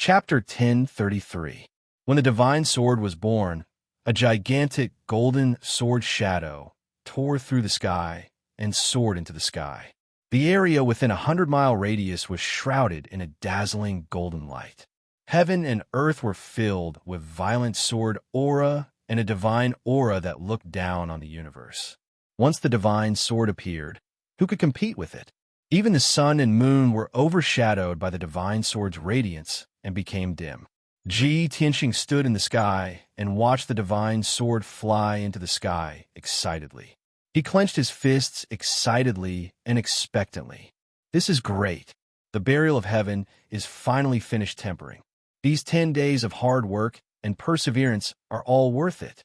Chapter 1033. When the divine sword was born, a gigantic golden sword shadow tore through the sky and soared into the sky. The area within a 100-mile radius was shrouded in a dazzling golden light. Heaven and earth were filled with violent sword aura and a divine aura that looked down on the universe. Once the divine sword appeared, who could compete with it? Even the sun and moon were overshadowed by the divine sword's radiance and became dim. Ji Tianxing stood in the sky and watched the divine sword fly into the sky excitedly. He clenched his fists excitedly and expectantly. This is great. The burial of heaven is finally finished tempering. These 10 days of hard work and perseverance are all worth it.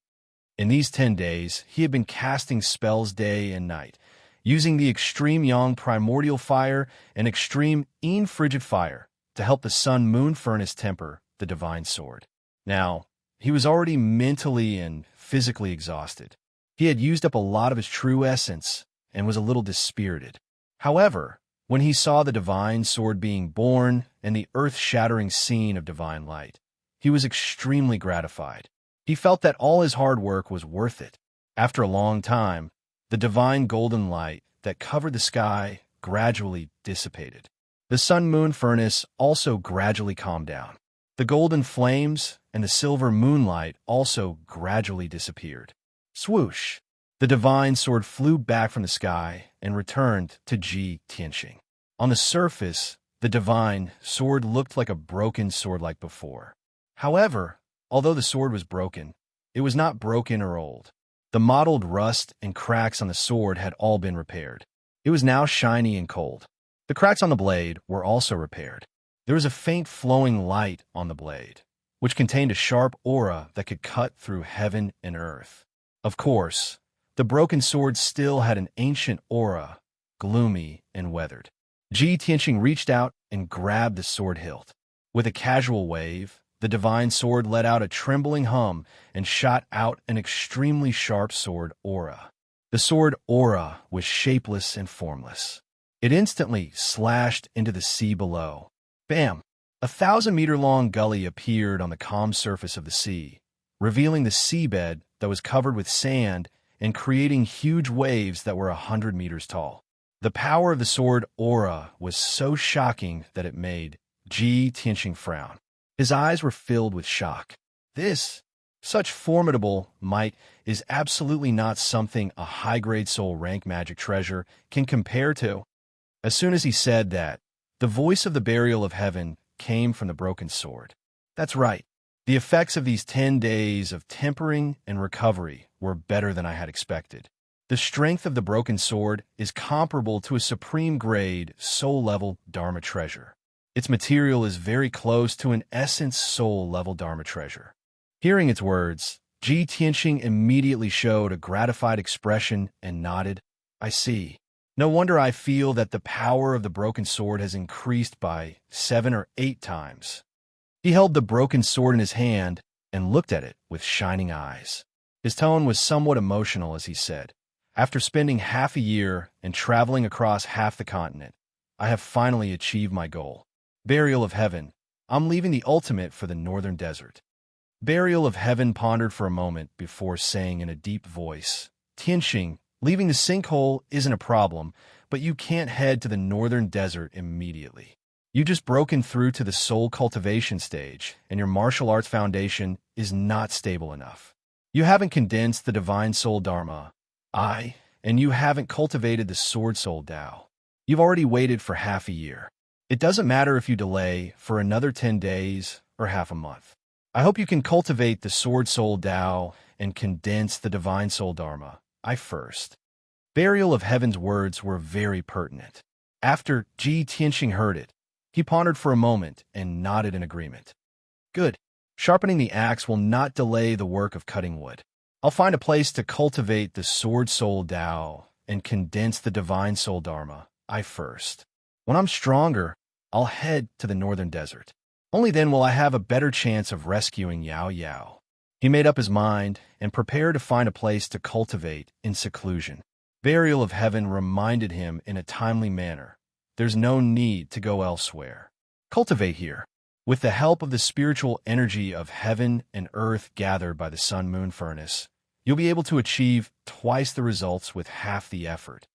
In these 10 days, he had been casting spells day and night, using the extreme yang primordial fire and extreme yin frigid fire to help the sun-moon furnace temper the divine sword. Now, he was already mentally and physically exhausted. He had used up a lot of his true essence and was a little dispirited. However, when he saw the divine sword being born and the earth-shattering scene of divine light, he was extremely gratified. He felt that all his hard work was worth it. After a long time, the divine golden light that covered the sky gradually dissipated. The sun-moon furnace also gradually calmed down. The golden flames and the silver moonlight also gradually disappeared. Swoosh! The divine sword flew back from the sky and returned to Ji Tianxing. On the surface, the divine sword looked like a broken sword like before. However, although the sword was broken, it was not broken or old. The mottled rust and cracks on the sword had all been repaired. It was now shiny and cold. The cracks on the blade were also repaired. There was a faint flowing light on the blade, which contained a sharp aura that could cut through heaven and earth. Of course, the broken sword still had an ancient aura, gloomy and weathered. Ji Tianxing reached out and grabbed the sword hilt. With a casual wave, the divine sword let out a trembling hum and shot out an extremely sharp sword aura. The sword aura was shapeless and formless. It instantly slashed into the sea below. Bam! A 1,000-meter-long gully appeared on the calm surface of the sea, revealing the seabed that was covered with sand and creating huge waves that were 100 meters tall. The power of the sword aura was so shocking that it made Ji Tianxing frown. His eyes were filled with shock. Such formidable might is absolutely not something a high-grade soul rank magic treasure can compare to. As soon as he said that, the voice of the burial of heaven came from the broken sword. That's right. The effects of these 10 days of tempering and recovery were better than I had expected. The strength of the broken sword is comparable to a supreme-grade, soul-level Dharma treasure. Its material is very close to an essence soul-level Dharma treasure. Hearing its words, Ji Tianxing immediately showed a gratified expression and nodded. I see. No wonder I feel that the power of the broken sword has increased by 7 or 8 times. He held the broken sword in his hand and looked at it with shining eyes. His tone was somewhat emotional as he said, after spending half a year and traveling across half the continent, I have finally achieved my goal. Burial of heaven. I'm leaving the ultimate for the northern desert. Burial of heaven pondered for a moment before saying in a deep voice, Tianxing, leaving the sinkhole isn't a problem, but you can't head to the northern desert immediately. You just broken through to the soul cultivation stage, and your martial arts foundation is not stable enough. You haven't condensed the divine soul dharma, and you haven't cultivated the sword soul Tao. You've already waited for half a year. It doesn't matter if you delay for another 10 days or half a month. I hope you can cultivate the sword soul Tao and condense the divine soul dharma. First. Burial of heaven's words were very pertinent. After Ji Tianxing heard it, he pondered for a moment and nodded in agreement. Good. Sharpening the axe will not delay the work of cutting wood. I'll find a place to cultivate the sword soul Tao and condense the divine soul dharma. First. When I'm stronger, I'll head to the northern desert. Only then will I have a better chance of rescuing Yao Yao. He made up his mind and prepared to find a place to cultivate in seclusion. Burial of heaven reminded him in a timely manner, there's no need to go elsewhere. Cultivate here. With the help of the spiritual energy of heaven and earth gathered by the sun-moon furnace, you'll be able to achieve twice the results with half the effort.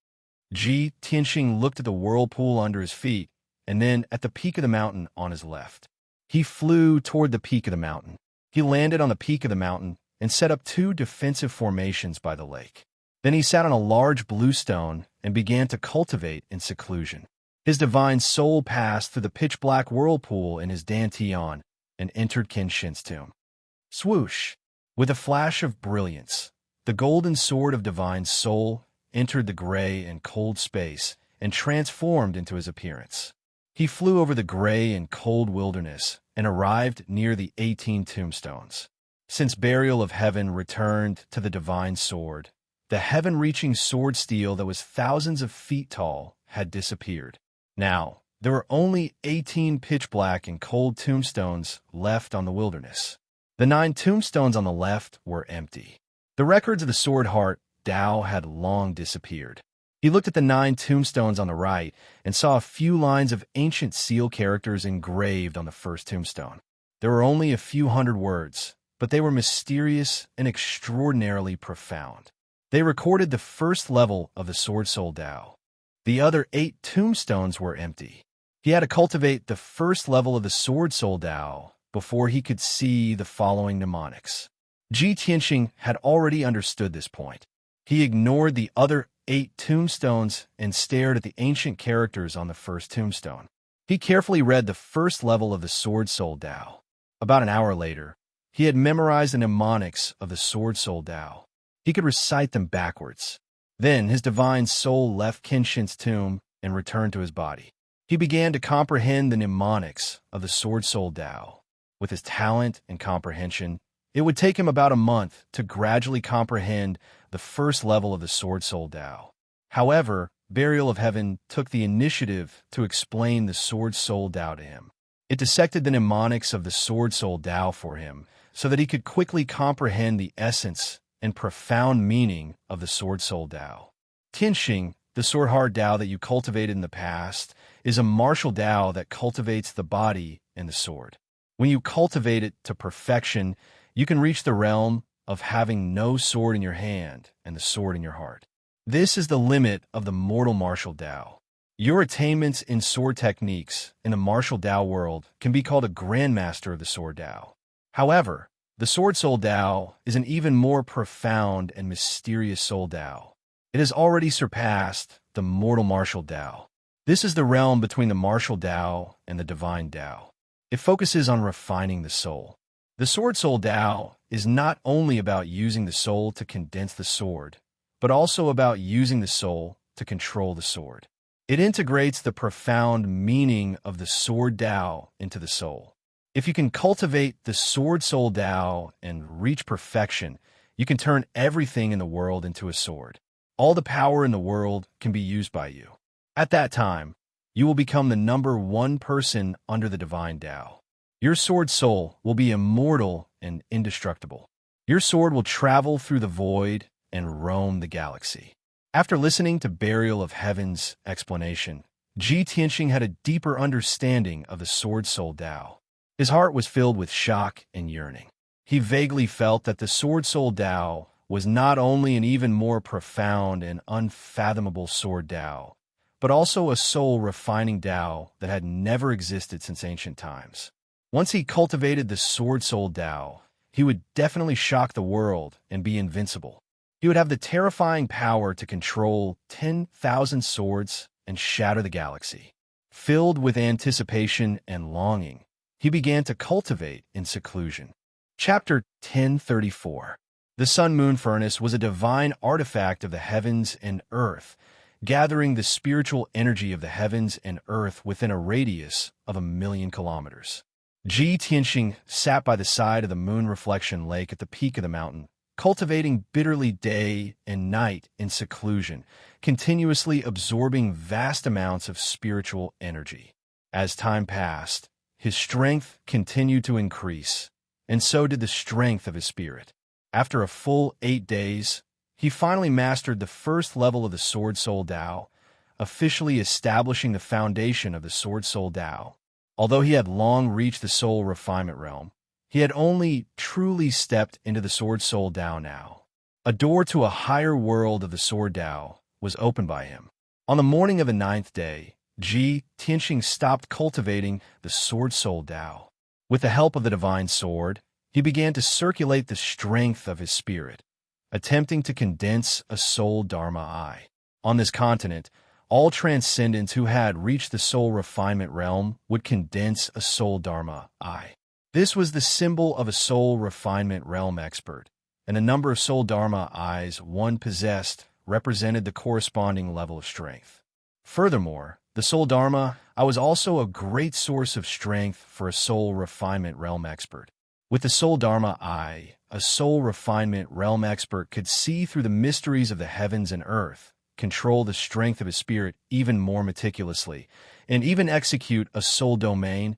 Ji Tianxing looked at the whirlpool under his feet and then at the peak of the mountain on his left. He flew toward the peak of the mountain. He landed on the peak of the mountain and set up 2 defensive formations by the lake. Then he sat on a large blue stone and began to cultivate in seclusion. His divine soul passed through the pitch-black whirlpool in his dantian and entered Kenshin's tomb. Swoosh! With a flash of brilliance, the golden sword of divine soul entered the gray and cold space and transformed into his appearance. He flew over the gray and cold wilderness and arrived near the 18 tombstones. Since burial of heaven returned to the divine sword, the heaven-reaching sword steel that was thousands of feet tall had disappeared. Now, there were only 18 pitch-black and cold tombstones left on the wilderness. The 9 tombstones on the left were empty. The records of the sword heart Tao had long disappeared. He looked at the 9 tombstones on the right and saw a few lines of ancient seal characters engraved on the first tombstone. There were only a few hundred words, but they were mysterious and extraordinarily profound. They recorded the first level of the Sword Soul Tao. The other 8 tombstones were empty. He had to cultivate the first level of the Sword Soul Tao before he could see the following mnemonics. Ji Tianxing had already understood this point. He ignored the other 8 tombstones and stared at the ancient characters on the first tombstone. He carefully read the first level of the Sword Soul Tao. About an hour later, he had memorized the mnemonics of the Sword Soul Tao. He could recite them backwards. Then his divine soul left Kenshin's tomb and returned to his body. He began to comprehend the mnemonics of the Sword Soul Tao. With his talent and comprehension, it would take him about a month to gradually comprehend the first level of the Sword Soul Tao. However, Burial of Heaven took the initiative to explain the Sword Soul Tao to him. It dissected the mnemonics of the Sword Soul Tao for him so that he could quickly comprehend the essence and profound meaning of the Sword Soul Tao. Tianxing, the sword heart Tao that you cultivated in the past, is a martial Tao that cultivates the body and the sword. When you cultivate it to perfection, you can reach the realm of having no sword in your hand and the sword in your heart. This is the limit of the mortal martial Tao. Your attainments in sword techniques in the martial Tao world can be called a grandmaster of the sword Tao. However, the Sword Soul Tao is an even more profound and mysterious soul Tao. It has already surpassed the mortal martial Tao. This is the realm between the martial Tao and the divine Tao. It focuses on refining the soul. The Sword Soul Tao is not only about using the soul to condense the sword, but also about using the soul to control the sword. It integrates the profound meaning of the sword Tao into the soul. If you can cultivate the Sword Soul Tao and reach perfection, you can turn everything in the world into a sword. All the power in the world can be used by you. At that time, you will become the number 1 person under the divine Tao. Your sword soul will be immortal and indestructible. Your sword will travel through the void and roam the galaxy. After listening to Burial of Heaven's explanation, Ji Tianxing had a deeper understanding of the Sword Soul Tao. His heart was filled with shock and yearning. He vaguely felt that the Sword Soul Tao was not only an even more profound and unfathomable sword Tao, but also a soul-refining Tao that had never existed since ancient times. Once he cultivated the Sword Soul Tao, he would definitely shock the world and be invincible. He would have the terrifying power to control 10,000 swords and shatter the galaxy. Filled with anticipation and longing, he began to cultivate in seclusion. Chapter 1034. The sun-moon furnace was a divine artifact of the heavens and earth, gathering the spiritual energy of the heavens and earth within a radius of 1,000,000 kilometers. Ji Tianxing sat by the side of the moon reflection lake at the peak of the mountain, cultivating bitterly day and night in seclusion, continuously absorbing vast amounts of spiritual energy. As time passed, his strength continued to increase, and so did the strength of his spirit. After a full 8 days, he finally mastered the first level of the Sword Soul Tao, officially establishing the foundation of the Sword Soul Tao. Although he had long reached the soul refinement realm, he had only truly stepped into the Sword Soul Tao now. A door to a higher world of the Sword Tao was opened by him. On the morning of the 9th day, Ji Tianxing stopped cultivating the Sword Soul Tao. With the help of the divine sword, he began to circulate the strength of his spirit, attempting to condense a soul Dharma eye. On this continent, all transcendents who had reached the soul refinement realm would condense a soul Dharma eye. This was the symbol of a soul refinement realm expert, and the number of soul Dharma eyes one possessed represented the corresponding level of strength. Furthermore, the soul Dharma eye was also a great source of strength for a soul refinement realm expert. With the soul Dharma eye, a soul refinement realm expert could see through the mysteries of the heavens and earth, control the strength of his spirit even more meticulously, and even execute a soul domain.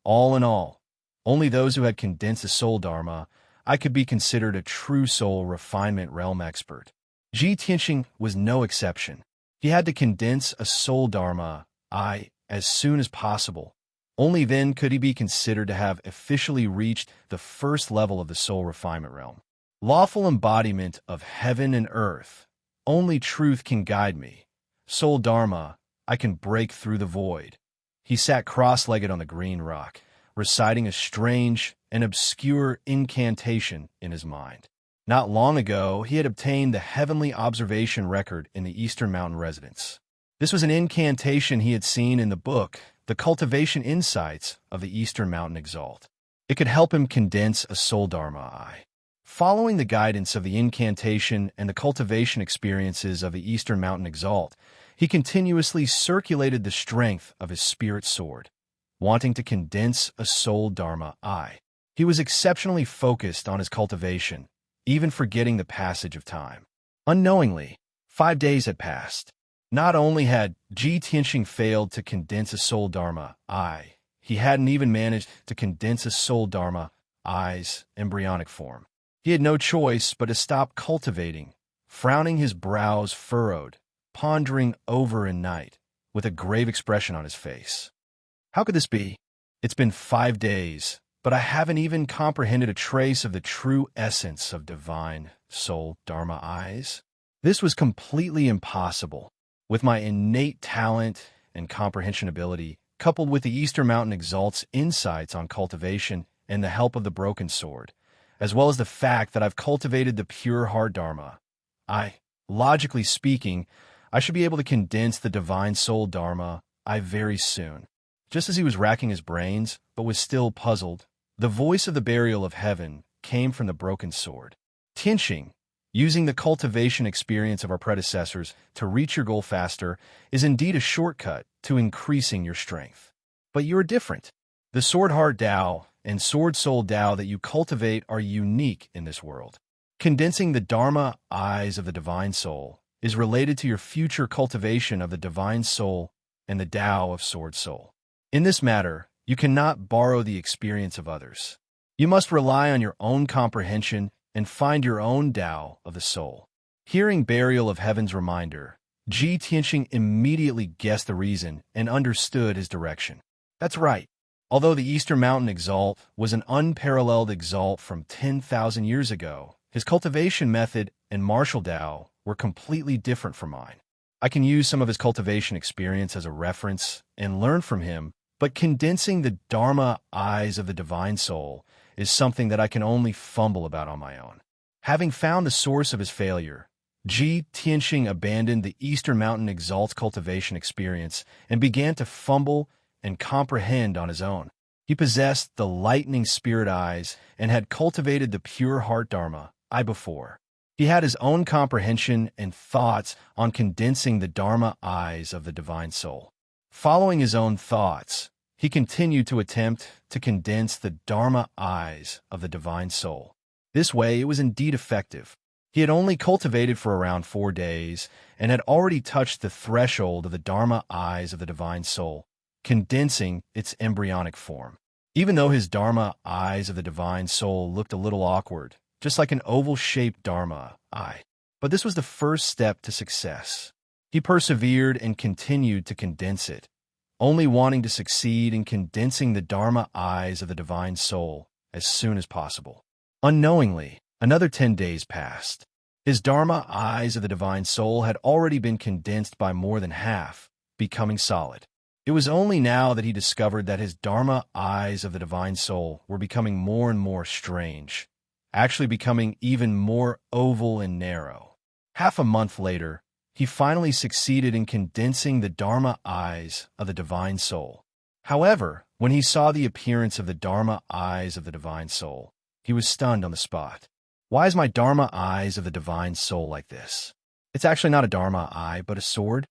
All in all, only those who had condensed the soul Dharma eye could be considered a true soul refinement realm expert. Ji Tianxing was no exception. He had to condense a soul Dharma eye as soon as possible. Only then could he be considered to have officially reached the first level of the soul refinement realm. Lawful embodiment of heaven and earth. Only truth can guide me. Soul Dharma, I can break through the void. He sat cross-legged on the green rock, reciting a strange and obscure incantation in his mind. Not long ago, he had obtained the heavenly observation record in the Eastern Mountain residence. This was an incantation he had seen in the book, The Cultivation Insights of the Eastern Mountain Exalt. It could help him condense a soul Dharma eye. Following the guidance of the incantation and the cultivation experiences of the Eastern Mountain Exalt, he continuously circulated the strength of his spirit sword, wanting to condense a soul Dharma eye. He was exceptionally focused on his cultivation, even forgetting the passage of time. Unknowingly, 5 days had passed. Not only had Ji Tianxing failed to condense a soul Dharma eye, he hadn't even managed to condense a soul Dharma eye's embryonic form. He had no choice but to stop cultivating, frowning, his brows furrowed, pondering over in night, with a grave expression on his face. How could this be? It's been 5 days, but I haven't even comprehended a trace of the true essence of divine soul Dharma eyes. This was completely impossible. With my innate talent and comprehension ability, coupled with the Eastern Mountain Exalt's insights on cultivation and the help of the broken sword, as well as the fact that I've cultivated the pure heart Dharma, logically speaking, I should be able to condense the divine soul Dharma very soon. Just as he was racking his brains, but was still puzzled, the voice of the burial of heaven came from the broken sword. Tianxing, using the cultivation experience of our predecessors to reach your goal faster is indeed a shortcut to increasing your strength. But you are different. The Sword Heart Tao and Sword Soul Tao that you cultivate are unique in this world. Condensing the Dharma eyes of the Divine Soul is related to your future cultivation of the Divine Soul and the Tao of Sword Soul. In this matter, you cannot borrow the experience of others. You must rely on your own comprehension and find your own Tao of the soul. Hearing Burial of Heaven's reminder, Ji Tianxing immediately guessed the reason and understood his direction. That's right. Although the Eastern Mountain Exalt was an unparalleled Exalt from 10,000 years ago, his cultivation method and martial Tao were completely different from mine. I can use some of his cultivation experience as a reference and learn from him, but condensing the Dharma eyes of the Divine Soul is something that I can only fumble about on my own. Having found the source of his failure, Ji Tianxing abandoned the Eastern Mountain Exalt's cultivation experience and began to fumble and comprehend on his own. He possessed the lightning spirit eyes and had cultivated the pure heart Dharma before. He had his own comprehension and thoughts on condensing the Dharma eyes of the Divine Soul. Following his own thoughts, he continued to attempt to condense the Dharma eyes of the Divine Soul. This way, it was indeed effective. He had only cultivated for around 4 days and had already touched the threshold of the Dharma eyes of the Divine Soul, condensing its embryonic form. Even though his Dharma eyes of the Divine Soul looked a little awkward, just like an oval-shaped Dharma eye, but this was the first step to success. He persevered and continued to condense it. only wanting to succeed in condensing the Dharma eyes of the divine soul as soon as possible. Unknowingly, another 10 days passed. His Dharma eyes of the divine soul had already been condensed by more than half, becoming solid. It was only now that he discovered that his Dharma eyes of the divine soul were becoming more and more strange, actually becoming even more oval and narrow. Half a month later, he finally succeeded in condensing the Dharma eyes of the divine soul. However, when he saw the appearance of the Dharma eyes of the divine soul, he was stunned on the spot. Why is my Dharma eyes of the divine soul like this? It's actually not a Dharma eye, but a sword.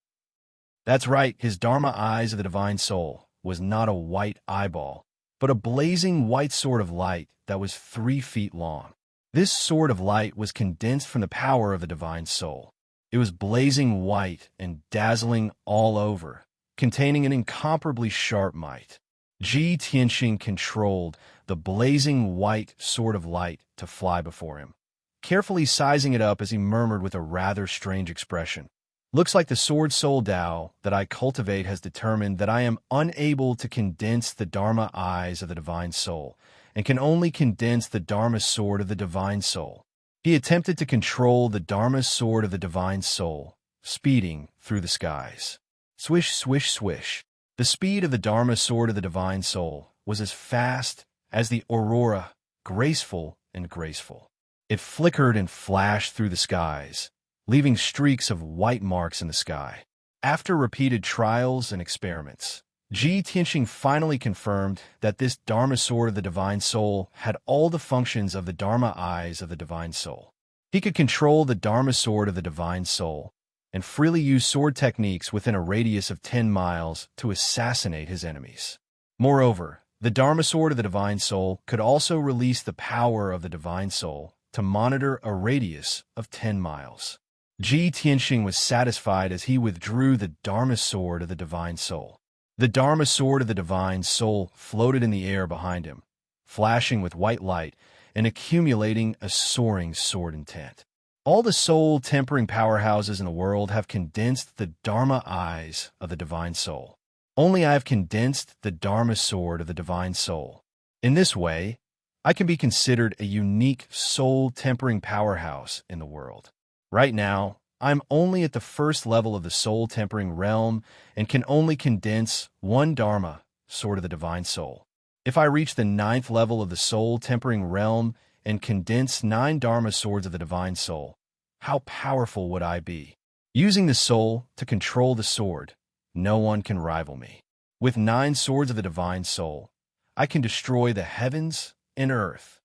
That's right, his Dharma eyes of the divine soul was not a white eyeball, but a blazing white sword of light that was 3 feet long. This sword of light was condensed from the power of the divine soul. It was blazing white and dazzling all over, containing an incomparably sharp might. Ji Tianxing controlled the blazing white sword of light to fly before him, carefully sizing it up as he murmured with a rather strange expression. Looks like the sword soul Tao that I cultivate has determined that I am unable to condense the Dharma eyes of the divine soul, and can only condense the Dharma sword of the divine soul. He attempted to control the Dharma sword of the divine soul, speeding through the skies. Swish, swish, swish. The speed of the Dharma sword of the divine soul was as fast as the aurora, graceful and graceful. It flickered and flashed through the skies, leaving streaks of white marks in the sky. After repeated trials and experiments, Ji Tianxing finally confirmed that this Dharma sword of the divine soul had all the functions of the Dharma eyes of the divine soul. He could control the Dharma sword of the divine soul and freely use sword techniques within a radius of 10 miles to assassinate his enemies. Moreover, the Dharma sword of the divine soul could also release the power of the divine soul to monitor a radius of 10 miles. Ji Tianxing was satisfied as he withdrew the Dharma sword of the divine soul. The Dharma sword of the divine soul floated in the air behind him, flashing with white light and accumulating a soaring sword intent. All the soul-tempering powerhouses in the world have condensed the Dharma eyes of the divine soul. Only I have condensed the Dharma sword of the divine soul. In this way, I can be considered a unique soul-tempering powerhouse in the world. Right now, I'm only at the first level of the soul-tempering realm and can only condense one Dharma, sword of the divine soul. If I reach the 9th level of the soul-tempering realm and condense 9 Dharma swords of the divine soul, how powerful would I be? Using the soul to control the sword, no one can rival me. With 9 swords of the divine soul, I can destroy the heavens and earth.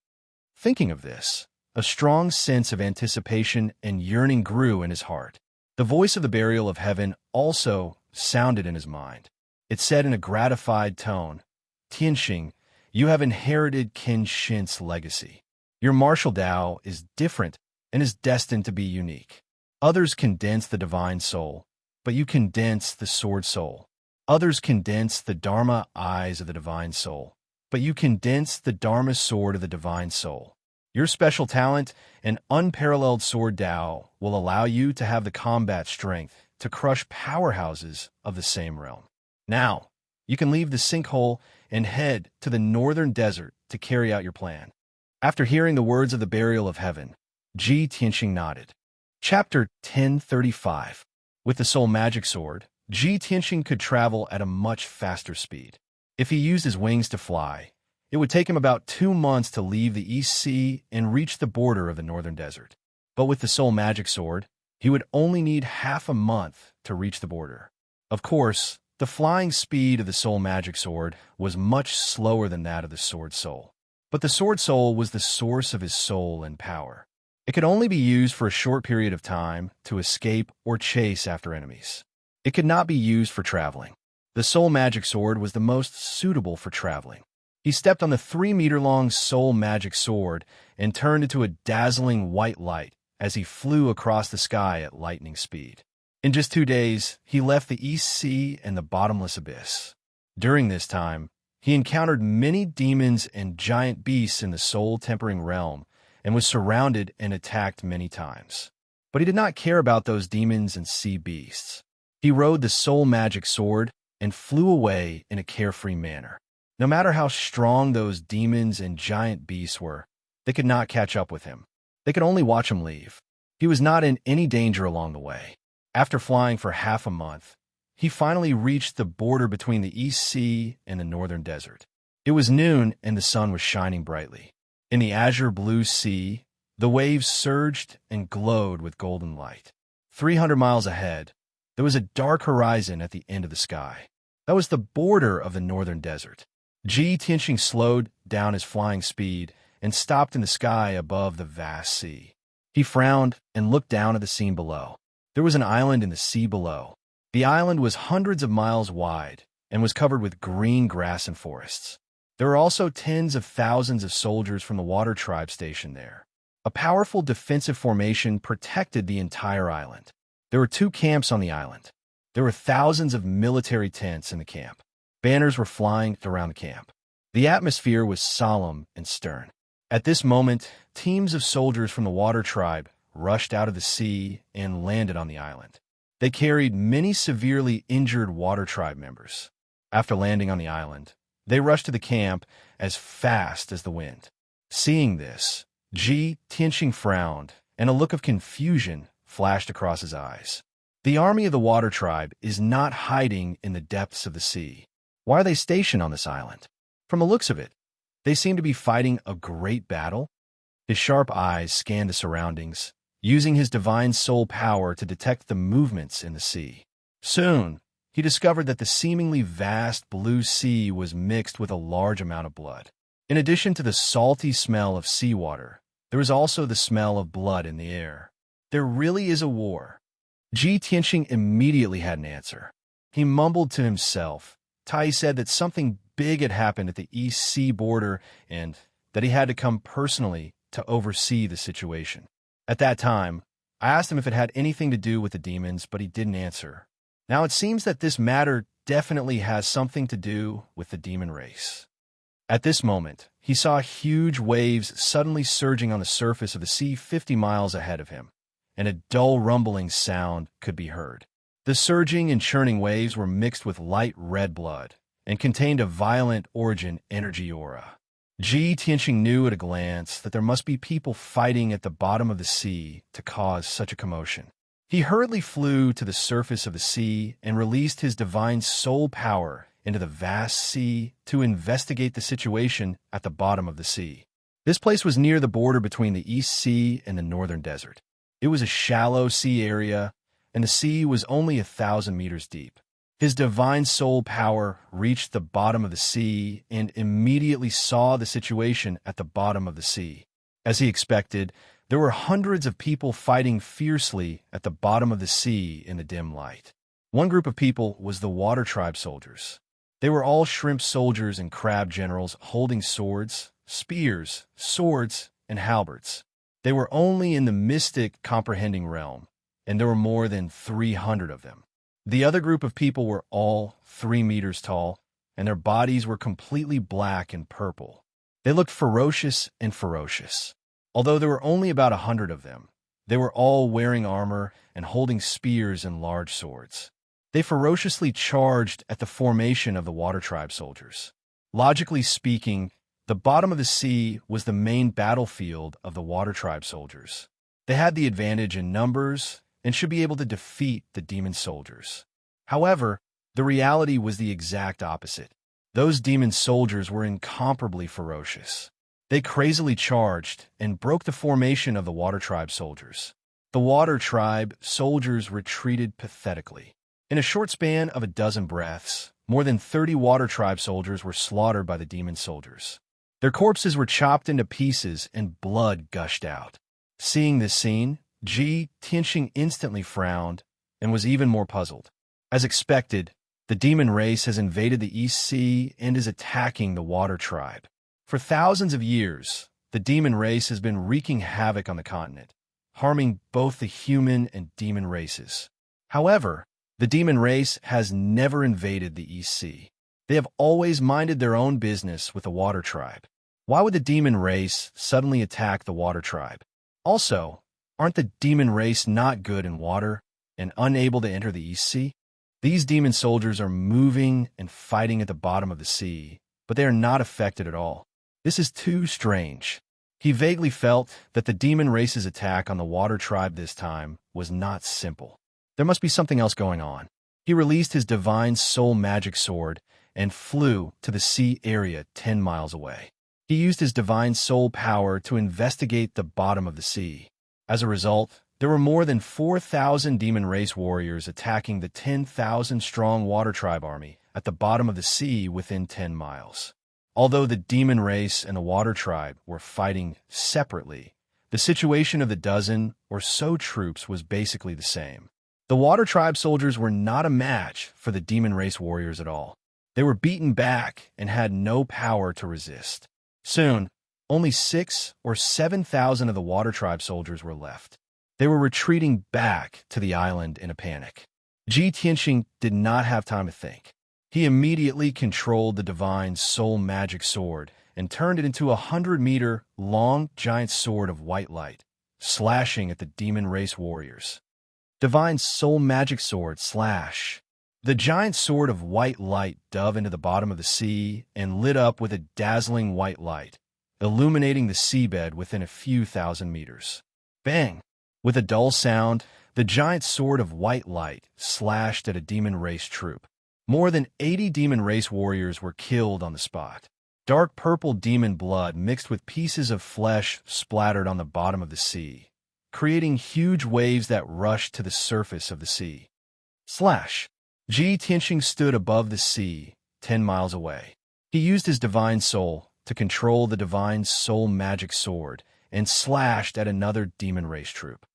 Thinking of this, a strong sense of anticipation and yearning grew in his heart. The voice of the burial of heaven also sounded in his mind. It said in a gratified tone, "Tianxing, you have inherited Qin Shin's legacy. Your martial Tao is different and is destined to be unique. Others condense the divine soul, but you condense the sword soul. Others condense the Dharma eyes of the divine soul, but you condense the Dharma sword of the divine soul. Your special talent and unparalleled sword Tao will allow you to have the combat strength to crush powerhouses of the same realm. Now, you can leave the sinkhole and head to the northern desert to carry out your plan." After hearing the words of the burial of heaven, Ji Tianxing nodded. Chapter 1035. With the soul magic sword, Ji Tianxing could travel at a much faster speed. If he used his wings to fly, it would take him about 2 months to leave the East Sea and reach the border of the northern desert. But with the soul magic sword, he would only need half a month to reach the border. Of course, the flying speed of the soul magic sword was much slower than that of the sword soul. But the sword soul was the source of his soul and power. It could only be used for a short period of time to escape or chase after enemies. It could not be used for traveling. The soul magic sword was the most suitable for traveling. He stepped on the 3-meter-long soul magic sword and turned into a dazzling white light as he flew across the sky at lightning speed. In just 2 days, he left the East Sea and the bottomless abyss. During this time, he encountered many demons and giant beasts in the soul-tempering realm and was surrounded and attacked many times. But he did not care about those demons and sea beasts. He rode the soul magic sword and flew away in a carefree manner. No matter how strong those demons and giant beasts were, they could not catch up with him. They could only watch him leave. He was not in any danger along the way. After flying for half a month, he finally reached the border between the East Sea and the northern desert. It was noon and the sun was shining brightly. In the azure blue sea, the waves surged and glowed with golden light. 300 miles ahead, there was a dark horizon at the end of the sky. That was the border of the northern desert. Tianxing slowed down his flying speed and stopped in the sky above the vast sea. He frowned and looked down at the scene below. There was an island in the sea below. The island was hundreds of miles wide and was covered with green grass and forests. There were also tens of thousands of soldiers from the water tribe stationed there. A powerful defensive formation protected the entire island. There were 2 camps on the island. There were thousands of military tents in the camp. Banners were flying around the camp. The atmosphere was solemn and stern. At this moment, teams of soldiers from the water tribe rushed out of the sea and landed on the island. They carried many severely injured water tribe members. After landing on the island, they rushed to the camp as fast as the wind. Seeing this, Tianxing frowned, and a look of confusion flashed across his eyes. The army of the water tribe is not hiding in the depths of the sea. Why are they stationed on this island? From the looks of it, they seem to be fighting a great battle. His sharp eyes scanned the surroundings, using his divine soul power to detect the movements in the sea. Soon, he discovered that the seemingly vast blue sea was mixed with a large amount of blood. In addition to the salty smell of seawater, there was also the smell of blood in the air. There really is a war. Tianxing immediately had an answer. He mumbled to himself. Tai said that something big had happened at the East Sea border and that he had to come personally to oversee the situation. At that time, I asked him if it had anything to do with the demons, but he didn't answer. Now it seems that this matter definitely has something to do with the demon race. At this moment, he saw huge waves suddenly surging on the surface of the sea 50 miles ahead of him, and a dull rumbling sound could be heard. The surging and churning waves were mixed with light red blood and contained a violent origin energy aura. Tianxing knew at a glance that there must be people fighting at the bottom of the sea to cause such a commotion. He hurriedly flew to the surface of the sea and released his divine soul power into the vast sea to investigate the situation at the bottom of the sea. This place was near the border between the East Sea and the northern desert. It was a shallow sea area, and the sea was only 1,000 meters deep. His divine soul power reached the bottom of the sea and immediately saw the situation at the bottom of the sea. As he expected, there were hundreds of people fighting fiercely at the bottom of the sea in the dim light. One group of people was the water tribe soldiers. They were all shrimp soldiers and crab generals holding swords, spears, swords, and halberds. They were only in the mystic comprehending realm, and there were more than 300 of them. The other group of people were all 3 meters tall, and their bodies were completely black and purple. They looked ferocious and ferocious. Although there were only about 100 of them, they were all wearing armor and holding spears and large swords. They ferociously charged at the formation of the water tribe soldiers. Logically speaking, the bottom of the sea was the main battlefield of the water tribe soldiers. They had the advantage in numbers and should be able to defeat the demon soldiers. However, the reality was the exact opposite. Those demon soldiers were incomparably ferocious. They crazily charged and broke the formation of the water tribe soldiers. The water tribe soldiers retreated pathetically. In a short span of a dozen breaths, more than 30 water tribe soldiers were slaughtered by the demon soldiers. Their corpses were chopped into pieces and blood gushed out. Seeing this scene, Tianxing instantly frowned and was even more puzzled. As expected, the demon race has invaded the East Sea and is attacking the water tribe. For thousands of years, the demon race has been wreaking havoc on the continent, harming both the human and demon races. However, the demon race has never invaded the East Sea. They have always minded their own business with the water tribe. Why would the demon race suddenly attack the water tribe? Also, aren't the demon race not good in water and unable to enter the East Sea? These demon soldiers are moving and fighting at the bottom of the sea, but they are not affected at all. This is too strange. He vaguely felt that the demon race's attack on the water tribe this time was not simple. There must be something else going on. He released his divine soul magic sword and flew to the sea area 10 miles away. He used his divine soul power to investigate the bottom of the sea. As a result, there were more than 4,000 demon race warriors attacking the 10,000-strong water tribe army at the bottom of the sea within 10 miles. Although the demon race and the water tribe were fighting separately, the situation of the dozen or so troops was basically the same. The water tribe soldiers were not a match for the demon race warriors at all. They were beaten back and had no power to resist. Soon, only 6,000 or 7,000 of the water tribe soldiers were left. They were retreating back to the island in a panic. Ji Tianxing did not have time to think. He immediately controlled the divine soul magic sword and turned it into a 100-meter-long giant sword of white light, slashing at the demon race warriors. Divine soul magic sword slash. The giant sword of white light dove into the bottom of the sea and lit up with a dazzling white light, illuminating the seabed within a few thousand meters. Bang! With a dull sound, the giant sword of white light slashed at a demon race troop. More than 80 demon race warriors were killed on the spot. Dark purple demon blood mixed with pieces of flesh splattered on the bottom of the sea, creating huge waves that rushed to the surface of the sea. Slash! Ji Tianxing stood above the sea, 10 miles away. He used his divine soul to control the divine soul magic sword and slashed at another demon race troop.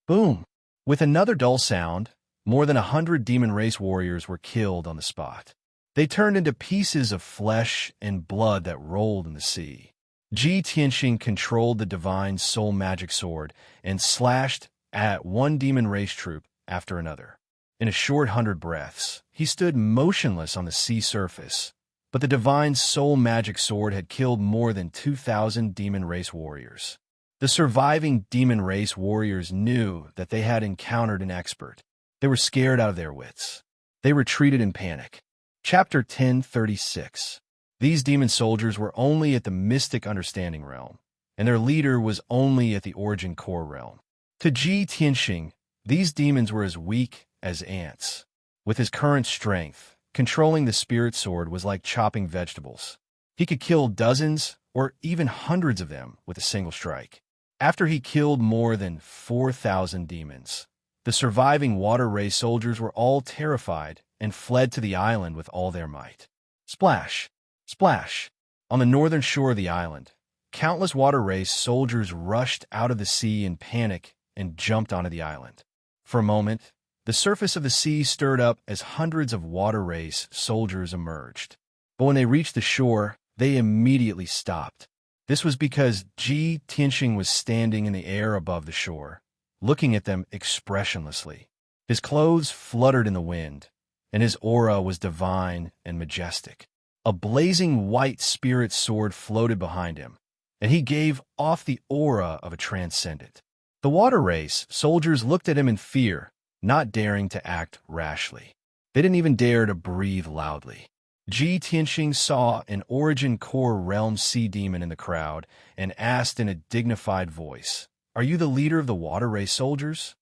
Boom! With another dull sound, more than 100 demon race warriors were killed on the spot. They turned into pieces of flesh and blood that rolled in the sea. Ji Tianxing controlled the divine soul magic sword and slashed at one demon race troop after another. In a short 100 breaths, he stood motionless on the sea surface, but the divine soul magic sword had killed more than 2,000 demon race warriors. The surviving demon race warriors knew that they had encountered an expert. They were scared out of their wits. They retreated in panic. Chapter 1036. These demon soldiers were only at the mystic understanding realm, and their leader was only at the origin core realm. To Ji Tianxing, these demons were as weak as ants. With his current strength, controlling the spirit sword was like chopping vegetables. He could kill dozens or even hundreds of them with a single strike. After he killed more than 4,000 demons, the surviving water race soldiers were all terrified and fled to the island with all their might. Splash! Splash! On the northern shore of the island, countless water race soldiers rushed out of the sea in panic and jumped onto the island. For a moment, the surface of the sea stirred up as hundreds of water race soldiers emerged. But when they reached the shore, they immediately stopped. This was because Ji Tianxing was standing in the air above the shore, looking at them expressionlessly. His clothes fluttered in the wind, and his aura was divine and majestic. A blazing white spirit sword floated behind him, and he gave off the aura of a transcendent. The water race soldiers looked at him in fear, not daring to act rashly. They didn't even dare to breathe loudly. Ji Tianxing saw an origin core realm sea demon in the crowd and asked in a dignified voice, "Are you the leader of the water race soldiers?"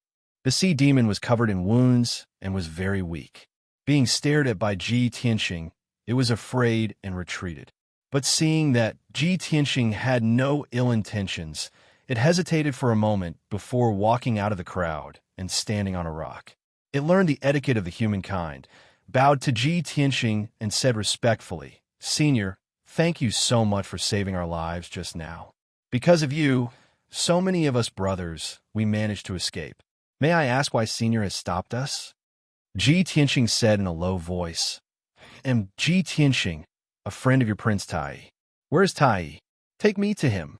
The sea demon was covered in wounds and was very weak. Being stared at by Ji Tianxing, it was afraid and retreated. But seeing that Ji Tianxing had no ill intentions, it hesitated for a moment before walking out of the crowd and standing on a rock. It learned the etiquette of the humankind, bowed to Ji Tianxing, and said respectfully, "Senior, thank you so much for saving our lives just now. Because of you, so many of us brothers, we managed to escape. May I ask why Senior has stopped us?" Ji Tianxing said in a low voice, "Am Ji Tianxing, a friend of your Prince Tai. Where is Tai? Take me to him."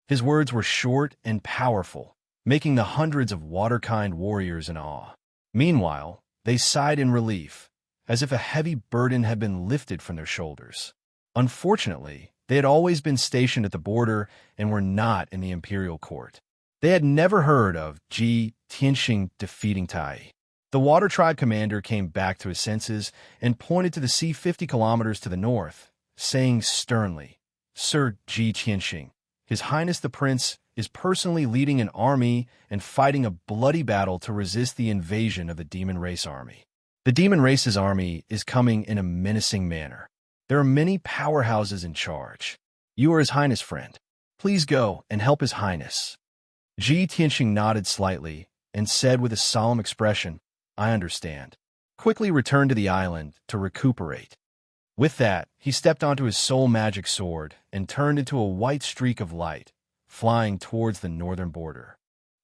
His words were short and powerful, making the hundreds of water-kind warriors in awe. Meanwhile, they sighed in relief, as if a heavy burden had been lifted from their shoulders. Unfortunately, they had always been stationed at the border and were not in the imperial court. They had never heard of Ji Tianxing defeating Tai. The Water Tribe commander came back to his senses and pointed to the sea 50 kilometers to the north, saying sternly, "Sir Ji Qianxing, His Highness the Prince is personally leading an army and fighting a bloody battle to resist the invasion of the Demon Race army. The Demon Race's army is coming in a menacing manner. There are many powerhouses in charge. You are His Highness' friend. Please go and help His Highness." Ji Tianxing nodded slightly and said with a solemn expression, "I understand." Quickly returned to the island to recuperate. With that, he stepped onto his soul magic sword and turned into a white streak of light, flying towards the northern border.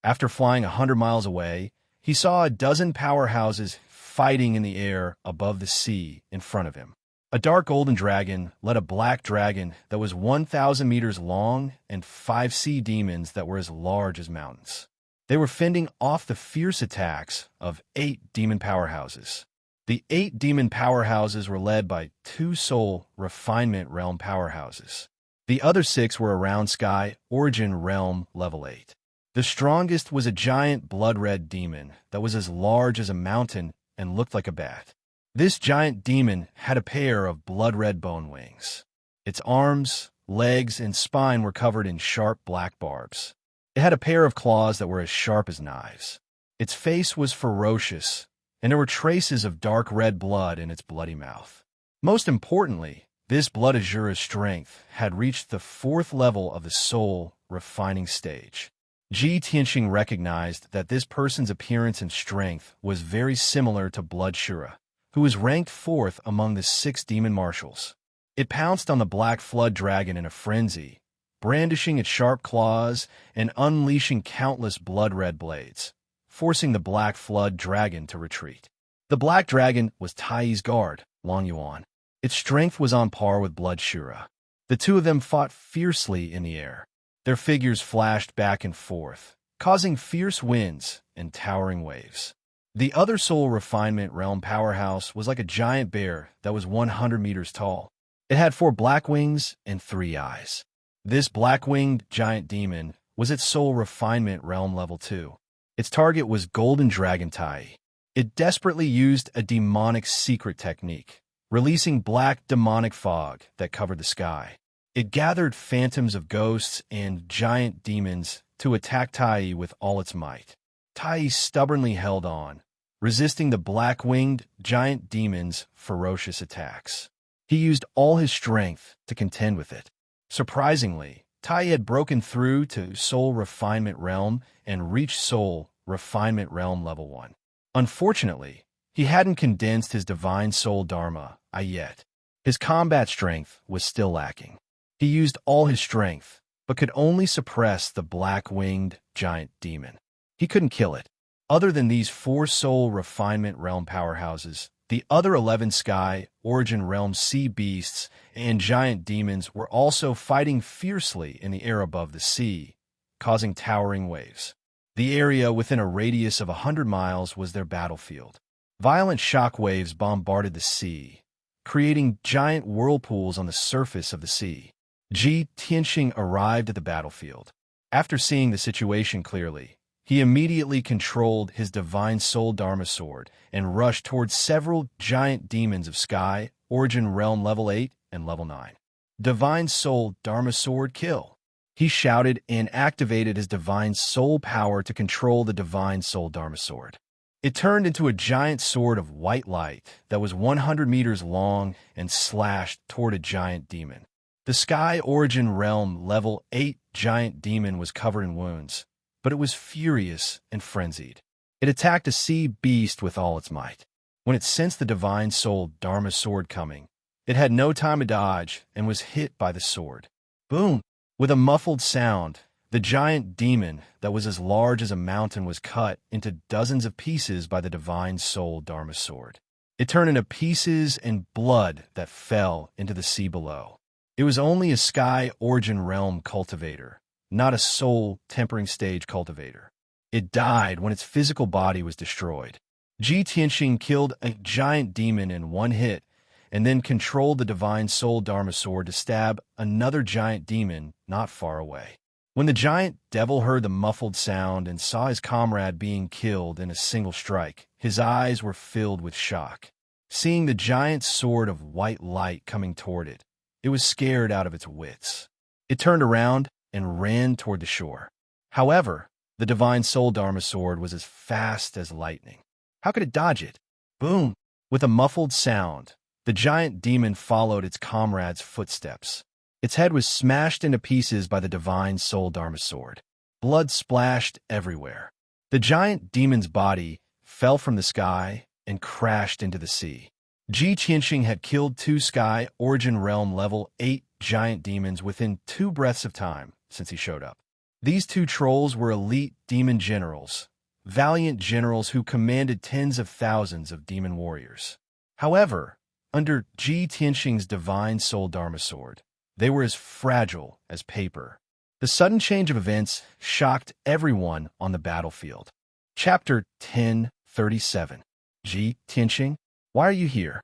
After flying 100 miles away, he saw a dozen powerhouses fighting in the air above the sea in front of him. A dark golden dragon led a black dragon that was 1,000 meters long and 5 sea demons that were as large as mountains. They were fending off the fierce attacks of 8 demon powerhouses. The 8 demon powerhouses were led by 2 soul refinement realm powerhouses. The other 6 were around sky origin realm level 8. The strongest was a giant blood-red demon that was as large as a mountain and looked like a bat. This giant demon had a pair of blood-red bone wings. Its arms, legs, and spine were covered in sharp black barbs. It had a pair of claws that were as sharp as knives. Its face was ferocious, and there were traces of dark red blood in its bloody mouth. Most importantly, this blood azura's strength had reached the 4th level of the soul refining stage. Ji Tianxing recognized that this person's appearance and strength was very similar to Blood Shura, who was ranked 4th among the 6 demon marshals. It pounced on the black flood dragon in a frenzy, brandishing its sharp claws and unleashing countless blood-red blades, forcing the black flood dragon to retreat. The black dragon was Tai's guard, Long Yuan. Its strength was on par with Blood Shura. The two of them fought fiercely in the air. Their figures flashed back and forth, causing fierce winds and towering waves. The other soul refinement realm powerhouse was like a giant bear that was 100 meters tall. It had 4 black wings and 3 eyes. This black-winged giant demon was at soul refinement realm level 2. Its target was Golden Dragon Tai. It desperately used a demonic secret technique, releasing black demonic fog that covered the sky. It gathered phantoms of ghosts and giant demons to attack Tai with all its might. Tai stubbornly held on, resisting the black-winged giant demon's ferocious attacks. He used all his strength to contend with it. Surprisingly, Tai had broken through to Soul Refinement Realm and reached Soul Refinement Realm Level 1. Unfortunately, he hadn't condensed his Divine Soul Dharma yet. His combat strength was still lacking. He used all his strength, but could only suppress the black-winged giant demon. He couldn't kill it. Other than these 4 Soul Refinement Realm powerhouses, the other 11 Sky, Origin Realm sea beasts, and giant demons were also fighting fiercely in the air above the sea, causing towering waves. The area within a radius of 100 miles was their battlefield. Violent shock waves bombarded the sea, creating giant whirlpools on the surface of the sea. Ji Tianxing arrived at the battlefield. After seeing the situation clearly, he immediately controlled his Divine Soul Dharma Sword and rushed towards several giant demons of Sky, Origin Realm Level 8 and Level 9. Divine Soul Dharma Sword kill. He shouted and activated his Divine Soul power to control the Divine Soul Dharma Sword. It turned into a giant sword of white light that was 100 meters long and slashed toward a giant demon. The Sky Origin Realm Level 8 giant demon was covered in wounds, but it was furious and frenzied. It attacked a sea beast with all its might. When it sensed the Divine Soul Dharma Sword coming, it had no time to dodge and was hit by the sword. Boom! With a muffled sound, the giant demon that was as large as a mountain was cut into dozens of pieces by the Divine Soul Dharma Sword. It turned into pieces and blood that fell into the sea below. It was only a Sky Origin Realm cultivator, not a soul tempering stage cultivator. It died when its physical body was destroyed. Ji Tianxing killed a giant demon in one hit and then controlled the Divine Soul Dharma Sword to stab another giant demon not far away. When the giant devil heard the muffled sound and saw his comrade being killed in a single strike, his eyes were filled with shock. Seeing the giant sword of white light coming toward it, it was scared out of its wits. It turned around and ran toward the shore. However, the divine soul Dharma sword was as fast as lightning. How could it dodge it? Boom! With a muffled sound, the giant demon followed its comrade's footsteps. Its head was smashed into pieces by the divine soul Dharma sword. Blood splashed everywhere. The giant demon's body fell from the sky and crashed into the sea. Ji Tianxing had killed 2 Sky Origin Realm level 8 giant demons within 2 breaths of time since he showed up. These 2 trolls were elite demon generals, valiant generals who commanded tens of thousands of demon warriors. However, under Ji Tianxing's divine soul Dharma sword, they were as fragile as paper. The sudden change of events shocked everyone on the battlefield. Chapter 1037. Ji Tianxing, why are you here?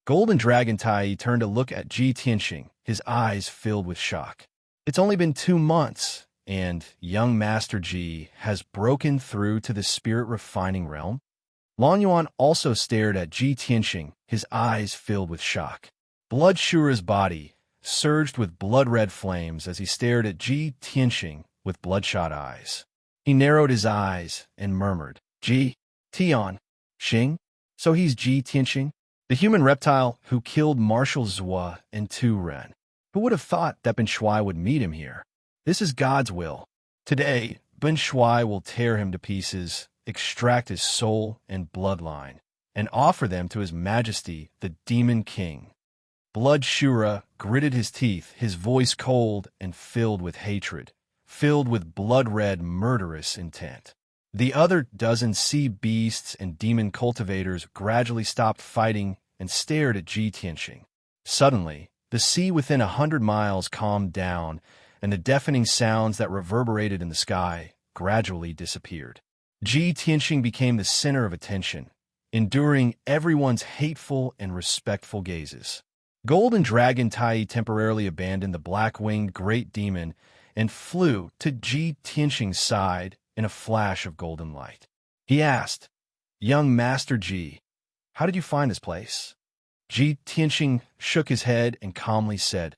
Golden Dragon Tai turned to look at Ji Tianxing, his eyes filled with shock. It's only been 2 months, and young Master Ji has broken through to the spirit-refining realm? Long Yuan also stared at Ji Tianxing, his eyes filled with shock. Blood Shura's body surged with blood-red flames as he stared at Ji Tianxing with bloodshot eyes. He narrowed his eyes and murmured, Ji Tianxing? So he's Ji Tianxing? The human reptile who killed Marshal Zhua and Tu Ren. Who would have thought that Ben Shuai would meet him here? This is God's will. Today, Ben Shuai will tear him to pieces, extract his soul and bloodline, and offer them to His Majesty, the Demon King. Blood Shura gritted his teeth, his voice cold and filled with hatred, filled with blood-red, murderous intent. The other dozen sea beasts and demon cultivators gradually stopped fighting and stared at Ji Tianxing. Suddenly, the sea within 100 miles calmed down, and the deafening sounds that reverberated in the sky gradually disappeared. Ji Tianxing became the center of attention, enduring everyone's hateful and respectful gazes. Golden Dragon Tai temporarily abandoned the black-winged great demon and flew to Ji Tianxing's side in a flash of golden light. He asked, Young Master Ji, how did you find this place? Ji Tianxing shook his head and calmly said,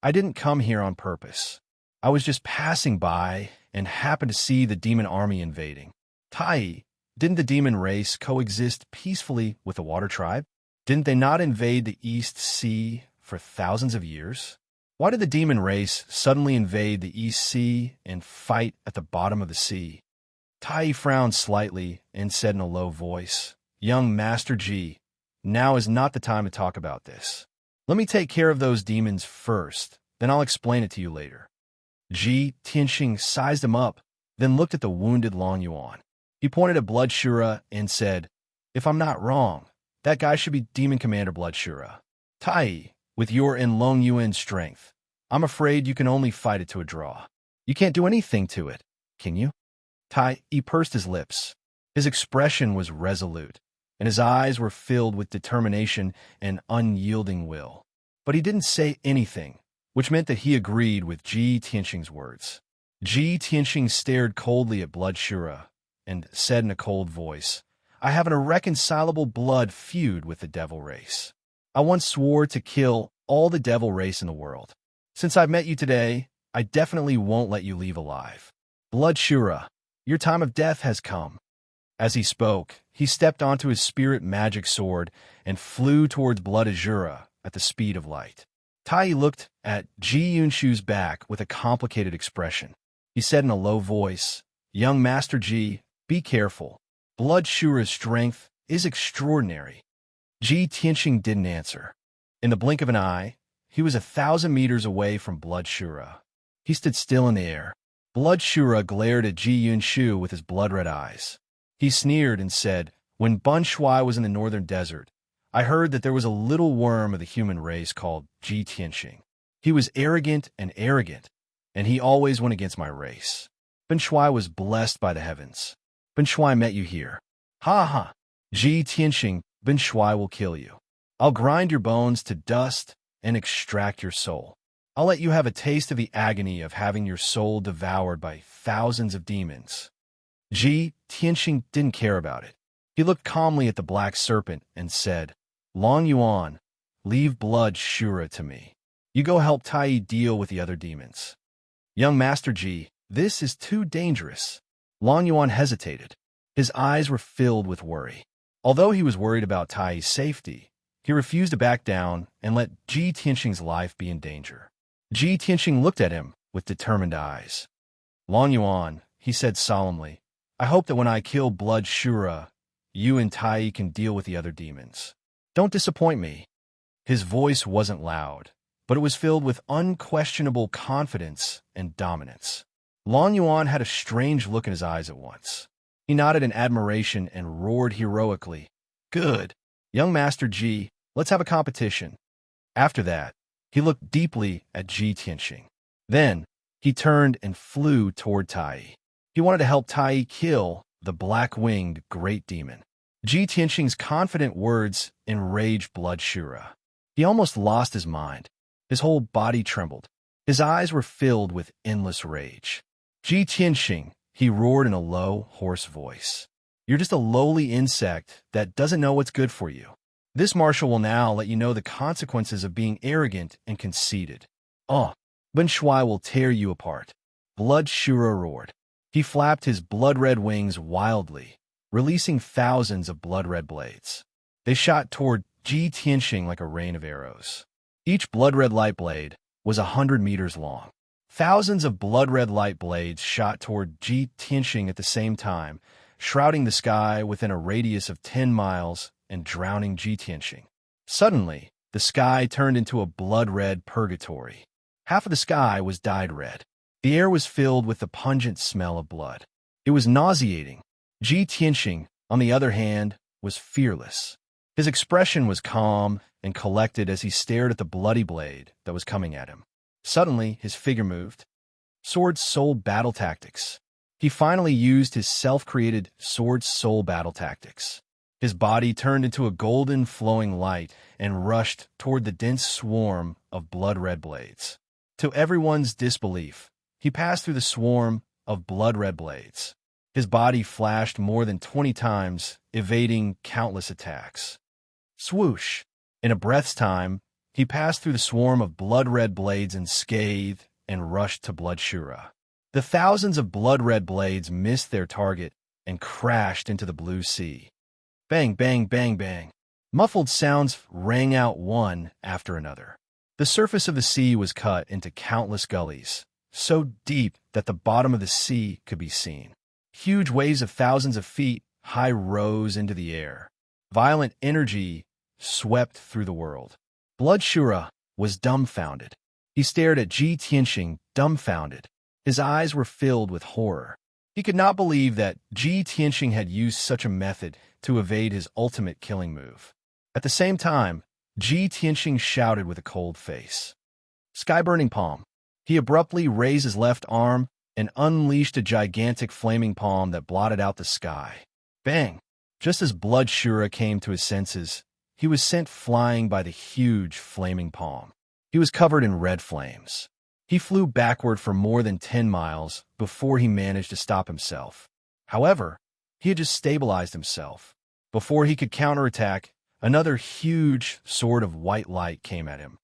I didn't come here on purpose. I was just passing by and happened to see the demon army invading. Tai, didn't the demon race coexist peacefully with the water tribe? Didn't they not invade the East Sea for thousands of years? Why did the demon race suddenly invade the East Sea and fight at the bottom of the sea? Tai frowned slightly and said in a low voice, Young Master Ji, now is not the time to talk about this. Let me take care of those demons first, then I'll explain it to you later. Ji Tianxing sized him up, then looked at the wounded Long Yuan. He pointed at Blood Shura and said, If I'm not wrong, that guy should be Demon Commander Blood Shura. Tai, with your and Long Yuan's strength, I'm afraid you can only fight it to a draw. You can't do anything to it, can you? Tai, he pursed his lips. His expression was resolute, and his eyes were filled with determination and unyielding will. But he didn't say anything, which meant that he agreed with Ji Tianxing's words. Ji Tianxing stared coldly at Blood Shura and said in a cold voice, I have an irreconcilable blood feud with the devil race. I once swore to kill all the devil race in the world. Since I've met you today, I definitely won't let you leave alive. Blood Shura, your time of death has come. As he spoke, he stepped onto his spirit magic sword and flew towards Blood Azura at the speed of light. Tai looked at Ji Yunshu's back with a complicated expression. He said in a low voice, Young Master Ji, be careful. Blood Shura's strength is extraordinary. Ji Tianxing didn't answer. In the blink of an eye, he was 1,000 meters away from Blood Shura. He stood still in the air. Blood Shura glared at Ji Yunshu with his blood-red eyes. He sneered and said, When Ben Shuai was in the northern desert, I heard that there was a little worm of the human race called Ji Tianxing. He was arrogant, and he always went against my race. Ben Shuai was blessed by the heavens. Ben Shuai met you here. Ha ha! Ji Tianxing, Ben Shuai will kill you. I'll grind your bones to dust and extract your soul. I'll let you have a taste of the agony of having your soul devoured by thousands of demons. Ji Tianxing didn't care about it. He looked calmly at the black serpent and said, "Long Yuan, leave blood Shura to me. You go help Tai deal with the other demons." "Young Master Ji, this is too dangerous." Long Yuan hesitated. His eyes were filled with worry. Although he was worried about Tai's safety, he refused to back down and let Ji Tianxing's life be in danger. Ji Tianxing looked at him with determined eyes. "Long Yuan," he said solemnly, "I hope that when I kill Blood Shura, you and Tai can deal with the other demons. Don't disappoint me." His voice wasn't loud, but it was filled with unquestionable confidence and dominance. Long Yuan had a strange look in his eyes at once. He nodded in admiration and roared heroically, "Good. Young Master Ji, let's have a competition." After that, he looked deeply at Ji Tianxing. Then, he turned and flew toward Tai. He wanted to help Tai kill the black-winged great demon. Ji Tianxing's confident words enraged Blood Shura. He almost lost his mind. His whole body trembled. His eyes were filled with endless rage. "Ji Tianxing," he roared in a low, hoarse voice, "you're just a lowly insect that doesn't know what's good for you. This marshal will now let you know the consequences of being arrogant and conceited. Oh, Ben Shui will tear you apart." Blood Shura roared. He flapped his blood-red wings wildly, releasing thousands of blood-red blades. They shot toward Ji Tianxing like a rain of arrows. Each blood-red light blade was 100 meters long. Thousands of blood-red light blades shot toward Ji Tianxing at the same time, shrouding the sky within a radius of 10 miles and drowning Ji Tianxing. Suddenly, the sky turned into a blood-red purgatory. Half of the sky was dyed red. The air was filled with the pungent smell of blood. It was nauseating. Ji Tianxing, on the other hand, was fearless. His expression was calm and collected as he stared at the bloody blade that was coming at him. Suddenly, his figure moved. Sword Soul Battle Tactics. He finally used his self-created Sword Soul Battle Tactics. His body turned into a golden flowing light and rushed toward the dense swarm of blood-red blades. To everyone's disbelief, he passed through the swarm of blood-red blades. His body flashed more than 20 times, evading countless attacks. Swoosh! In a breath's time, he passed through the swarm of blood-red blades unscathed and rushed to Blood Shura. The thousands of blood-red blades missed their target and crashed into the blue sea. Bang, bang, bang, bang. Muffled sounds rang out one after another. The surface of the sea was cut into countless gullies, so deep that the bottom of the sea could be seen. Huge waves of thousands of feet high rose into the air. Violent energy swept through the world. Blood Shura was dumbfounded. He stared at Ji Tianxing, dumbfounded. His eyes were filled with horror. He could not believe that Ji Tianxing had used such a method to evade his ultimate killing move. At the same time, Ji Tianxing shouted with a cold face. "Sky-burning palm." He abruptly raised his left arm and unleashed a gigantic flaming palm that blotted out the sky. Bang! Just as Blood Shura came to his senses, he was sent flying by the huge flaming palm. He was covered in red flames. He flew backward for more than 10 miles before he managed to stop himself. However, he had just stabilized himself. Before he could counterattack, another huge sword of white light came at him.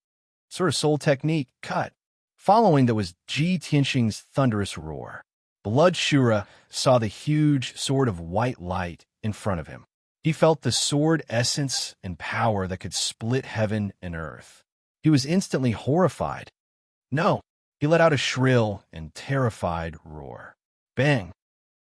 Sort of soul technique, cut. Following that was Ji Tianxing's thunderous roar. Blood Shura saw the huge sword of white light in front of him. He felt the sword essence and power that could split heaven and earth. He was instantly horrified. No! He let out a shrill and terrified roar. Bang!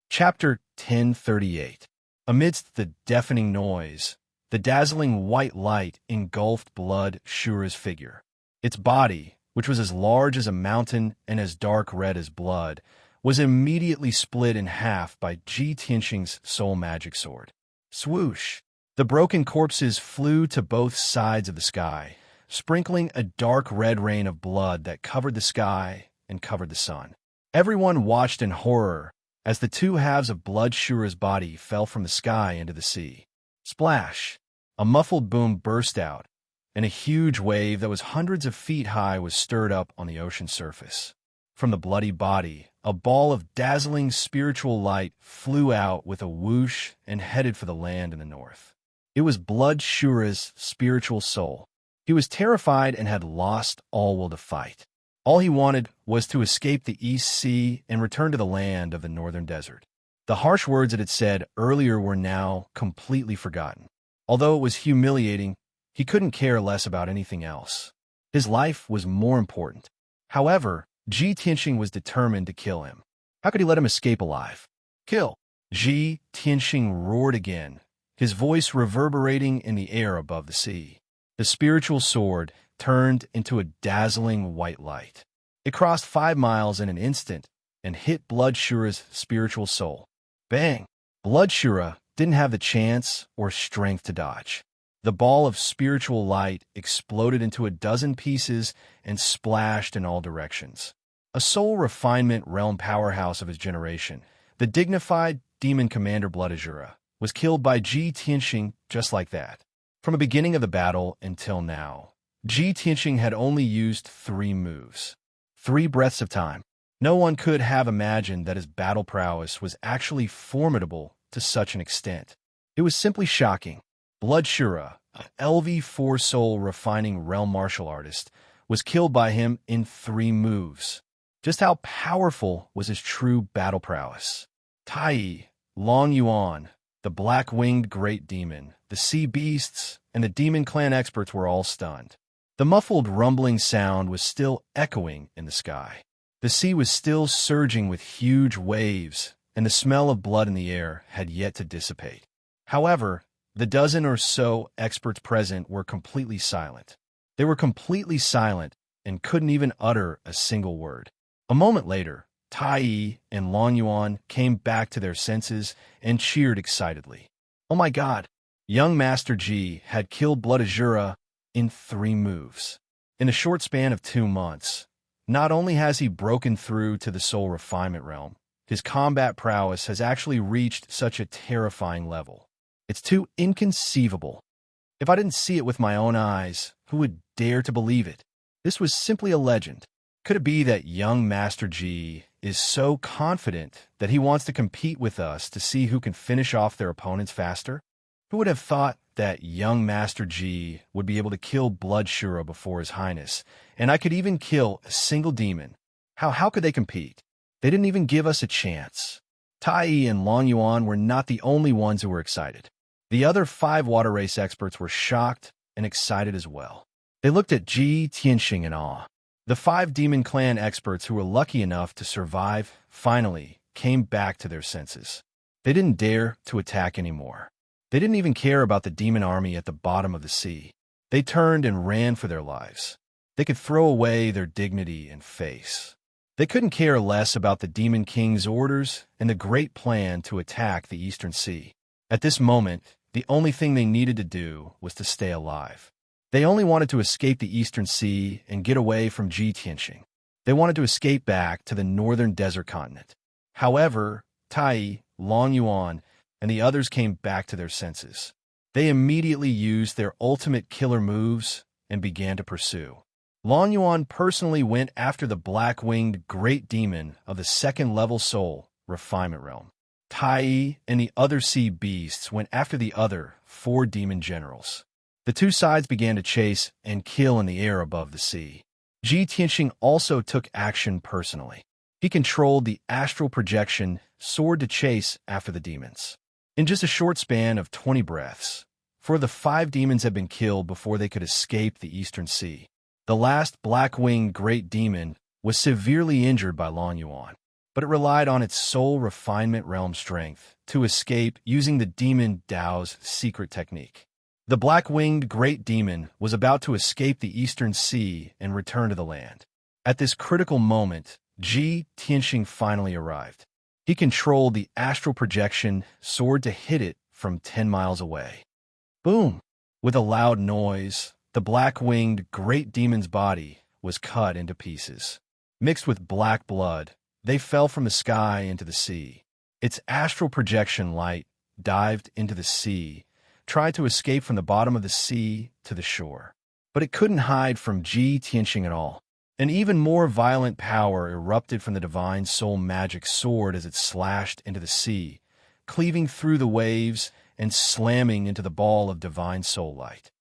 Chapter 1038. Amidst the deafening noise, the dazzling white light engulfed Blood Shura's figure. Its body, which was as large as a mountain and as dark red as blood, was immediately split in half by Ji Tianxing's soul magic sword. Swoosh! The broken corpses flew to both sides of the sky, sprinkling a dark red rain of blood that covered the sky and covered the sun. Everyone watched in horror as the two halves of Blood Shura's body fell from the sky into the sea. Splash! A muffled boom burst out, and a huge wave that was hundreds of feet high was stirred up on the ocean surface. From the bloody body, a ball of dazzling spiritual light flew out with a whoosh and headed for the land in the north. It was Blood Shura's spiritual soul. He was terrified and had lost all will to fight. All he wanted was to escape the East Sea and return to the land of the northern desert. The harsh words it had said earlier were now completely forgotten. Although it was humiliating, he couldn't care less about anything else. His life was more important. However, Ji Tianxing was determined to kill him. How could he let him escape alive? Kill! Ji Tianxing roared again, his voice reverberating in the air above the sea. The spiritual sword turned into a dazzling white light. It crossed 5 miles in an instant and hit Blood Shura's spiritual soul. Bang! Blood Shura didn't have the chance or strength to dodge. The ball of spiritual light exploded into a dozen pieces and splashed in all directions. A soul refinement realm powerhouse of his generation, the dignified demon commander Blood Azura, was killed by Ji Tianxing just like that. From the beginning of the battle until now, Ji Tianxing had only used 3 moves. 3 breaths of time. No one could have imagined that his battle prowess was actually formidable to such an extent. It was simply shocking. Blood Shura, an LV4 soul refining realm martial artist, was killed by him in 3 moves. Just how powerful was his true battle prowess? Tai, Long Yuan, the black-winged great demon, the sea beasts, and the demon clan experts were all stunned. The muffled rumbling sound was still echoing in the sky. The sea was still surging with huge waves, and the smell of blood in the air had yet to dissipate. However, the dozen or so experts present were completely silent. They were completely silent and couldn't even utter a single word. A moment later, Tai and Long Yuan came back to their senses and cheered excitedly. Oh my God! Young Master Ji had killed Blood Azura in 3 moves. In a short span of 2 months, not only has he broken through to the soul refinement realm, his combat prowess has actually reached such a terrifying level. It's too inconceivable. If I didn't see it with my own eyes, who would dare to believe it? This was simply a legend. Could it be that young Master Ji is so confident that he wants to compete with us to see who can finish off their opponents faster? Who would have thought that young Master Ji would be able to kill Blood Shura before His Highness, and I could even kill a single demon? How could they compete? They didn't even give us a chance. Tai and Long Yuan were not the only ones who were excited. The other 5 water race experts were shocked and excited as well. They looked at Ji Tianxing in awe. The 5 demon clan experts who were lucky enough to survive finally came back to their senses. They didn't dare to attack anymore. They didn't even care about the demon army at the bottom of the sea. They turned and ran for their lives. They could throw away their dignity and face. They couldn't care less about the Demon King's orders and the great plan to attack the Eastern Sea. At this moment, the only thing they needed to do was to stay alive. They only wanted to escape the Eastern Sea and get away from Ji Tianxing. They wanted to escape back to the northern desert continent. However, Tai, Long Yuan, and the others came back to their senses. They immediately used their ultimate killer moves and began to pursue. Long Yuan personally went after the black-winged great demon of the 2nd-level soul refinement realm. Tai and the other sea beasts went after the other 4 demon generals. The 2 sides began to chase and kill in the air above the sea. Ji Tianxing also took action personally. He controlled the astral projection sword to chase after the demons. In just a short span of 20 breaths, 4 of the 5 demons had been killed before they could escape the Eastern Sea. The last black-winged great demon was severely injured by Long Yuan, but it relied on its soul refinement realm strength to escape using the demon Dao's secret technique. The black-winged great demon was about to escape the Eastern Sea and return to the land. At this critical moment, Ji Tianxing finally arrived. He controlled the astral projection sword to hit it from 10 miles away. Boom! With a loud noise, the black-winged great demon's body was cut into pieces. Mixed with black blood, they fell from the sky into the sea. Its astral projection light dived into the sea, tried to escape from the bottom of the sea to the shore. But it couldn't hide from Ji Tianxing at all. An even more violent power erupted from the divine soul magic sword as it slashed into the sea, cleaving through the waves and slamming into the ball of divine soul light.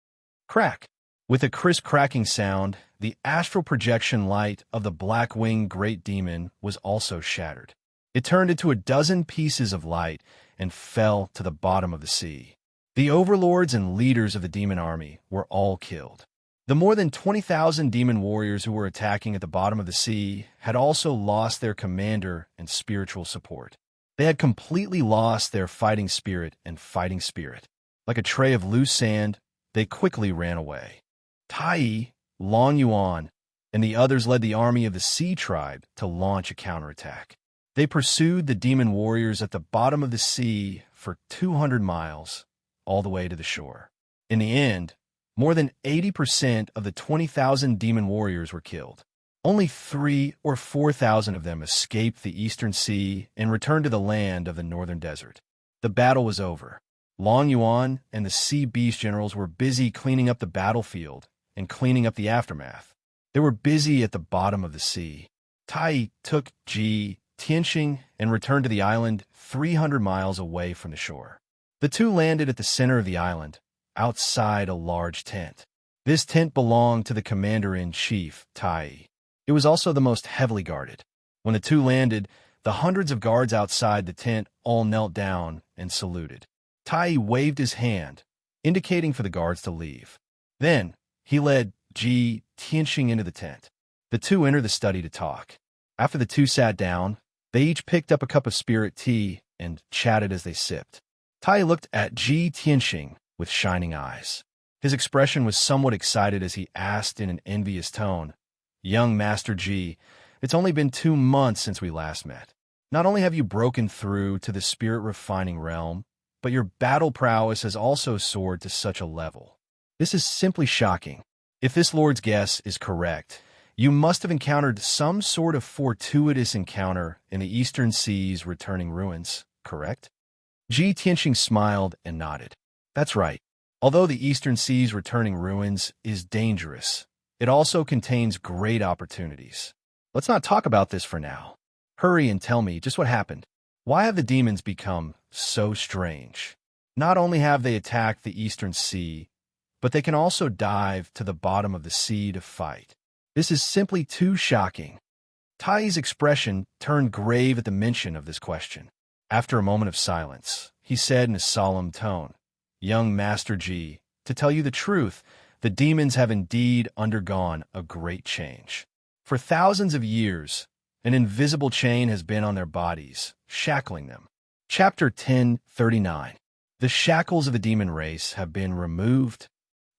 Crack! With a crisp cracking sound, the astral projection light of the black-winged great demon was also shattered. It turned into a dozen pieces of light and fell to the bottom of the sea. The overlords and leaders of the demon army were all killed. The more than 20,000 demon warriors who were attacking at the bottom of the sea had also lost their commander and spiritual support. They had completely lost their fighting spirit and fighting spirit. Like a tray of loose sand, they quickly ran away. Tai, Long Yuan, and the others led the army of the Sea Tribe to launch a counterattack. They pursued the demon warriors at the bottom of the sea for 200 miles, all the way to the shore. In the end, more than 80% of the 20,000 demon warriors were killed. Only 3,000 or 4,000 of them escaped the eastern sea and returned to the land of the northern desert. The battle was over. Long Yuan and the Sea Beast generals were busy cleaning up the battlefield and cleaning up the aftermath. They were busy at the bottom of the sea. Tai took Ji Tianxing and returned to the island 300 miles away from the shore. The two landed at the center of the island, outside a large tent. This tent belonged to the commander-in-chief, Tai. It was also the most heavily guarded. When the two landed, the hundreds of guards outside the tent all knelt down and saluted. Tai waved his hand, indicating for the guards to leave. Then, he led Ji Tianxing into the tent. The two entered the study to talk. After the two sat down, they each picked up a cup of spirit tea and chatted as they sipped. Tai looked at Ji Tianxing with shining eyes. His expression was somewhat excited as he asked in an envious tone, "Young Master Ji, it's only been 2 months since we last met. Not only have you broken through to the spirit-refining realm, but your battle prowess has also soared to such a level. This is simply shocking. If this lord's guess is correct, you must have encountered some sort of fortuitous encounter in the eastern sea's returning ruins, correct?" Ji Tianxing smiled and nodded. That's right. Although the eastern sea's returning ruins is dangerous, it also contains great opportunities. Let's not talk about this for now. Hurry and tell me just what happened. Why have the demons become so strange? Not only have they attacked the eastern sea, but they can also dive to the bottom of the sea to fight. This is simply too shocking. Tai's expression turned grave at the mention of this question. After a moment of silence, he said in a solemn tone, "Young Master Ji, to tell you the truth, the demons have indeed undergone a great change. For thousands of years, an invisible chain has been on their bodies, shackling them." Chapter 1039. The shackles of the demon race have been removed.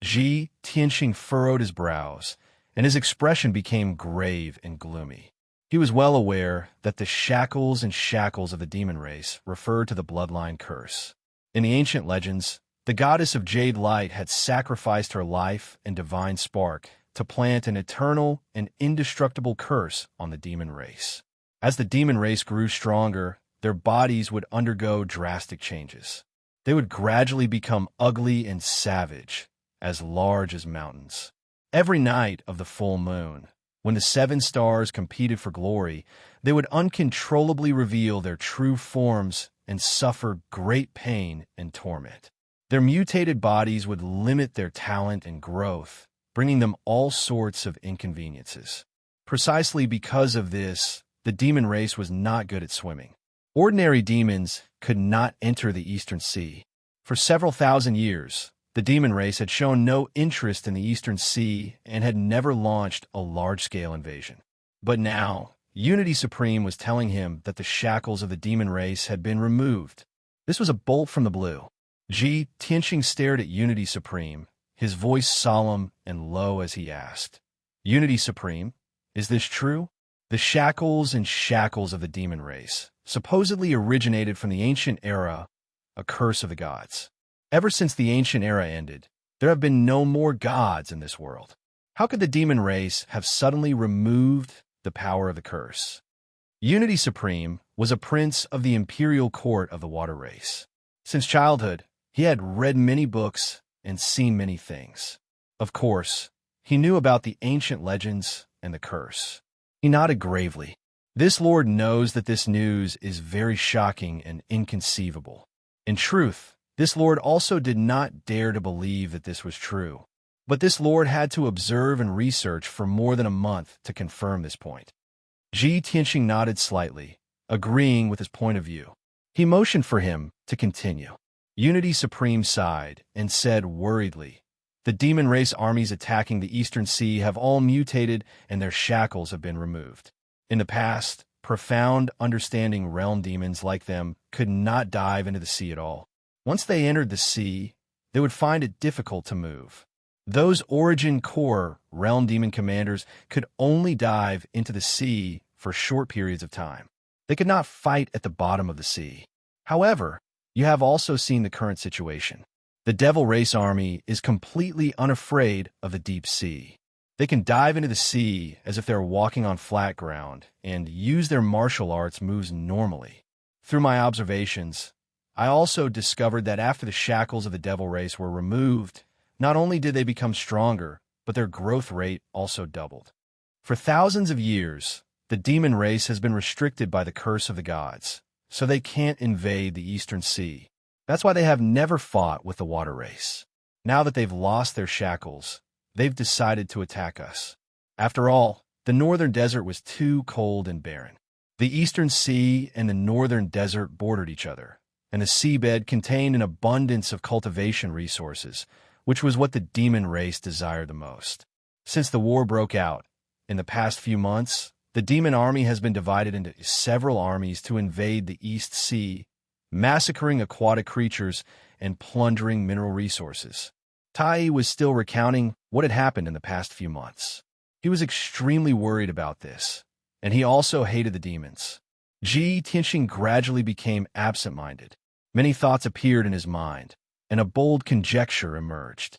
Ji Tianxing furrowed his brows, and his expression became grave and gloomy. He was well aware that the shackles of the demon race referred to the bloodline curse. In the ancient legends, the goddess of jade light had sacrificed her life and divine spark to plant an eternal and indestructible curse on the demon race. As the demon race grew stronger, their bodies would undergo drastic changes. They would gradually become ugly and savage, as large as mountains. Every night of the full moon, when the 7 stars competed for glory, they would uncontrollably reveal their true forms and suffer great pain and torment. Their mutated bodies would limit their talent and growth, bringing them all sorts of inconveniences. Precisely because of this, the demon race was not good at swimming. Ordinary demons could not enter the eastern sea. For several thousand years, the demon race had shown no interest in the eastern sea and had never launched a large-scale invasion. But now, Unity Supreme was telling him that the shackles of the demon race had been removed. This was a bolt from the blue. Ji Tianxing stared at Unity Supreme, his voice solemn and low as he asked, "Unity Supreme, is this true? The shackles of the demon race supposedly originated from the ancient era, a curse of the gods. Ever since the ancient era ended, there have been no more gods in this world. How could the demon race have suddenly removed the power of the curse?" Unity Supreme was a prince of the imperial court of the water race. Since childhood, he had read many books and seen many things. Of course, he knew about the ancient legends and the curse. He nodded gravely. This lord knows that this news is very shocking and inconceivable. In truth, this lord also did not dare to believe that this was true. But this lord had to observe and research for more than a month to confirm this point. Ji Tianxing nodded slightly, agreeing with his point of view. He motioned for him to continue. Unity Supreme sighed and said worriedly, "The demon race armies attacking the Eastern Sea have all mutated and their shackles have been removed. In the past, profound understanding realm demons like them could not dive into the sea at all. Once they entered the sea, they would find it difficult to move. Those origin core realm demon commanders could only dive into the sea for short periods of time. They could not fight at the bottom of the sea. However, you have also seen the current situation. The Devil Race Army is completely unafraid of the deep sea. They can dive into the sea as if they're walking on flat ground and use their martial arts moves normally. Through my observations, I also discovered that after the shackles of the Devil Race were removed, not only did they become stronger, but their growth rate also doubled. For thousands of years, the demon race has been restricted by the curse of the gods, so they can't invade the Eastern Sea. That's why they have never fought with the water race. Now that they've lost their shackles, they've decided to attack us. After all, the northern desert was too cold and barren. The Eastern Sea and the northern desert bordered each other, and the seabed contained an abundance of cultivation resources, which was what the demon race desired the most. Since the war broke out, in the past few months, the demon army has been divided into several armies to invade the East Sea, massacring aquatic creatures and plundering mineral resources. Tai was still recounting what had happened in the past few months. He was extremely worried about this, and he also hated the demons. Ji Tianxing gradually became absent-minded. Many thoughts appeared in his mind, and a bold conjecture emerged.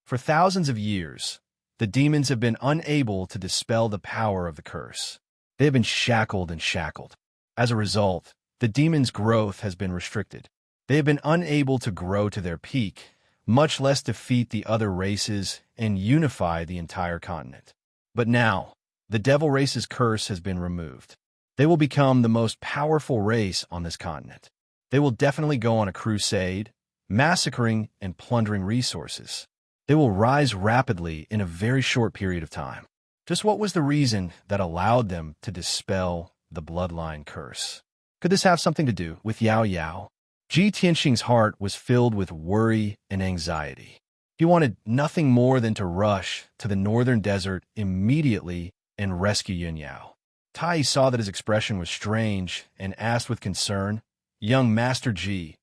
For thousands of years, the demons have been unable to dispel the power of the curse. They have been shackled and shackled. As a result, the demons' growth has been restricted. They have been unable to grow to their peak, much less defeat the other races and unify the entire continent. But now, the devil race's curse has been removed. They will become the most powerful race on this continent. They will definitely go on a crusade, massacring and plundering resources. They will rise rapidly in a very short period of time. Just what was the reason that allowed them to dispel the bloodline curse? Could this have something to do with Yao Yao? Ji Tianxing's heart was filled with worry and anxiety. He wanted nothing more than to rush to the northern desert immediately and rescue Yun Yao. Tai saw that his expression was strange and asked with concern, "Young Master Ji,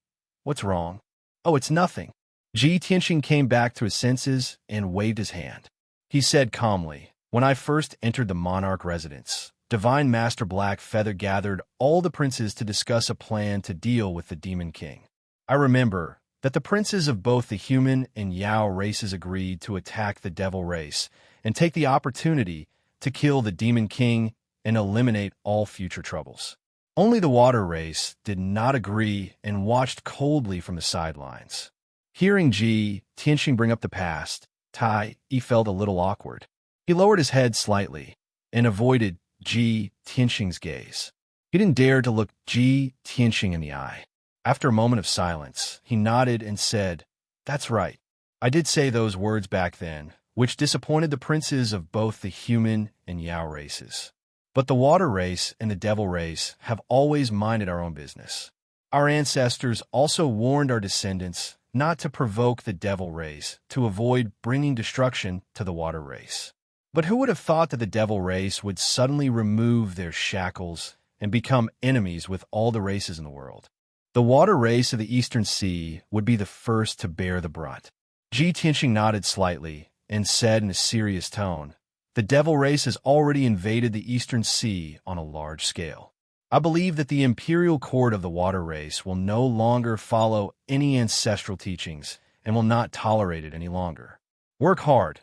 what's wrong?" "Oh, it's nothing." Ji Tianxing came back to his senses and waved his hand. He said calmly, "When I first entered the monarch residence, Divine Master Black Feather gathered all the princes to discuss a plan to deal with the Demon King. I remember that the princes of both the human and Yao races agreed to attack the Devil race and take the opportunity to kill the Demon King and eliminate all future troubles. Only the Water race did not agree and watched coldly from the sidelines." Hearing Ji Tianxing bring up the past, Tai felt a little awkward. He lowered his head slightly and avoided Ji Tianxing's gaze. He didn't dare to look Ji Tianxing in the eye. After a moment of silence, he nodded and said, "That's right. I did say those words back then, which disappointed the princes of both the human and Yao races. But the Water race and the Devil race have always minded our own business. Our ancestors also warned our descendants not to provoke the Devil race to avoid bringing destruction to the Water race. But who would have thought that the Devil race would suddenly remove their shackles and become enemies with all the races in the world? The Water race of the Eastern Sea would be the first to bear the brunt." Ji Tianxing nodded slightly and said in a serious tone, "The Devil race has already invaded the Eastern Sea on a large scale. I believe that the imperial court of the Water race will no longer follow any ancestral teachings and will not tolerate it any longer. Work hard.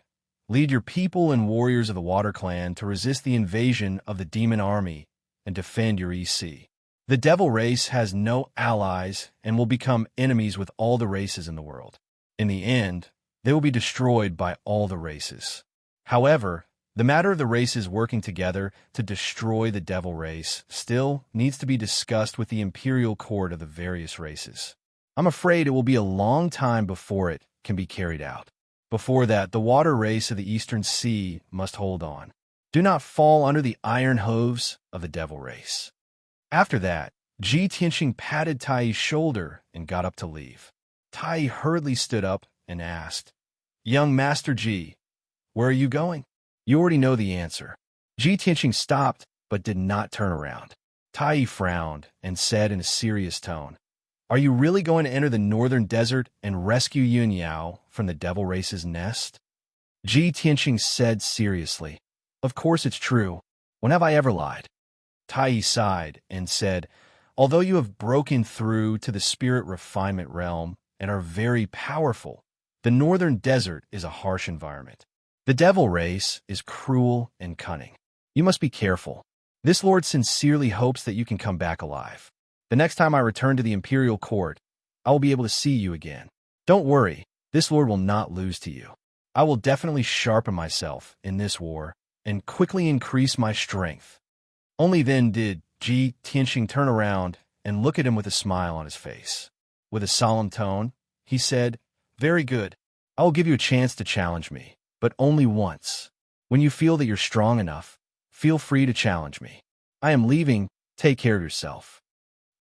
Lead your people and warriors of the Water clan to resist the invasion of the demon army and defend your EC. The Devil race has no allies and will become enemies with all the races in the world. In the end, they will be destroyed by all the races. However, The matter of the races working together to destroy the devil race still needs to be discussed with the imperial court of the various races. I'm afraid it will be a long time before it can be carried out. Before that, the water race of the Eastern Sea must hold on. Do not fall under the iron hooves of the devil race. After that, Ji Tianqing patted Tai's shoulder and got up to leave. Tai hurriedly stood up and asked, "Young Master Ji, where are you going?" "You already know the answer." Ji Tianqing stopped but did not turn around. Tai frowned and said in a serious tone, "Are you really going to enter the northern desert and rescue Yun Yao from the devil race's nest?" Ji Tianqing said seriously, "Of course it's true. When have I ever lied?" Tai sighed and said, "Although you have broken through to the spirit refinement realm and are very powerful, the northern desert is a harsh environment. The devil race is cruel and cunning. You must be careful. This lord sincerely hopes that you can come back alive. The next time I return to the imperial court, I will be able to see you again. Don't worry, this lord will not lose to you. I will definitely sharpen myself in this war and quickly increase my strength." Only then did Ji Tianqing turn around and look at him with a smile on his face. With a solemn tone, he said, "Very good. I will give you a chance to challenge me, but only once. When you feel that you're strong enough, feel free to challenge me. I am leaving. Take care of yourself."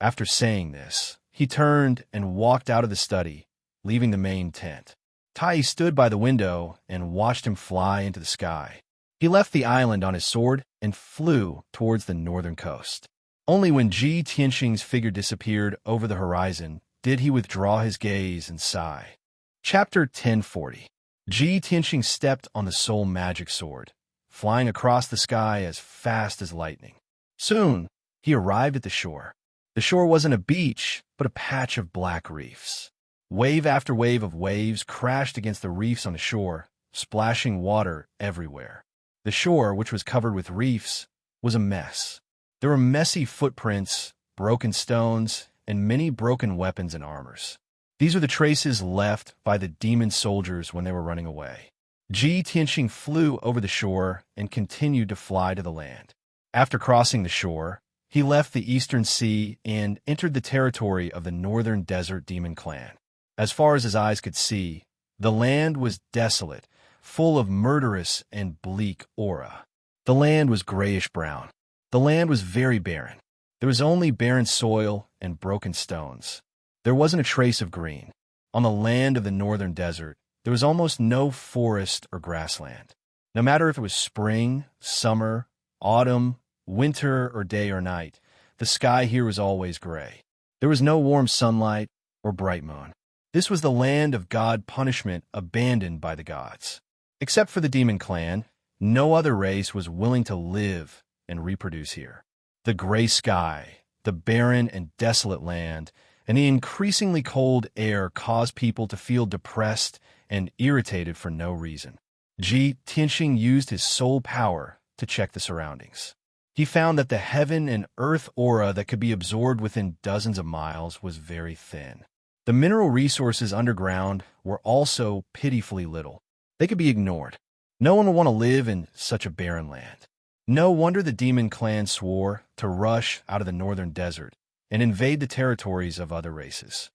After saying this, he turned and walked out of the study, leaving the main tent. Tai stood by the window and watched him fly into the sky. He left the island on his sword and flew towards the northern coast. Only when Ji Tianqing's figure disappeared over the horizon did he withdraw his gaze and sigh. Chapter 1040. Ji Tianqing stepped on the soul magic sword, flying across the sky as fast as lightning. Soon, he arrived at the shore. The shore wasn't a beach, but a patch of black reefs. Wave after wave of waves crashed against the reefs on the shore, splashing water everywhere. The shore, which was covered with reefs, was a mess. There were messy footprints, broken stones, and many broken weapons and armors. These were the traces left by the demon soldiers when they were running away. Ji Tianqing flew over the shore and continued to fly to the land. After crossing the shore, he left the Eastern Sea and entered the territory of the Northern Desert Demon Clan. As far as his eyes could see, the land was desolate, full of murderous and bleak aura. The land was grayish-brown. The land was very barren. There was only barren soil and broken stones. There wasn't a trace of green. On the land of the northern desert, there was almost no forest or grassland. No matter if it was spring, summer, autumn, winter, or day or night, the sky here was always gray. There was no warm sunlight or bright moon. This was the land of god punishment abandoned by the gods. Except for the demon clan, no other race was willing to live and reproduce here. The gray sky, the barren and desolate land, and the increasingly cold air caused people to feel depressed and irritated for no reason. Ji Tianqing used his soul power to check the surroundings. He found that the heaven and earth aura that could be absorbed within dozens of miles was very thin. The mineral resources underground were also pitifully little. They could be ignored. No one would want to live in such a barren land. No wonder the demon clan swore to rush out of the northern desert and invade the territories of other races.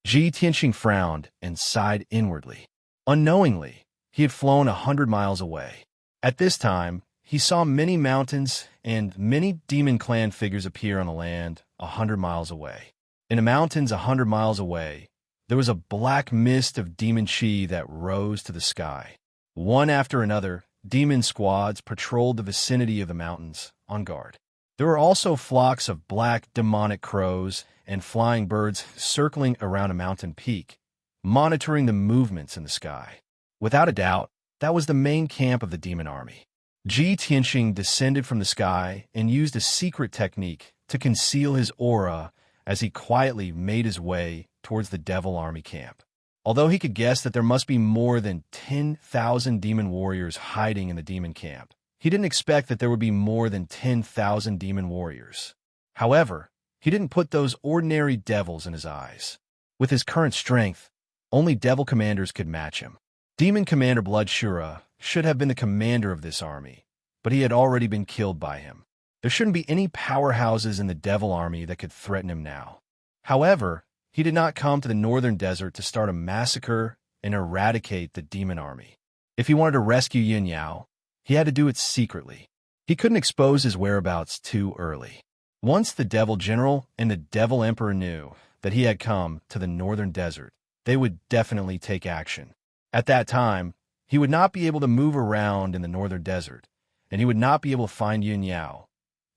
Ji Tianqing frowned and sighed inwardly. Unknowingly, he had flown 100 miles away. At this time, he saw many mountains and many demon clan figures appear on the land 100 miles away. In the mountains 100 miles away, there was a black mist of demon chi that rose to the sky. One after another, demon squads patrolled the vicinity of the mountains, on guard. There were also flocks of black demonic crows and flying birds circling around a mountain peak, monitoring the movements in the sky. Without a doubt, that was the main camp of the demon army. Ji Tianqing descended from the sky and used a secret technique to conceal his aura as he quietly made his way towards the devil army camp. Although he could guess that there must be more than 10,000 demon warriors hiding in the demon camp, he didn't expect that there would be more than 10,000 demon warriors. However, he didn't put those ordinary devils in his eyes. With his current strength, only devil commanders could match him. Demon Commander Blood Shura should have been the commander of this army, but he had already been killed by him. There shouldn't be any powerhouses in the devil army that could threaten him now. However, he did not come to the northern desert to start a massacre and eradicate the demon army. If he wanted to rescue Yin Yao, he had to do it secretly. He couldn't expose his whereabouts too early. Once the devil general and the devil emperor knew that he had come to the northern desert, they would definitely take action. At that time, he would not be able to move around in the northern desert, and he would not be able to find Yin Yao,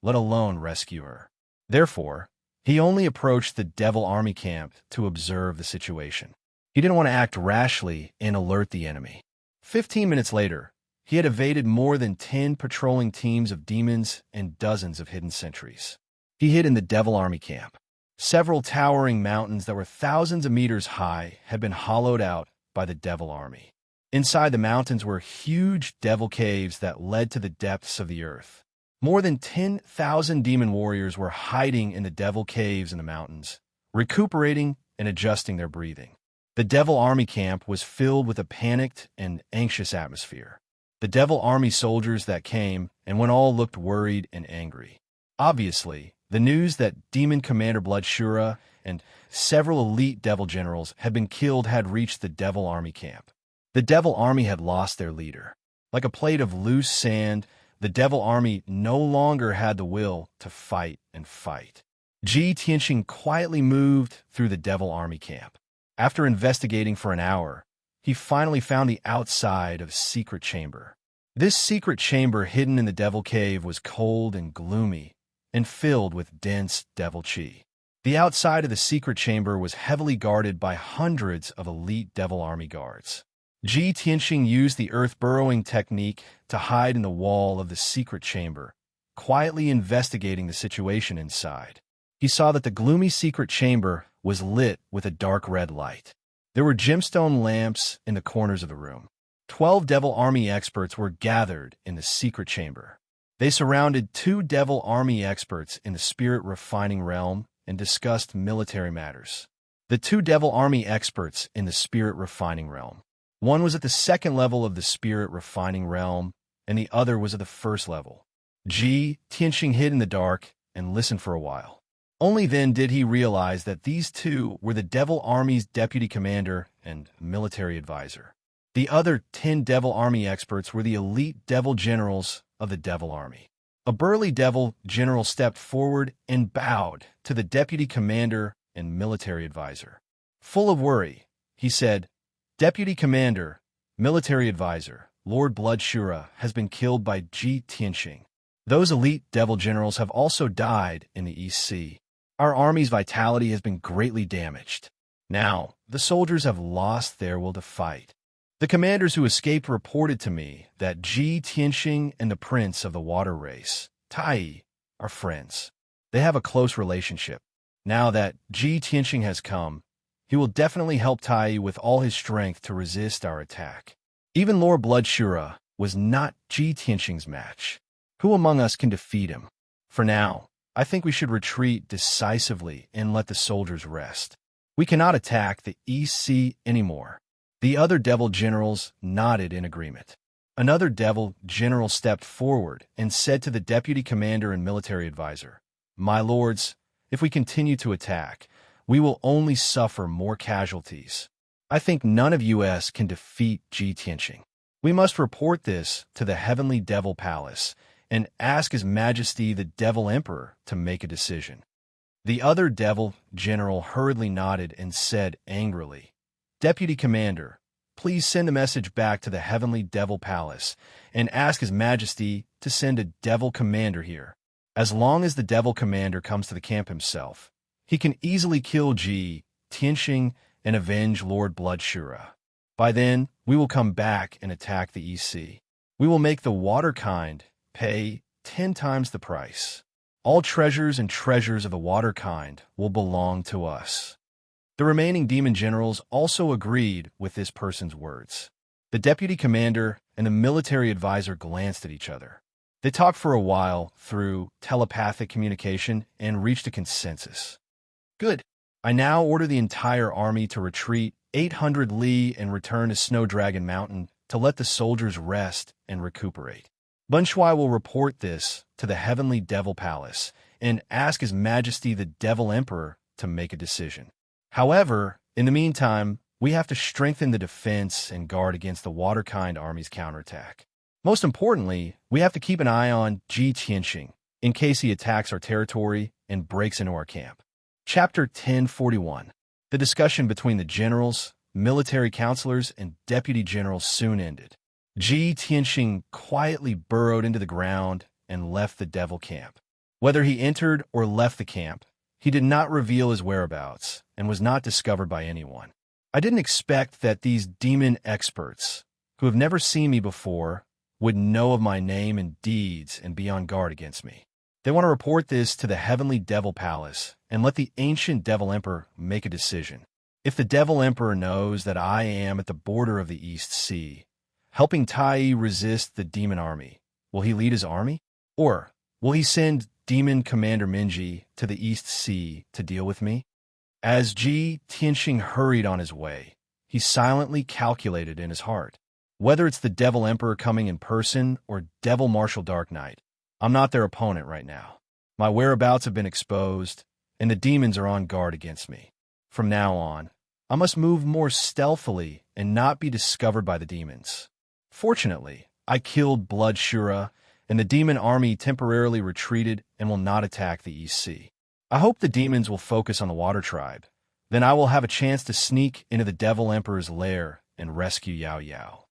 let alone rescue her. Therefore, he only approached the devil army camp to observe the situation. He didn't want to act rashly and alert the enemy. 15 minutes later, he had evaded more than 10 patrolling teams of demons and dozens of hidden sentries. He hid in the devil army camp. Several towering mountains that were thousands of meters high had been hollowed out by the devil army. Inside the mountains were huge devil caves that led to the depths of the earth. More than 10,000 demon warriors were hiding in the devil caves in the mountains, recuperating and adjusting their breathing. The devil army camp was filled with a panicked and anxious atmosphere. The devil army soldiers that came and went all looked worried and angry. Obviously, the news that Demon Commander Bloodshura and several elite devil generals had been killed had reached the devil army camp. The devil army had lost their leader. Like a plate of loose sand, the devil army no longer had the will to fight and fight. Ji Tianxing quietly moved through the devil army camp. After investigating for an hour, he finally found the outside of a secret chamber. This secret chamber hidden in the devil cave was cold and gloomy and filled with dense devil chi. The outside of the secret chamber was heavily guarded by hundreds of elite devil army guards. Ji Tianxing used the earth-burrowing technique to hide in the wall of the secret chamber, quietly investigating the situation inside. He saw that the gloomy secret chamber was lit with a dark red light. There were gemstone lamps in the corners of the room. 12 devil army experts were gathered in the secret chamber. They surrounded 2 devil army experts in the spirit refining realm and discussed military matters. The 2 devil army experts in the spirit refining realm. One was at the second level of the spirit refining realm, and the other was at the first level. Ji Tianxing hid in the dark and listened for a while. Only then did he realize that these 2 were the devil army's deputy commander and military advisor. The other 10 devil army experts were the elite devil generals of the devil army. A burly devil general stepped forward and bowed to the deputy commander and military advisor. Full of worry, he said, "Deputy Commander, Military Advisor, Lord Bloodshura has been killed by Ji Tianxing. Those elite devil generals have also died in the East Sea. Our army's vitality has been greatly damaged. Now, the soldiers have lost their will to fight. The commanders who escaped reported to me that Ji Tianxing and the prince of the water race, Tai, are friends. They have a close relationship. Now that Ji Tianxing has come, he will definitely help Tai with all his strength to resist our attack. Even Lord Bloodshura was not Ji Tianxing's match. Who among us can defeat him? For now, I think we should retreat decisively and let the soldiers rest. We cannot attack the East Sea anymore." The other devil generals nodded in agreement. Another devil general stepped forward and said to the deputy commander and military advisor, "My lords, if we continue to attack, we will only suffer more casualties. I think none of us can defeat Ji Tianxing. We must report this to the Heavenly Devil Palace and ask His Majesty the Devil Emperor to make a decision." The other devil general hurriedly nodded and said angrily, "Deputy Commander, please send a message back to the Heavenly Devil Palace and ask His Majesty to send a devil commander here. As long as the devil commander comes to the camp himself, he can easily kill Ji Tianxing and avenge Lord Bloodshura. By then, we will come back and attack the East Sea. We will make the waterkind pay 10 times the price. All treasures and treasures of the waterkind will belong to us." The remaining demon generals also agreed with this person's words. The deputy commander and the military advisor glanced at each other. They talked for a while through telepathic communication and reached a consensus. "Good. I now order the entire army to retreat 800 li and return to Snow Dragon Mountain to let the soldiers rest and recuperate. Bunshui will report this to the heavenly devil palace and ask His Majesty the Devil Emperor to make a decision. However, in the meantime, we have to strengthen the defense and guard against the Waterkind army's counterattack. Most importantly, we have to keep an eye on Ji Tianxing in case he attacks our territory and breaks into our camp. Chapter 1041. The discussion between the generals, military counselors, and deputy generals soon ended. Ji Tianxing quietly burrowed into the ground and left the devil camp. Whether he entered or left the camp, he did not reveal his whereabouts and was not discovered by anyone. I didn't expect that these demon experts, who have never seen me before, would know of my name and deeds and be on guard against me. They want to report this to the heavenly devil palace and let the ancient devil emperor make a decision. If the devil emperor knows that I am at the border of the East Sea, helping Tai resist the demon army, will he lead his army? Or will he send Demon Commander Minji to the East Sea to deal with me? As Ji Tianxing hurried on his way, he silently calculated in his heart, whether it's the Devil Emperor coming in person or Devil Marshal Dark Knight, I'm not their opponent right now. My whereabouts have been exposed, and the demons are on guard against me. From now on, I must move more stealthily and not be discovered by the demons. Fortunately, I killed Blood Shura, and the demon army temporarily retreated and will not attack the East Sea. I hope the demons will focus on the Water Tribe. Then I will have a chance to sneak into the Devil Emperor's lair and rescue Yao Yao.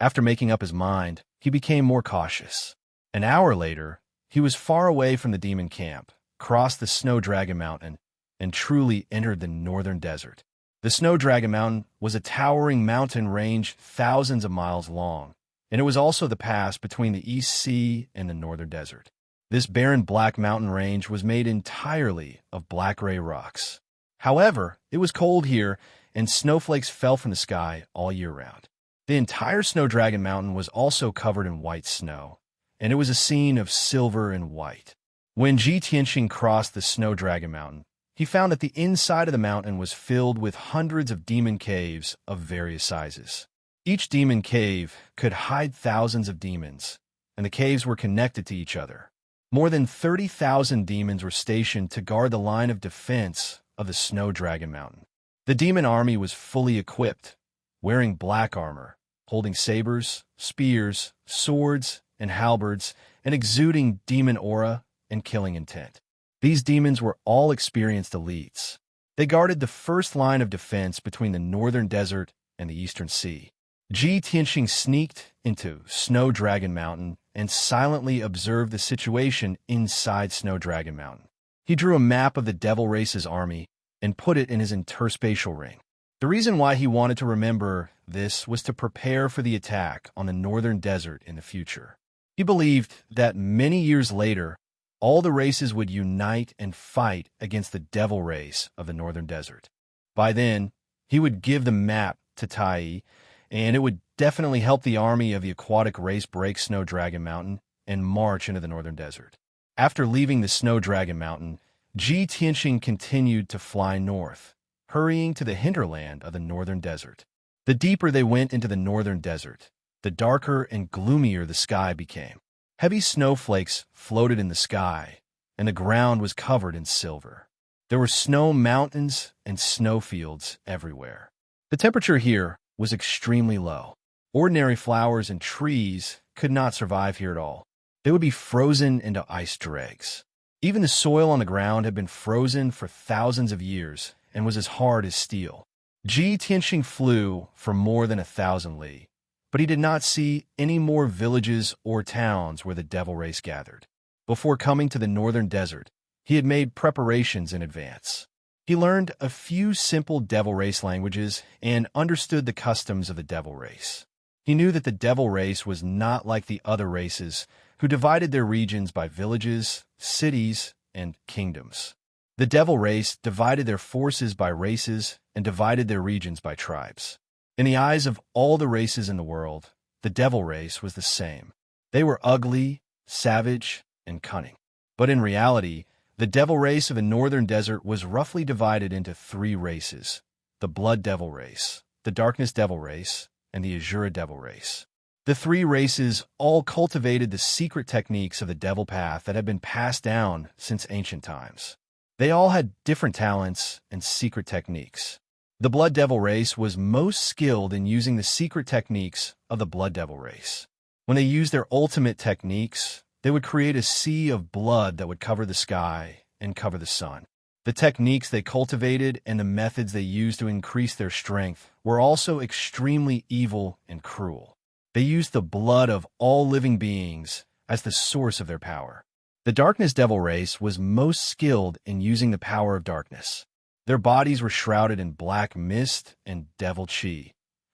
After making up his mind, he became more cautious. An hour later, he was far away from the demon camp, crossed the Snow Dragon Mountain, and truly entered the northern desert. The Snow Dragon Mountain was a towering mountain range thousands of miles long, and it was also the pass between the East Sea and the northern desert. This barren black mountain range was made entirely of black-gray rocks. However, it was cold here, and snowflakes fell from the sky all year round. The entire Snow Dragon Mountain was also covered in white snow, and it was a scene of silver and white. When Ji Tianxing crossed the Snow Dragon Mountain, he found that the inside of the mountain was filled with hundreds of demon caves of various sizes. Each demon cave could hide thousands of demons, and the caves were connected to each other. More than 30,000 demons were stationed to guard the line of defense of the Snow Dragon Mountain. The demon army was fully equipped, wearing black armor, holding sabers, spears, swords, and halberds, and exuding demon aura and killing intent. These demons were all experienced elites. They guarded the first line of defense between the northern desert and the eastern sea. Ji Tianxing sneaked into Snow Dragon Mountain and silently observed the situation inside Snow Dragon Mountain. He drew a map of the Devil Race's army and put it in his interspatial ring. The reason why he wanted to remember this was to prepare for the attack on the northern desert in the future. He believed that many years later, all the races would unite and fight against the Devil Race of the northern desert. By then, he would give the map to Tai, and it would definitely help the army of the aquatic race break Snow Dragon Mountain and march into the northern desert. After leaving the Snow Dragon Mountain, Ji Tianxing continued to fly north, hurrying to the hinterland of the northern desert. The deeper they went into the northern desert, the darker and gloomier the sky became. Heavy snowflakes floated in the sky, and the ground was covered in silver. There were snow mountains and snowfields everywhere. The temperature here was extremely low. Ordinary flowers and trees could not survive here at all. They would be frozen into ice dregs. Even the soil on the ground had been frozen for thousands of years and was as hard as steel. Ji Tianxing flew for more than 1,000 li, but he did not see any more villages or towns where the Devil Race gathered. Before coming to the northern desert, he had made preparations in advance. He learned a few simple Devil Race languages and understood the customs of the Devil Race. He knew that the Devil Race was not like the other races who divided their regions by villages, cities, and kingdoms. The Devil Race divided their forces by races and divided their regions by tribes. In the eyes of all the races in the world, the Devil Race was the same. They were ugly, savage, and cunning. But in reality, the Devil Race of the northern desert was roughly divided into 3 races: the Blood Devil Race, the Darkness Devil Race, and the Azura devil race. The three races all cultivated the secret techniques of the devil path that had been passed down since ancient times. They all had different talents and secret techniques. The Blood Devil race was most skilled in using the secret techniques of the Blood Devil race. When they used their ultimate techniques, they would create a sea of blood that would cover the sky and cover the sun. The techniques they cultivated and the methods they used to increase their strength were also extremely evil and cruel. They used the blood of all living beings as the source of their power. The Darkness Devil race was most skilled in using the power of darkness. Their bodies were shrouded in black mist and devil chi,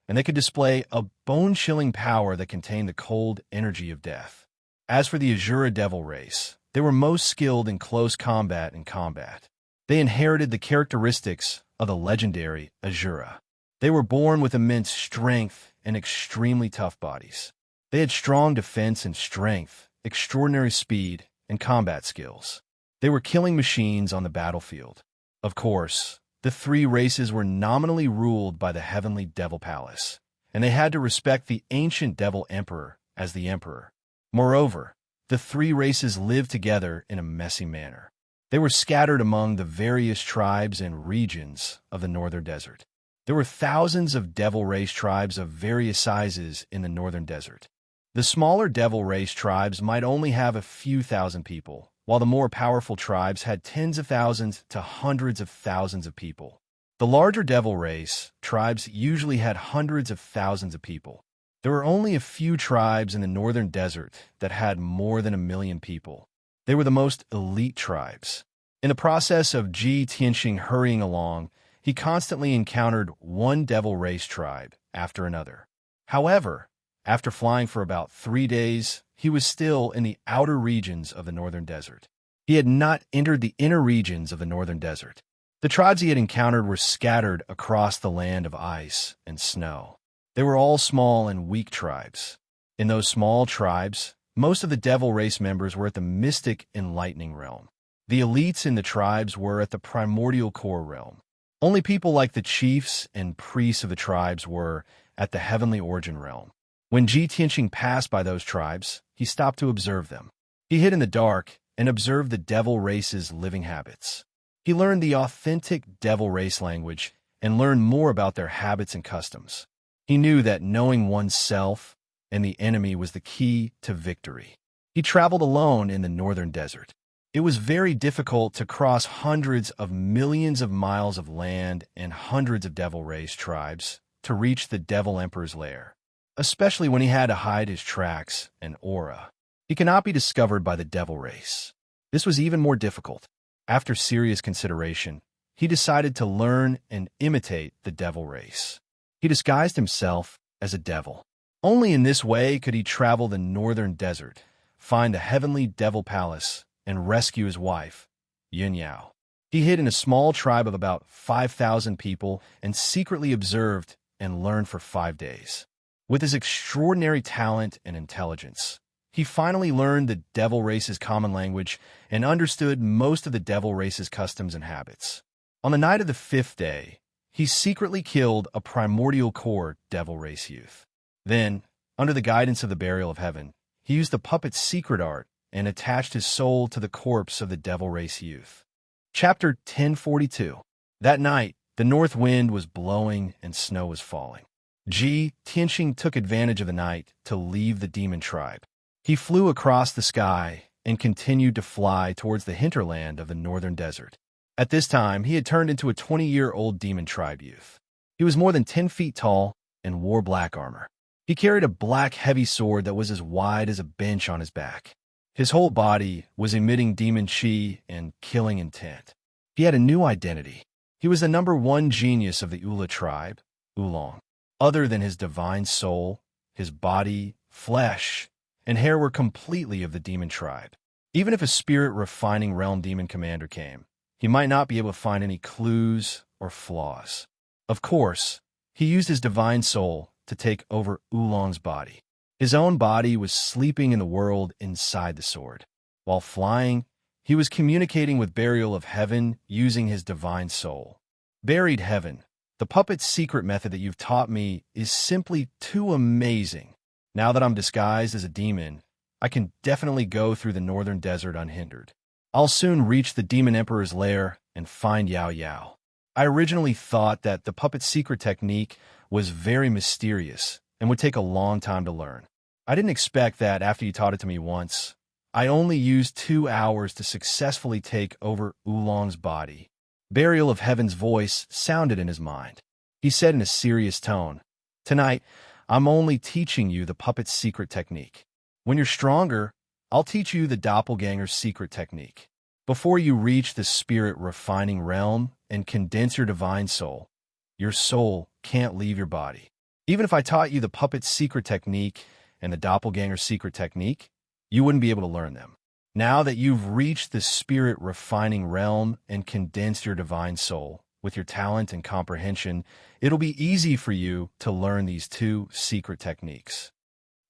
and they could display a bone-chilling power that contained the cold energy of death. As for the Azura Devil race, they were most skilled in close combat and combat. They inherited the characteristics of the legendary Azura. They were born with immense strength and extremely tough bodies. They had strong defense and strength, extraordinary speed, and combat skills. They were killing machines on the battlefield. Of course, the three races were nominally ruled by the Heavenly Devil Palace, and they had to respect the ancient Devil Emperor as the Emperor. Moreover, the three races lived together in a messy manner. They were scattered among the various tribes and regions of the Northern Desert. There were thousands of devil race tribes of various sizes in the Northern Desert. The smaller devil race tribes might only have a few thousand people, while the more powerful tribes had tens of thousands to hundreds of thousands of people. The larger devil race tribes usually had hundreds of thousands of people. There were only a few tribes in the Northern Desert that had more than 1 million people. They were the most elite tribes. In the process of Ji Tianxing hurrying along, he constantly encountered one devil race tribe after another. However, after flying for about 3 days, he was still in the outer regions of the Northern Desert. He had not entered the inner regions of the Northern Desert. The tribes he had encountered were scattered across the land of ice and snow. They were all small and weak tribes. In those small tribes, most of the devil race members were at the mystic enlightening realm. The elites in the tribes were at the primordial core realm. Only people like the chiefs and priests of the tribes were at the heavenly origin realm. When Ji Tianxing passed by those tribes, he stopped to observe them. He hid in the dark and observed the devil race's living habits. He learned the authentic devil race language and learned more about their habits and customs. He knew that knowing oneself and the enemy was the key to victory. He traveled alone in the Northern Desert. It was very difficult to cross hundreds of millions of miles of land and hundreds of devil race tribes to reach the Devil Emperor's lair, especially when he had to hide his tracks and aura. He cannot be discovered by the devil race. This was even more difficult. After serious consideration, he decided to learn and imitate the devil race. He disguised himself as a devil. Only in this way could he travel the Northern Desert, find the heavenly devil palace, and rescue his wife, Yin Yao. He hid in a small tribe of about 5,000 people and secretly observed and learned for 5 days. With his extraordinary talent and intelligence, he finally learned the devil race's common language and understood most of the devil race's customs and habits. On the night of the 5th day, he secretly killed a primordial core devil race youth. Then, under the guidance of the Burial of Heaven, he used the puppet's secret art and attached his soul to the corpse of the devil race youth. Chapter 1042. That night, the north wind was blowing and snow was falling. Ji Tianxing took advantage of the night to leave the demon tribe. He flew across the sky and continued to fly towards the hinterland of the Northern Desert. At this time, he had turned into a 20-year-old demon tribe youth. He was more than 10 feet tall and wore black armor. He carried a black heavy sword that was as wide as a bench on his back. His whole body was emitting demon chi and killing intent. He had a new identity. He was the #1 genius of the Ula tribe, Oolong. Other than his divine soul, his body, flesh, and hair were completely of the demon tribe. Even if a spirit-refining realm demon commander came, he might not be able to find any clues or flaws. Of course, he used his divine soul to take over Oolong's body. His own body was sleeping in the world inside the sword. While flying, he was communicating with Burial of Heaven using his divine soul. Buried Heaven, The puppet's secret method that you've taught me is simply too amazing. Now that I'm disguised as a demon, I can definitely go through the northern desert unhindered. I'll soon reach the demon emperor's lair and find Yao Yao. I originally thought that the puppet's secret technique was very mysterious and would take a long time to learn. I didn't expect that after you taught it to me once. I only used 2 hours to successfully take over Oolong's body. Burial of Heaven's voice sounded in his mind. He said in a serious tone, "Tonight, I'm only teaching you the puppet's secret technique. When you're stronger, I'll teach you the doppelganger's secret technique. Before you reach the spirit-refining realm and condense your divine soul, your soul can't leave your body. Even if I taught you the puppet's secret technique and the doppelganger's secret technique, you wouldn't be able to learn them. Now that you've reached the spirit-refining realm and condensed your divine soul with your talent and comprehension, it'll be easy for you to learn these 2 secret techniques."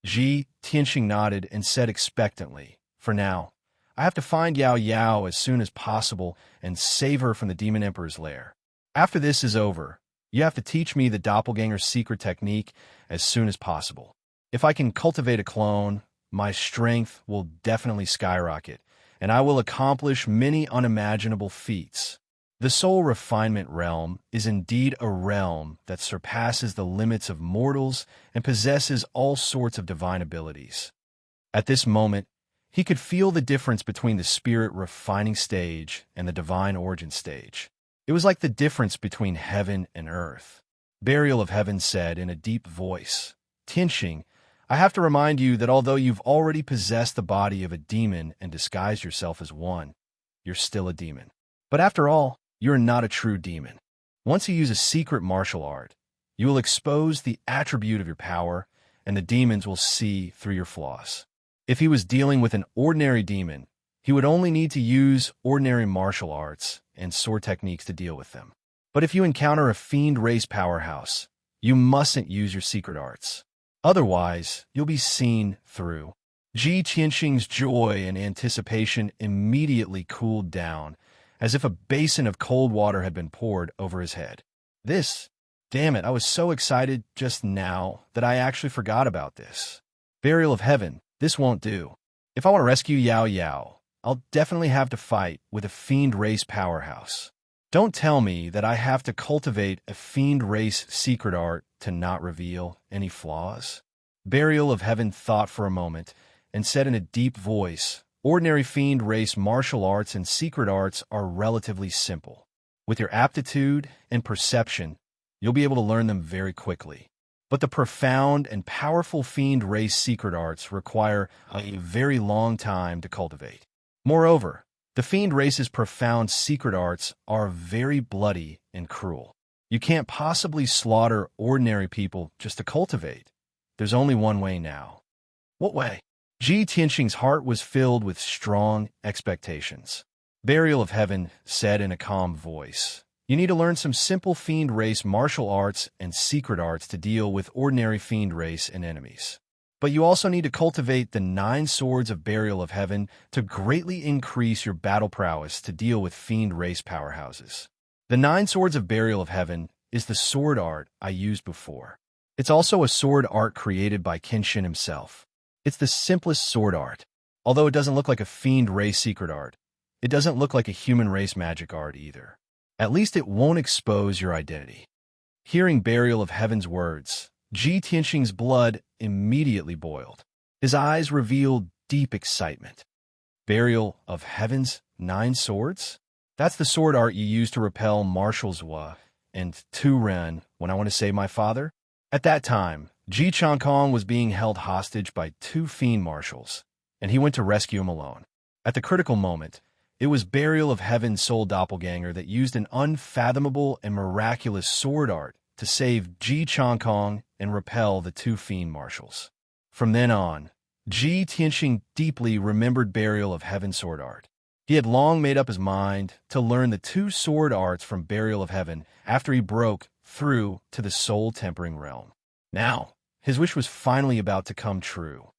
Ji Tianxing nodded and said expectantly, "For now, I have to find Yao Yao as soon as possible and save her from the Demon Emperor's lair. After this is over, you have to teach me the doppelganger's secret technique as soon as possible. If I can cultivate a clone, my strength will definitely skyrocket, and I will accomplish many unimaginable feats. The soul refinement realm is indeed a realm that surpasses the limits of mortals and possesses all sorts of divine abilities." At this moment, he could feel the difference between the spirit refining stage and the divine origin stage. It was like the difference between heaven and earth. Burial of Heaven said in a deep voice, "Tianxing, I have to remind you that although you've already possessed the body of a demon and disguised yourself as one, you're still a demon. But after all, you're not a true demon. Once you use a secret martial art, you will expose the attribute of your power, and the demons will see through your flaws. If he was dealing with an ordinary demon, he would only need to use ordinary martial arts and sword techniques to deal with them. But if you encounter a fiend race powerhouse, you mustn't use your secret arts. Otherwise, you'll be seen through." Ji Tianxing's joy and anticipation immediately cooled down, as if a basin of cold water had been poured over his head. Damn it, I was so excited just now that I actually forgot about this. Burial of Heaven, this won't do. If I want to rescue Yao Yao, I'll definitely have to fight with a fiend race powerhouse. Don't tell me that I have to cultivate a fiend race secret art to not reveal any flaws." Burial of Heaven thought for a moment and said in a deep voice, "Ordinary fiend race martial arts and secret arts are relatively simple. With your aptitude and perception, you'll be able to learn them very quickly. But the profound and powerful fiend race secret arts require a very long time to cultivate. Moreover, the fiend race's profound secret arts are very bloody and cruel. You can't possibly slaughter ordinary people just to cultivate. There's only one way now." "What way?" Ji Tianxing's heart was filled with strong expectations. Burial of Heaven said in a calm voice, "You need to learn some simple fiend race martial arts and secret arts to deal with ordinary fiend race and enemies. But you also need to cultivate the 9 swords of Burial of Heaven to greatly increase your battle prowess to deal with fiend race powerhouses. The 9 swords of Burial of Heaven is the sword art I used before. It's also a sword art created by Kenshin himself. It's the simplest sword art. Although it doesn't look like a fiend race secret art, it doesn't look like a human race magic art either. At least it won't expose your identity." Hearing Burial of Heaven's words, Ji Tianxing's blood immediately boiled. His eyes revealed deep excitement. Burial of Heaven's 9 swords? That's the sword art you use to repel Marshal Zhua and Tu Ren when I want to save my father? At that time, Ji Changkong was being held hostage by 2 fiend marshals, and he went to rescue him alone. At the critical moment, it was Burial of Heaven's soul doppelganger that used an unfathomable and miraculous sword art to save Ji Changkong and repel the 2 fiend marshals. From then on, Ji Tianxing deeply remembered Burial of Heaven sword art. He had long made up his mind to learn the 2 sword arts from Burial of Heaven after he broke through to the soul-tempering realm. Now, his wish was finally about to come true.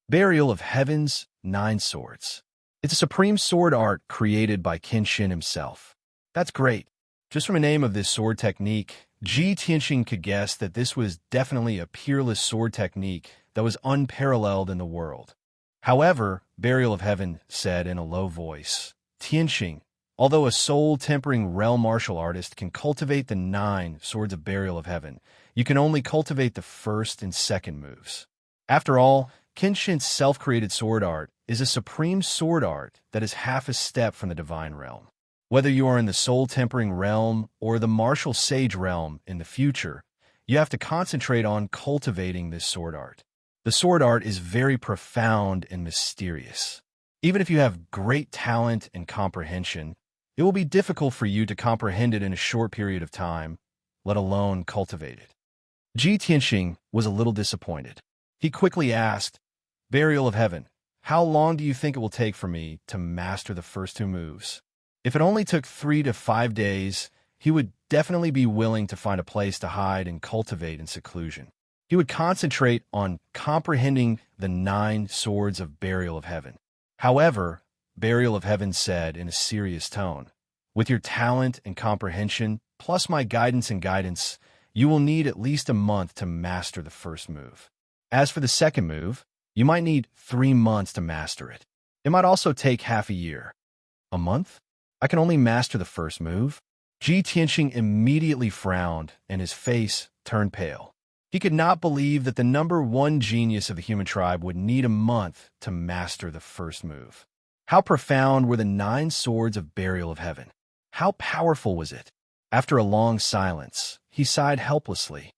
Burial of Heaven's 9 swords. It's a supreme sword art created by Kenshin himself. That's great. Just from the name of this sword technique, Ji Tianxing could guess that this was definitely a peerless sword technique that was unparalleled in the world. However, Burial of Heaven said in a low voice, Tianxing, although a soul-tempering realm martial artist can cultivate the 9 swords of Burial of Heaven, you can only cultivate the first and second moves. After all, Kenshin's self-created sword art is a supreme sword art that is half a step from the divine realm. Whether you are in the soul-tempering realm or the martial sage realm in the future, you have to concentrate on cultivating this sword art. The sword art is very profound and mysterious. Even if you have great talent and comprehension, it will be difficult for you to comprehend it in a short period of time, let alone cultivate it. Ji Tianxing was a little disappointed. He quickly asked, Burial of Heaven, how long do you think it will take for me to master the first 2 moves? If it only took 3 to 5 days, he would definitely be willing to find a place to hide and cultivate in seclusion. He would concentrate on comprehending the 9 swords of Burial of Heaven. However, Burial of Heaven said in a serious tone, with your talent and comprehension, plus my guidance and guidance, you will need at least a month to master the first move. As for the second move, you might need 3 months to master it. It might also take half a year. A month? I can only master the first move? Ji Tianxing immediately frowned and his face turned pale. He could not believe that the number 1 genius of the human tribe would need a month to master the first move. How profound were the 9 swords of Burial of Heaven? How powerful was it? After a long silence, he sighed helplessly.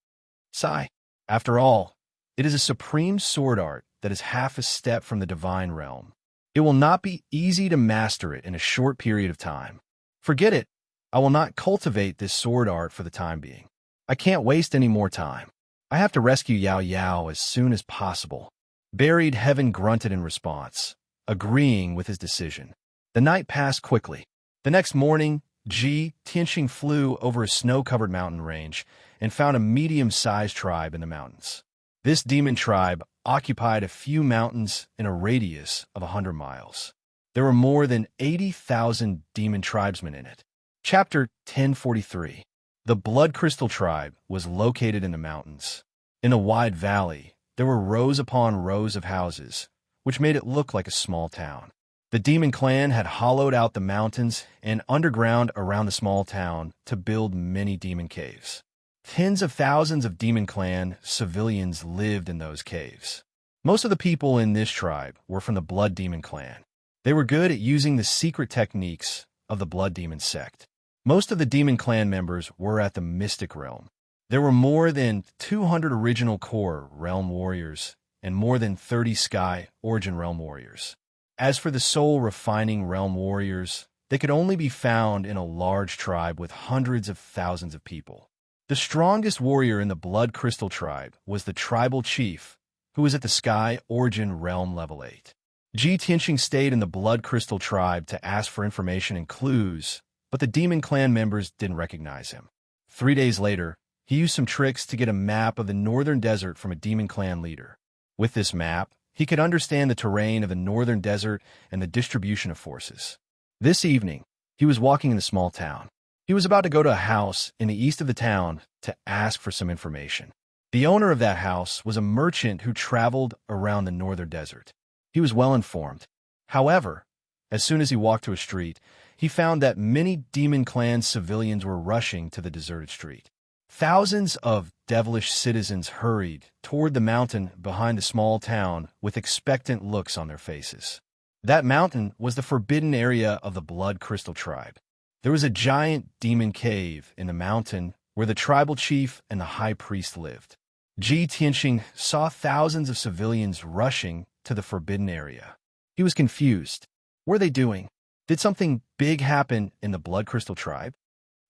Sigh. After all, it is a supreme sword art that is half a step from the divine realm. It will not be easy to master it in a short period of time. Forget it. I will not cultivate this sword art for the time being. I can't waste any more time. I have to rescue Yao Yao as soon as possible. Buried Heaven grunted in response, agreeing with his decision. The night passed quickly. The next morning, Ji Tianxing flew over a snow-covered mountain range and found a medium-sized tribe in the mountains. This demon tribe occupied a few mountains in a radius of 100 miles. There were more than 80,000 demon tribesmen in it. Chapter 1043. The Blood Crystal Tribe was located in the mountains. In a wide valley, there were rows upon rows of houses, which made it look like a small town. The demon clan had hollowed out the mountains and underground around the small town to build many demon caves. Tens of thousands of demon clan civilians lived in those caves. Most of the people in this tribe were from the Blood Demon clan. They were good at using the secret techniques of the Blood Demon sect. Most of the demon clan members were at the mystic realm. There were more than 200 original core realm warriors and more than 30 sky origin realm warriors. As for the soul refining realm warriors, they could only be found in a large tribe with hundreds of thousands of people. The strongest warrior in the Blood Crystal tribe was the tribal chief, who was at the Sky Origin Realm level 8. Ji Tianxing stayed in the Blood Crystal tribe to ask for information and clues, but the demon clan members didn't recognize him. 3 days later, he used some tricks to get a map of the northern desert from a demon clan leader. With this map, he could understand the terrain of the northern desert and the distribution of forces. This evening, he was walking in the small town. He was about to go to a house in the east of the town to ask for some information. The owner of that house was a merchant who traveled around the northern desert. He was well informed. However, as soon as he walked to a street, he found that many demon clan civilians were rushing to the deserted street. Thousands of devilish citizens hurried toward the mountain behind the small town with expectant looks on their faces. That mountain was the forbidden area of the Blood Crystal tribe. There was a giant demon cave in the mountain where the tribal chief and the high priest lived. Ji Tianxing saw thousands of civilians rushing to the forbidden area. He was confused. What were they doing? Did something big happen in the Blood Crystal tribe?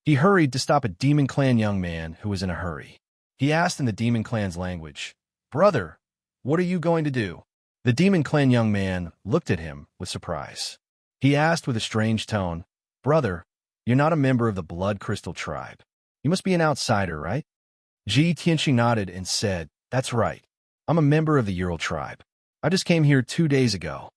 He hurried to stop a demon clan young man who was in a hurry. He asked in the demon clan's language, "Brother, what are you going to do?" The demon clan young man looked at him with surprise. He asked with a strange tone, "Brother, you're not a member of the Blood Crystal tribe. You must be an outsider, right?" Ji Tianxing nodded and said, "That's right. I'm a member of the Ural tribe. I just came here 2 days ago."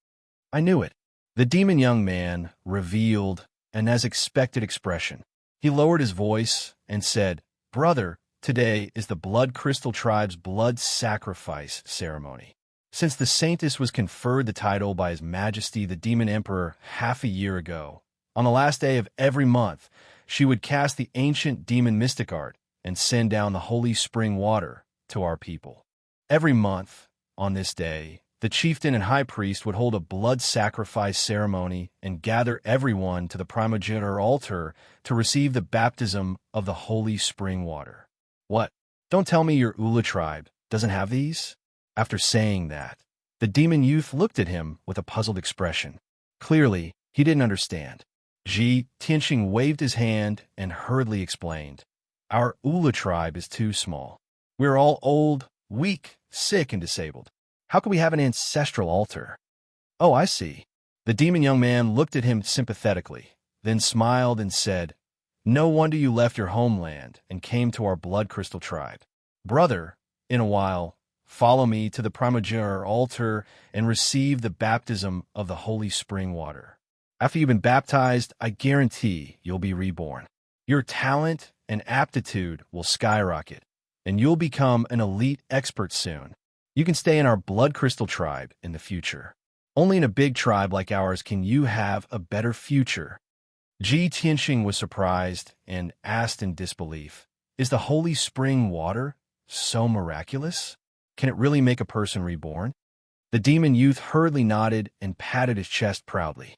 "I knew it." The demon young man revealed an as expected expression. He lowered his voice and said, "Brother, today is the Blood Crystal Tribe's blood sacrifice ceremony. Since the Saintess was conferred the title by His Majesty the Demon Emperor half a year ago, on the last day of every month, she would cast the ancient demon mystic art and send down the holy spring water to our people. Every month, on this day, the chieftain and high priest would hold a blood sacrifice ceremony and gather everyone to the primogeniture altar to receive the baptism of the holy spring water." "What? Don't tell me your Ula tribe doesn't have these?" After saying that, the demon youth looked at him with a puzzled expression. Clearly, he didn't understand. Ji Tianxing waved his hand and hurriedly explained, "Our Ula tribe is too small. We're all old, weak, sick, and disabled. How could we have an ancestral altar?" "Oh, I see." The demon young man looked at him sympathetically, then smiled and said, "No wonder you left your homeland and came to our blood crystal tribe. Brother, in a while, follow me to the primogeniture altar and receive the baptism of the holy spring water. After you've been baptized, I guarantee you'll be reborn. Your talent and aptitude will skyrocket, and you'll become an elite expert soon. You can stay in our blood crystal tribe in the future. Only in a big tribe like ours can you have a better future." Ji Tianxing was surprised and asked in disbelief, "Is the holy spring water so miraculous? Can it really make a person reborn?" The demon youth hurriedly nodded and patted his chest proudly.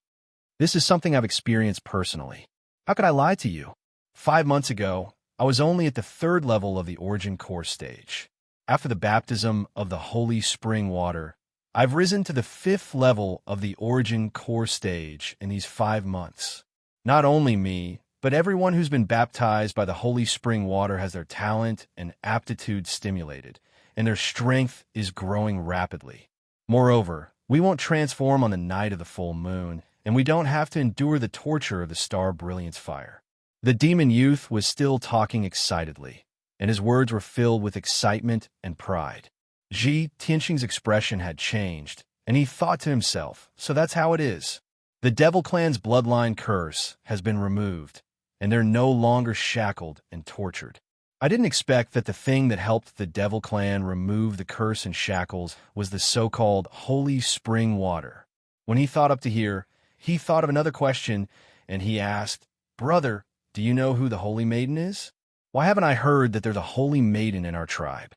"This is something I've experienced personally. How could I lie to you? 5 months ago, I was only at the 3rd level of the origin core stage. After the baptism of the holy spring water, I've risen to the 5th level of the origin core stage in these 5 months. Not only me, but everyone who's been baptized by the holy spring water has their talent and aptitude stimulated, and their strength is growing rapidly. Moreover, we won't transform on the night of the full moon, and we don't have to endure the torture of the star brilliance fire." The demon youth was still talking excitedly, and his words were filled with excitement and pride. Ji Tianxing's expression had changed, and he thought to himself, "So that's how it is. The Devil Clan's bloodline curse has been removed, and they're no longer shackled and tortured. I didn't expect that the thing that helped the Devil Clan remove the curse and shackles was the so-called holy spring water." When he thought up to here, he thought of another question, and he asked, "Brother, do you know who the Holy Maiden is? Why haven't I heard that there's a Holy Maiden in our tribe?"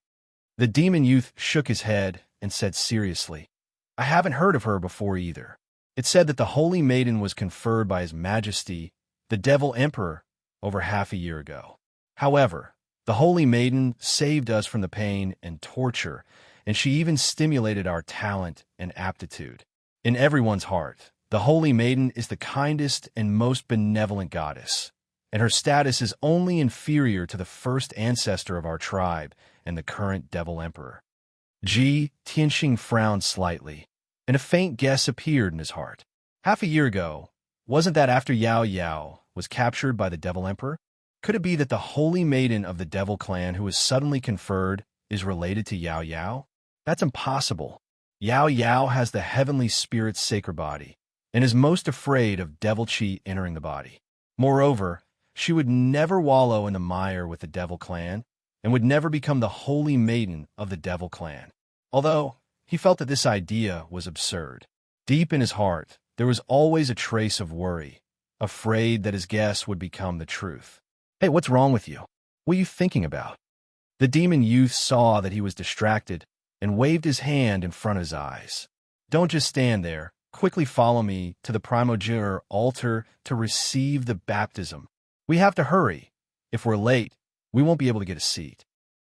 The demon youth shook his head and said seriously, "I haven't heard of her before either. It's said that the Holy Maiden was conferred by His Majesty, the Devil Emperor, over half a year ago. However, the Holy Maiden saved us from the pain and torture, and she even stimulated our talent and aptitude. In everyone's heart, the Holy Maiden is the kindest and most benevolent goddess, and her status is only inferior to the first ancestor of our tribe and the current Devil Emperor." Ji Tianxing frowned slightly, and a faint guess appeared in his heart. Half a year ago, wasn't that after Yao Yao was captured by the Devil Emperor? Could it be that the Holy Maiden of the Devil Clan who was suddenly conferred is related to Yao Yao? That's impossible. Yao Yao has the heavenly spirit's sacred body, and is most afraid of devil chi entering the body. Moreover, she would never wallow in the mire with the Devil Clan, and would never become the Holy Maiden of the Devil Clan. Although he felt that this idea was absurd. Deep in his heart, there was always a trace of worry, afraid that his guess would become the truth. "Hey, what's wrong with you? What are you thinking about?" The demon youth saw that he was distracted and waved his hand in front of his eyes. "Don't just stand there. Quickly follow me to the primogeniture altar to receive the baptism. We have to hurry. If we're late, we won't be able to get a seat."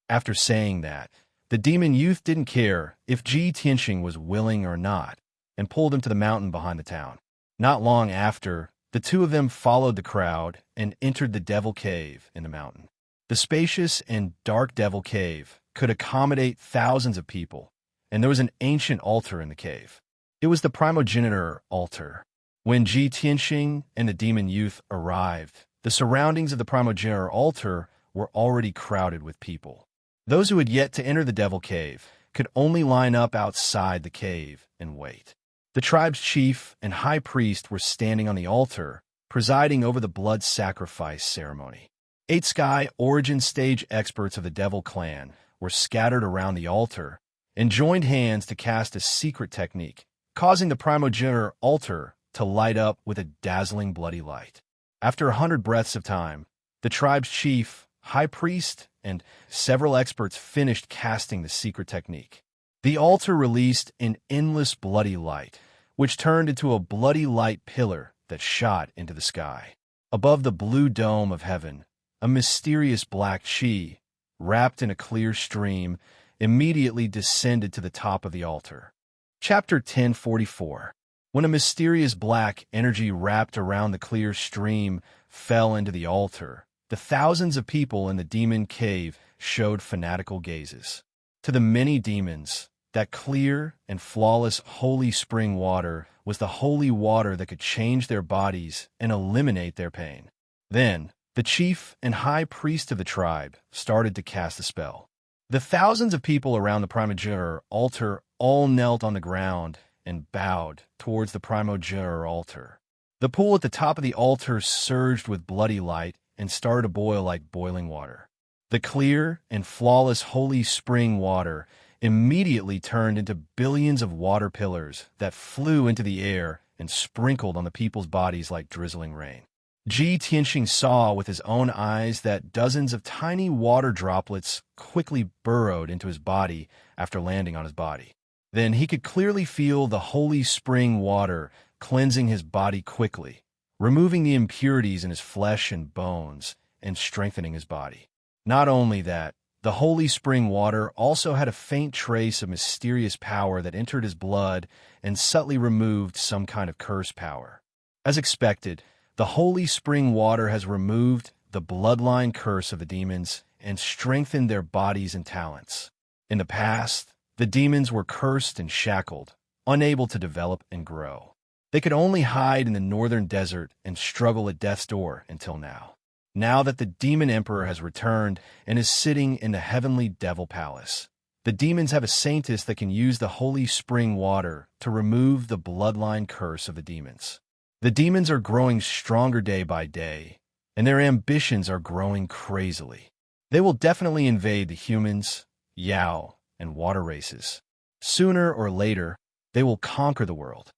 After saying that, the demon youth didn't care if Ji Tianxing was willing or not, and pulled him to the mountain behind the town. Not long after, the two of them followed the crowd and entered the Devil Cave in the mountain. The spacious and dark Devil Cave could accommodate thousands of people, and there was an ancient altar in the cave. It was the primogeniture altar. When Ji Tianxing and the demon youth arrived, the surroundings of the primogeniture altar were already crowded with people. Those who had yet to enter the Devil Cave could only line up outside the cave and wait. The tribe's chief and high priest were standing on the altar, presiding over the blood sacrifice ceremony. 8 Sky Origin Stage experts of the Devil Clan were scattered around the altar and joined hands to cast a secret technique, causing the primogenitor altar to light up with a dazzling bloody light. After 100 breaths of time, the tribe's chief, high priest, and several experts finished casting the secret technique. The altar released an endless bloody light, which turned into a bloody light pillar that shot into the sky. Above the blue dome of heaven, a mysterious black chi, wrapped in a clear stream, immediately descended to the top of the altar. Chapter 1044. When a mysterious black energy wrapped around the clear stream fell into the altar, the thousands of people in the demon cave showed fanatical gazes. To the many demons, that clear and flawless holy spring water was the holy water that could change their bodies and eliminate their pain. Then, the chief and high priest of the tribe started to cast a spell. The thousands of people around the primogenitor altar all knelt on the ground and bowed towards the primogenitor altar. The pool at the top of the altar surged with bloody light and started to boil like boiling water. The clear and flawless holy spring water immediately turned into billions of water pillars that flew into the air and sprinkled on the people's bodies like drizzling rain. Ji Tianxing saw with his own eyes that dozens of tiny water droplets quickly burrowed into his body after landing on his body. Then he could clearly feel the holy spring water cleansing his body quickly, removing the impurities in his flesh and bones, and strengthening his body. Not only that, the holy spring water also had a faint trace of mysterious power that entered his blood and subtly removed some kind of curse power. As expected, the holy spring water has removed the bloodline curse of the demons and strengthened their bodies and talents. In the past, the demons were cursed and shackled, unable to develop and grow. They could only hide in the northern desert and struggle at death's door until now. Now that the demon emperor has returned and is sitting in the heavenly devil palace, the demons have a saintess that can use the holy spring water to remove the bloodline curse of the demons. The demons are growing stronger day by day, and their ambitions are growing crazily. They will definitely invade the humans, Yao, and water races. Sooner or later, they will conquer the world.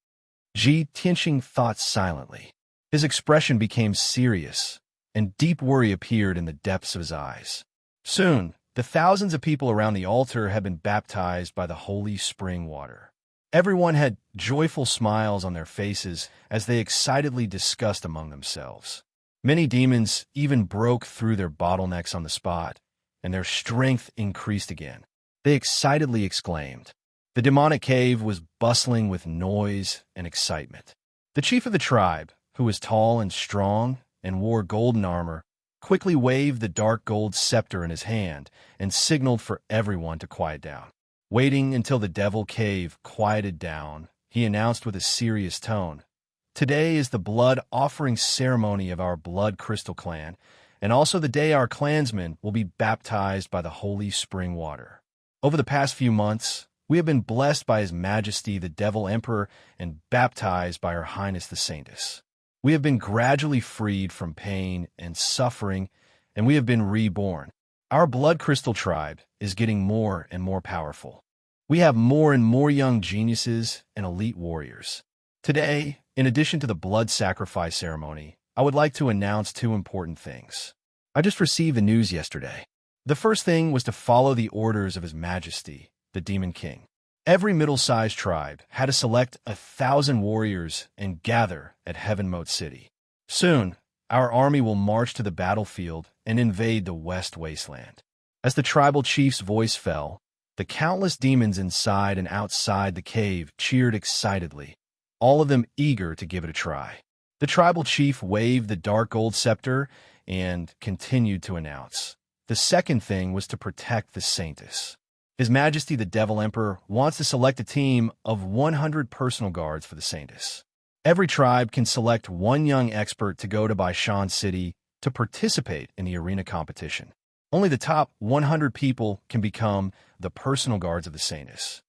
Ji Tianxing thought silently. His expression became serious, and deep worry appeared in the depths of his eyes. Soon, the thousands of people around the altar had been baptized by the holy spring water. Everyone had joyful smiles on their faces as they excitedly discussed among themselves. Many demons even broke through their bottlenecks on the spot, and their strength increased again. They excitedly exclaimed. The demonic cave was bustling with noise and excitement. The chief of the tribe, who was tall and strong and wore golden armor, quickly waved the dark gold scepter in his hand and signaled for everyone to quiet down. Waiting until the devil cave quieted down, he announced with a serious tone, "Today is the blood offering ceremony of our blood crystal clan, and also the day our clansmen will be baptized by the holy spring water. Over the past few months, we have been blessed by His Majesty the Devil Emperor and baptized by Her Highness the Saintess. We have been gradually freed from pain and suffering, and we have been reborn. Our blood crystal tribe is getting more and more powerful. We have more and more young geniuses and elite warriors. Today, in addition to the blood sacrifice ceremony, I would like to announce 2 important things. I just received the news yesterday. The first thing was to follow the orders of His Majesty, the Demon King. Every middle-sized tribe had to select 1,000 warriors and gather at Heaven Moat City. Soon, our army will march to the battlefield and invade the West Wasteland. As the tribal chief's voice fell, the countless demons inside and outside the cave cheered excitedly, all of them eager to give it a try. The tribal chief waved the dark gold scepter and continued to announce. The second thing was to protect the saintess. His Majesty the Devil Emperor wants to select a team of 100 personal guards for the saintess. Every tribe can select 1 young expert to go to Baishan City to participate in the arena competition. Only the top 100 people can become the personal guards of the saintess.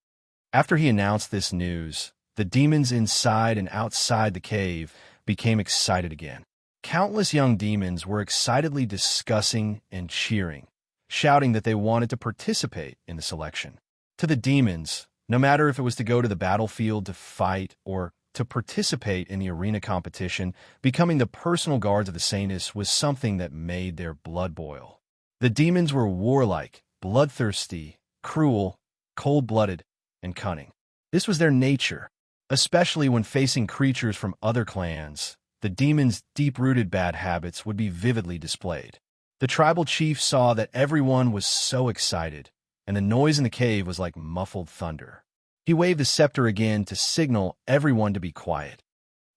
After he announced this news, the demons inside and outside the cave became excited again. countless young demons were excitedly discussing and cheering, shouting that they wanted to participate in the selection. To the demons, no matter if it was to go to the battlefield to fight or to participate in the arena competition, becoming the personal guards of the Saintess was something that made their blood boil. The demons were warlike, bloodthirsty, cruel, cold-blooded, and cunning. This was their nature, especially when facing creatures from other clans. The demons' deep-rooted bad habits would be vividly displayed. The tribal chief saw that everyone was so excited, and the noise in the cave was like muffled thunder. He waved the scepter again to signal everyone to be quiet.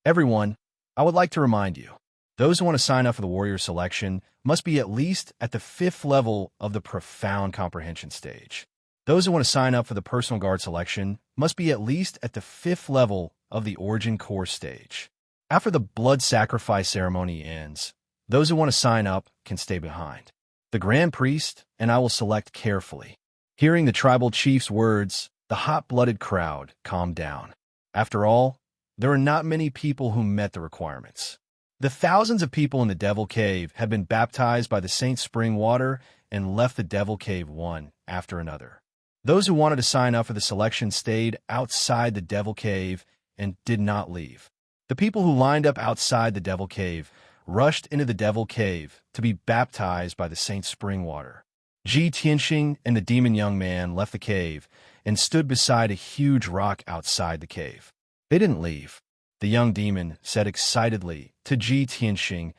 Everyone, I would like to remind you, those who want to sign up for the warrior selection must be at least at the 5th level of the profound comprehension stage. Those who want to sign up for the personal guard selection must be at least at the 5th level of the origin core stage. After the blood sacrifice ceremony ends, those who want to sign up can stay behind. The Grand Priest and I will select carefully. Hearing the tribal chief's words, the hot-blooded crowd calmed down. After all, there are not many people who met the requirements. The thousands of people in the Devil Cave had been baptized by the Saint Spring water and left the Devil Cave one after another. Those who wanted to sign up for the selection stayed outside the Devil Cave and did not leave. The people who lined up outside the Devil Cave rushed into the Devil Cave to be baptized by the Saint Spring water. Ji Tianxing and the demon young man left the cave and stood beside a huge rock outside the cave. They didn't leave. The young demon said excitedly to Ji Tianxing,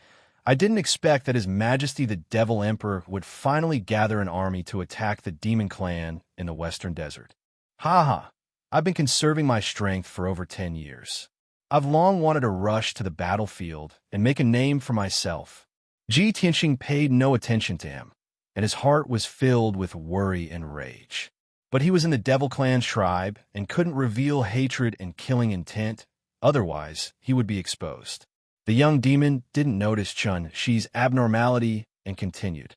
I didn't expect that His Majesty the Devil Emperor would finally gather an army to attack the demon clan in the Western Desert. Ha ha, I've been conserving my strength for over 10 years. I've long wanted to rush to the battlefield and make a name for myself. Ji Tianxing paid no attention to him, and his heart was filled with worry and rage. But he was in the Devil Clan's tribe and couldn't reveal hatred and killing intent, otherwise he would be exposed. The young demon didn't notice Chun Shi's abnormality and continued.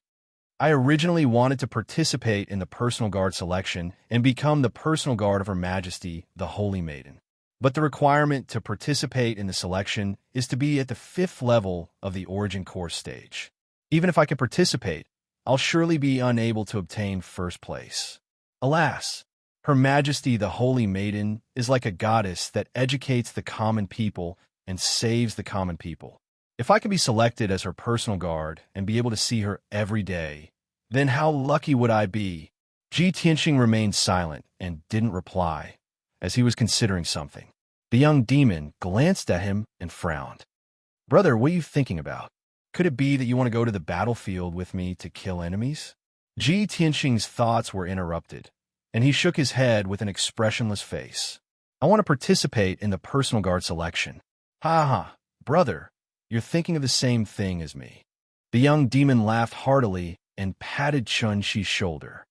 I originally wanted to participate in the personal guard selection and become the personal guard of Her Majesty, the Holy Maiden. But the requirement to participate in the selection is to be at the 5th level of the origin core stage. Even if I can participate, I'll surely be unable to obtain first place. Alas, Her Majesty the Holy Maiden is like a goddess that educates the common people and saves the common people. If I could be selected as her personal guard and be able to see her every day, then how lucky would I be? Ji Tianxing remained silent and didn't reply, as he was considering something. The young demon glanced at him and frowned. Brother, what are you thinking about? Could it be that you want to go to the battlefield with me to kill enemies? Ji Tianxing's thoughts were interrupted, and he shook his head with an expressionless face. I want to participate in the personal guard selection. Ha ha, brother, you're thinking of the same thing as me. The young demon laughed heartily and patted Chun Shi's shoulder.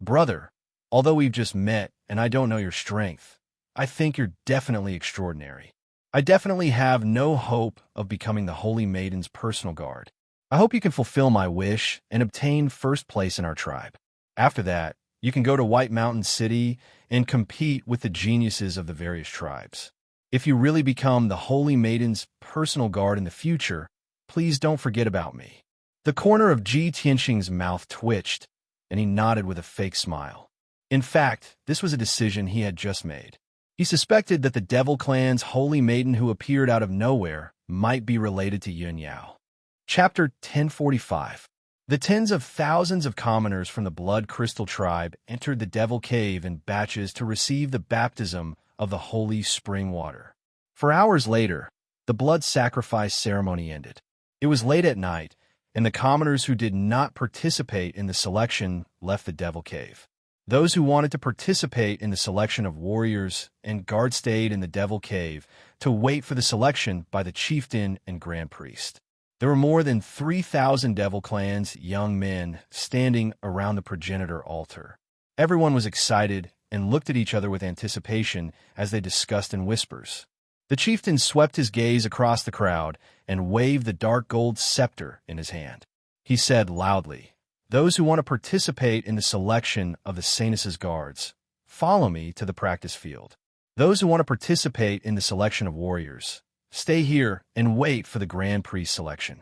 Brother, although we've just met and I don't know your strength, I think you're definitely extraordinary. I definitely have no hope of becoming the Holy Maiden's personal guard. I hope you can fulfill my wish and obtain first place in our tribe. After that, you can go to White Mountain City and compete with the geniuses of the various tribes. If you really become the Holy Maiden's personal guard in the future, please don't forget about me. The corner of Ji Tianxing's mouth twitched, and he nodded with a fake smile. In fact, this was a decision he had just made. He suspected that the Devil Clan's Holy Maiden who appeared out of nowhere might be related to Yun Yao. Chapter 1045. The tens of thousands of commoners from the Blood Crystal tribe entered the Devil Cave in batches to receive the baptism of the holy spring water. For hours later, the blood sacrifice ceremony ended. It was late at night, and the commoners who did not participate in the selection left the Devil Cave. Those who wanted to participate in the selection of warriors and guard stayed in the Devil Cave to wait for the selection by the chieftain and grand priest. There were more than 3,000 Devil Clan's young men standing around the progenitor altar. Everyone was excited and looked at each other with anticipation as they discussed in whispers. The chieftain swept his gaze across the crowd and waved the dark gold scepter in his hand. He said loudly, Those who want to participate in the selection of the Saintess's guards, follow me to the practice field. Those who want to participate in the selection of warriors, stay here and wait for the Grand Priest selection.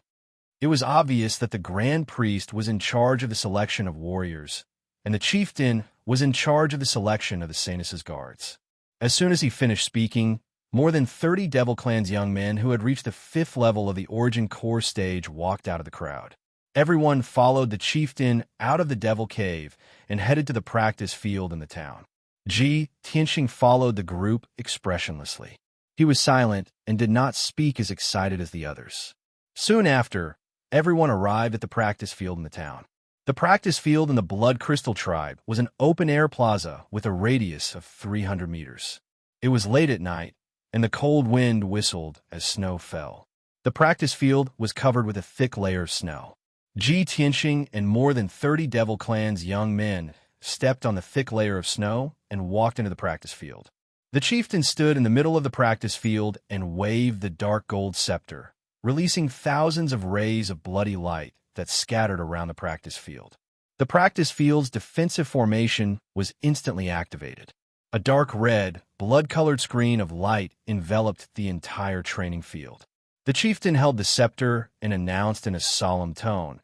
It was obvious that the Grand Priest was in charge of the selection of warriors, and the chieftain was in charge of the selection of the Saints' guards. As soon as he finished speaking, more than 30 Devil Clan's young men who had reached the 5th level of the Origin Core stage walked out of the crowd. Everyone followed the chieftain out of the Devil Cave and headed to the practice field in the town. Ji Tianxing followed the group expressionlessly. He was silent and did not speak as excited as the others. Soon after, everyone arrived at the practice field in the town. The practice field in the Blood Crystal Tribe was an open-air plaza with a radius of 300 meters. It was late at night, and the cold wind whistled as snow fell. The practice field was covered with a thick layer of snow. Ji Tianxing and more than 30 Devil Clan's young men stepped on the thick layer of snow and walked into the practice field. The chieftain stood in the middle of the practice field and waved the dark gold scepter, releasing thousands of rays of bloody light that scattered around the practice field. The practice field's defensive formation was instantly activated. A dark red, blood-colored screen of light enveloped the entire training field. The chieftain held the scepter and announced in a solemn tone,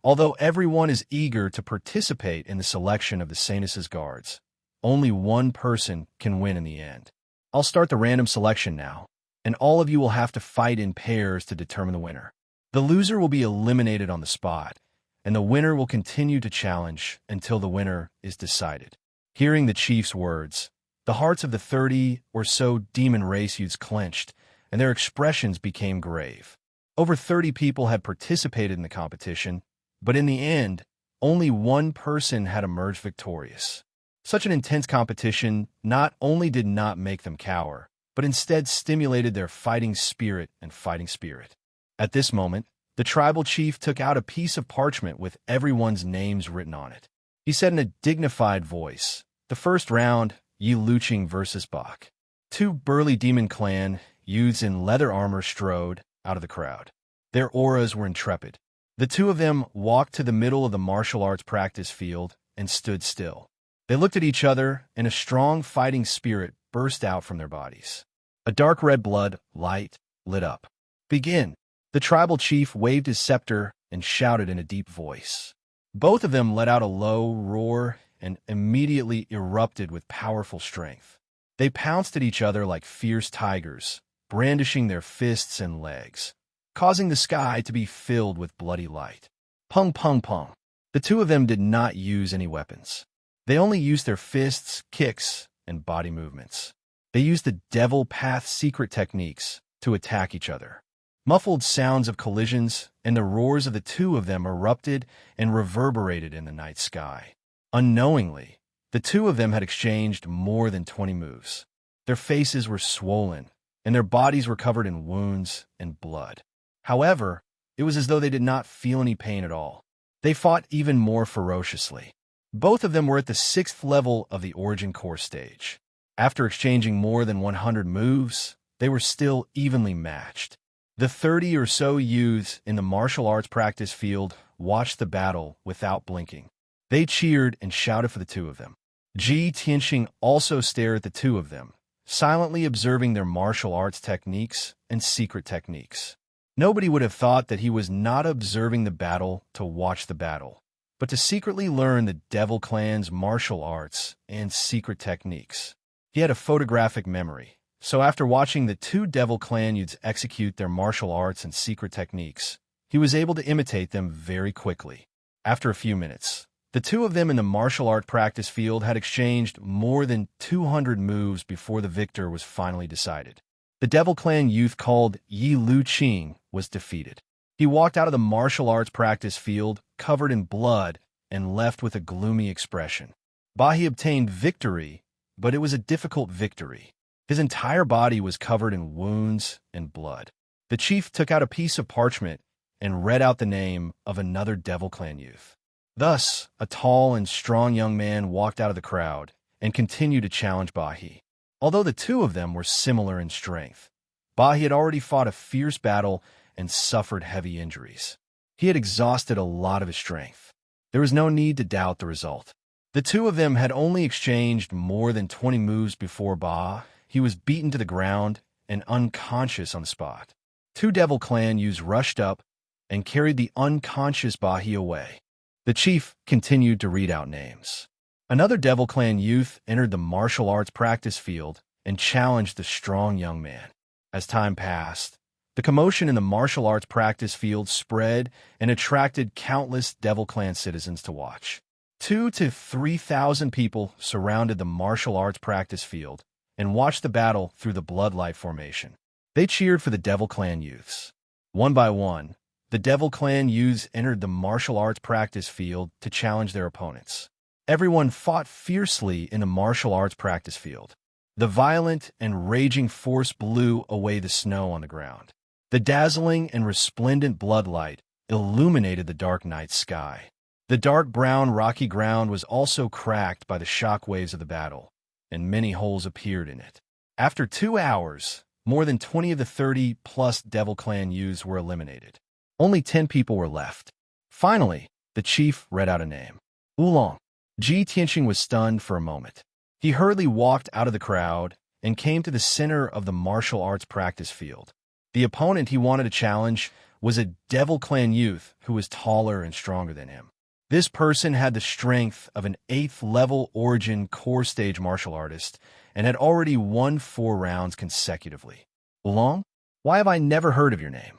"Although everyone is eager to participate in the selection of the Saints' guards, only one person can win in the end. I'll start the random selection now, and all of you will have to fight in pairs to determine the winner. The loser will be eliminated on the spot, and the winner will continue to challenge until the winner is decided." Hearing the chief's words, the hearts of the 30 or so demon race youths clenched, and their expressions became grave. Over 30 people had participated in the competition, but in the end, only one person had emerged victorious. Such an intense competition not only did not make them cower, but instead stimulated their fighting spirit and fighting spirit. At this moment, the tribal chief took out a piece of parchment with everyone's names written on it. He said in a dignified voice, "The first round, Yi Luqing versus Bach." 2 burly demon clan youths in leather armor strode out of the crowd. Their auras were intrepid. The 2 of them walked to the middle of the martial arts practice field and stood still. They looked at each other, and a strong fighting spirit burst out from their bodies. A dark red blood light lit up. "Begin!" The tribal chief waved his scepter and shouted in a deep voice. Both of them let out a low roar and immediately erupted with powerful strength. They pounced at each other like fierce tigers, brandishing their fists and legs, causing the sky to be filled with bloody light. Pung pung pung. The 2 of them did not use any weapons. They only used their fists, kicks, and body movements. They used the Devil Path secret techniques to attack each other. Muffled sounds of collisions and the roars of the 2 of them erupted and reverberated in the night sky. Unknowingly, the 2 of them had exchanged more than 20 moves. Their faces were swollen, and their bodies were covered in wounds and blood. However, it was as though they did not feel any pain at all. They fought even more ferociously. Both of them were at the 6th level of the Origin Core stage. After exchanging more than 100 moves, they were still evenly matched. The 30 or so youths in the martial arts practice field watched the battle without blinking. They cheered and shouted for the 2 of them. Ji Tianxing also stared at the 2 of them, silently observing their martial arts techniques and secret techniques. Nobody would have thought that he was not observing the battle to watch the battle, but to secretly learn the Devil Clan's martial arts and secret techniques. He had a photographic memory, so after watching the 2 Devil Clan youths execute their martial arts and secret techniques, he was able to imitate them very quickly. After a few minutes, the 2 of them in the martial art practice field had exchanged more than 200 moves before the victor was finally decided. The Devil Clan youth called Yi Luqing was defeated. He walked out of the martial arts practice field covered in blood and left with a gloomy expression. Bahi obtained victory, but it was a difficult victory. His entire body was covered in wounds and blood. The chief took out a piece of parchment and read out the name of another Devil Clan youth. Thus, a tall and strong young man walked out of the crowd and continued to challenge Bahi. Although the 2 of them were similar in strength, Bahi had already fought a fierce battle and suffered heavy injuries. He had exhausted a lot of his strength. There was no need to doubt the result. The 2 of them had only exchanged more than 20 moves before Ba. He was beaten to the ground and unconscious on the spot. 2 Devil Clan youths rushed up and carried the unconscious Bahi away. The chief continued to read out names. Another Devil Clan youth entered the martial arts practice field and challenged the strong young man. As time passed, the commotion in the martial arts practice field spread and attracted countless Devil Clan citizens to watch. 2,000 to 3,000 people surrounded the martial arts practice field and watched the battle through the bloodlight formation. They cheered for the Devil Clan youths. One by one, the Devil Clan youths entered the martial arts practice field to challenge their opponents. Everyone fought fiercely in the martial arts practice field. The violent and raging force blew away the snow on the ground. The dazzling and resplendent bloodlight illuminated the dark night sky. The dark brown rocky ground was also cracked by the shock waves of the battle, and many holes appeared in it. After 2 hours, more than 20 of the 30-plus Devil Clan youths were eliminated. Only 10 people were left. Finally, the chief read out a name. Oolong. Ji Tianxing was stunned for a moment. He hurriedly walked out of the crowd and came to the center of the martial arts practice field. The opponent he wanted to challenge was a Devil Clan youth who was taller and stronger than him. This person had the strength of an 8th-level origin core stage martial artist and had already won 4 rounds consecutively. Oolong, why have I never heard of your name?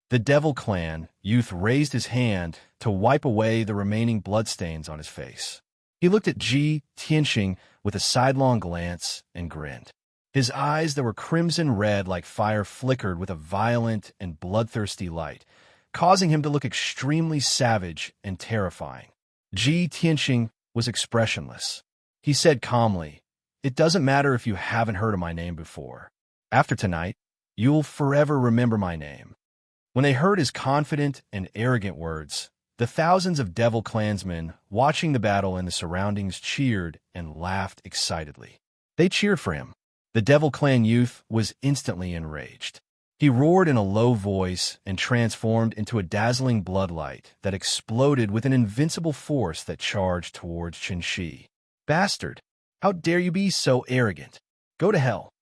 The Devil Clan youth raised his hand to wipe away the remaining bloodstains on his face. He looked at Ji Tianxing with a sidelong glance and grinned. His eyes that were crimson red like fire flickered with a violent and bloodthirsty light, causing him to look extremely savage and terrifying. Ji Tianxing was expressionless. He said calmly, "It doesn't matter if you haven't heard of my name before. After tonight, you'll forever remember my name." When they heard his confident and arrogant words, the thousands of Devil Clansmen watching the battle in the surroundings cheered and laughed excitedly. They cheered for him. The Devil Clan youth was instantly enraged. He roared in a low voice and transformed into a dazzling bloodlight that exploded with an invincible force that charged towards Qinshi. "Bastard! How dare you be so arrogant? Go to hell!"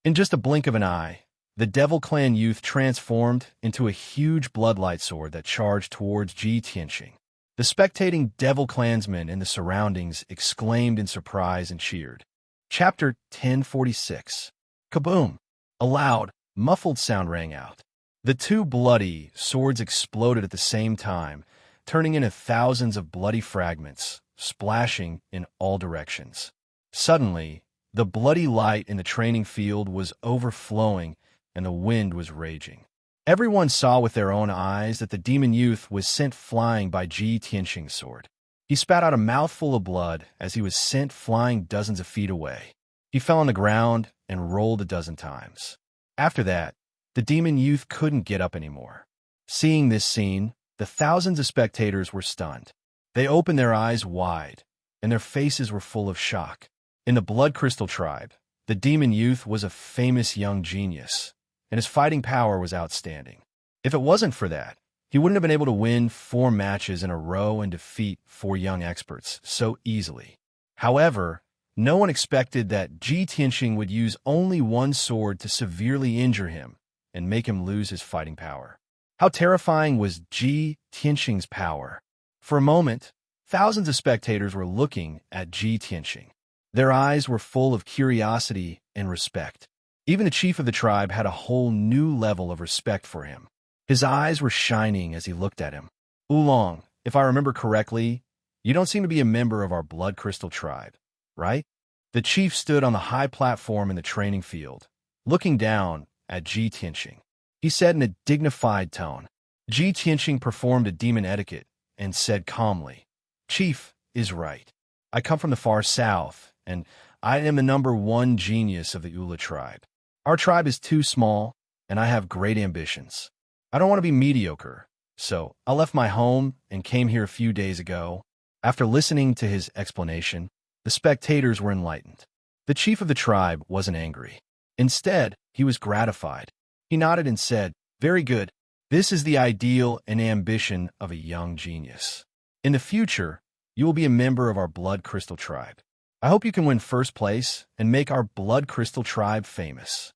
In just a blink of an eye, the Devil Clan youth transformed into a huge bloodlight sword that charged towards Ji Tianxing. The spectating Devil Clansmen in the surroundings exclaimed in surprise and cheered. Chapter 1046. Kaboom! A loud, muffled sound rang out. The 2 bloody swords exploded at the same time, turning into thousands of bloody fragments, splashing in all directions. Suddenly, the bloody light in the training field was overflowing and the wind was raging. Everyone saw with their own eyes that the demon youth was sent flying by Ji Tianxing's sword. He spat out a mouthful of blood as he was sent flying dozens of feet away. He fell on the ground and rolled a dozen times. After that, the demon youth couldn't get up anymore. Seeing this scene, the thousands of spectators were stunned. They opened their eyes wide, and their faces were full of shock. In the Blood Crystal tribe, the demon youth was a famous young genius, and his fighting power was outstanding. If it wasn't for that, he wouldn't have been able to win 4 matches in a row and defeat 4 young experts so easily. However, no one expected that Ji Tianxing would use only 1 sword to severely injure him and make him lose his fighting power. How terrifying was Ji Tianxing's power? For a moment, thousands of spectators were looking at Ji Tianxing. Their eyes were full of curiosity and respect. Even the chief of the tribe had a whole new level of respect for him. His eyes were shining as he looked at him. "Oolong, if I remember correctly, you don't seem to be a member of our Blood Crystal tribe, right?" The chief stood on the high platform in the training field, looking down at Ji Tianxing. He said in a dignified tone. Ji Tianxing performed a demon etiquette and said calmly, "Chief is right. I come from the far south, and I am the #1 genius of the Ula tribe. Our tribe is too small, and I have great ambitions. I don't want to be mediocre, so I left my home and came here a few days ago." After listening to his explanation, the spectators were enlightened. The chief of the tribe wasn't angry. Instead, he was gratified. He nodded and said, "Very good. This is the ideal and ambition of a young genius. In the future, you will be a member of our Blood Crystal tribe. I hope you can win first place and make our Blood Crystal tribe famous."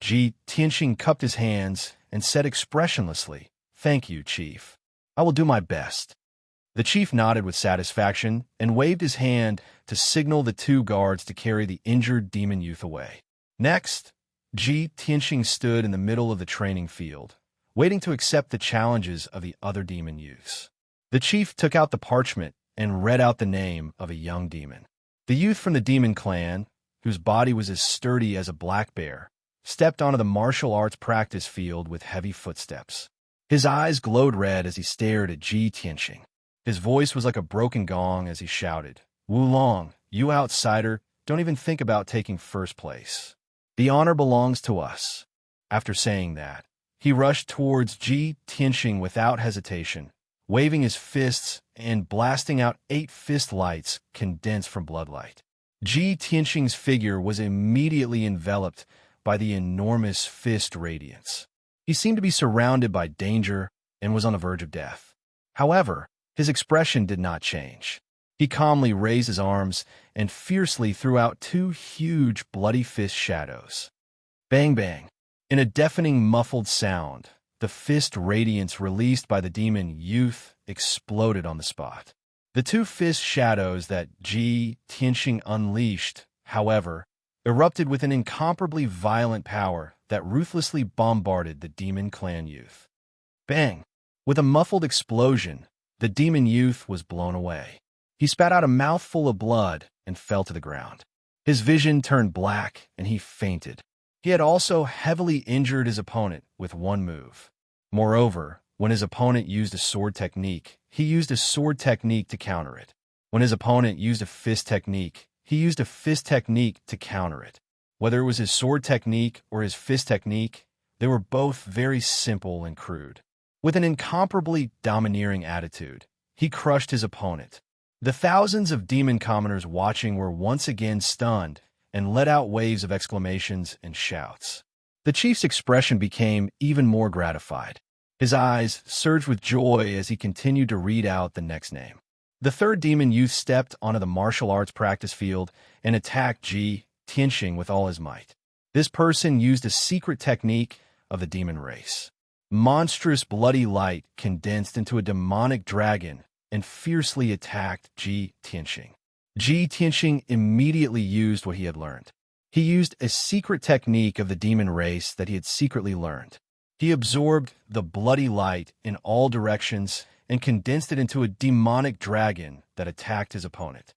Ji Tianxing cupped his hands and said expressionlessly, "Thank you, Chief. I will do my best." The chief nodded with satisfaction and waved his hand to signal the two guards to carry the injured demon youth away. Next, Ji Tianxing stood in the middle of the training field, waiting to accept the challenges of the other demon youths. The chief took out the parchment and read out the name of a young demon. The youth from the demon clan, whose body was as sturdy as a black bear, stepped onto the martial arts practice field with heavy footsteps. His eyes glowed red as he stared at Ji Tianxing. His voice was like a broken gong as he shouted, "Wulong, you outsider, don't even think about taking first place. The honor belongs to us." After saying that, he rushed towards Ji Tianxing without hesitation, waving his fists and blasting out 8 fist lights condensed from bloodlight. Ji Tianxing's figure was immediately enveloped by the enormous fist radiance. He seemed to be surrounded by danger and was on the verge of death. However, his expression did not change. He calmly raised his arms and fiercely threw out 2 huge bloody fist shadows. Bang bang! In a deafening muffled sound, the fist radiance released by the demon youth exploded on the spot. The 2 fist shadows that Ji Tianxing unleashed, however, erupted with an incomparably violent power that ruthlessly bombarded the demon clan youth. Bang! With a muffled explosion, the demon youth was blown away. He spat out a mouthful of blood and fell to the ground. His vision turned black and he fainted. He had also heavily injured his opponent with 1 move. Moreover, when his opponent used a sword technique, he used a sword technique to counter it. When his opponent used a fist technique, he used a fist technique to counter it. Whether it was his sword technique or his fist technique, they were both very simple and crude. With an incomparably domineering attitude, he crushed his opponent. The thousands of demon commoners watching were once again stunned and let out waves of exclamations and shouts. The chief's expression became even more gratified. His eyes surged with joy as he continued to read out the next name. The third demon youth stepped onto the martial arts practice field and attacked Ji Tianxing with all his might. This person used a secret technique of the demon race. Monstrous bloody light condensed into a demonic dragon and fiercely attacked Ji Tianxing. Ji Tianxing immediately used what he had learned. He used a secret technique of the demon race that he had secretly learned. He absorbed the bloody light in all directions and condensed it into a demonic dragon that attacked his opponent.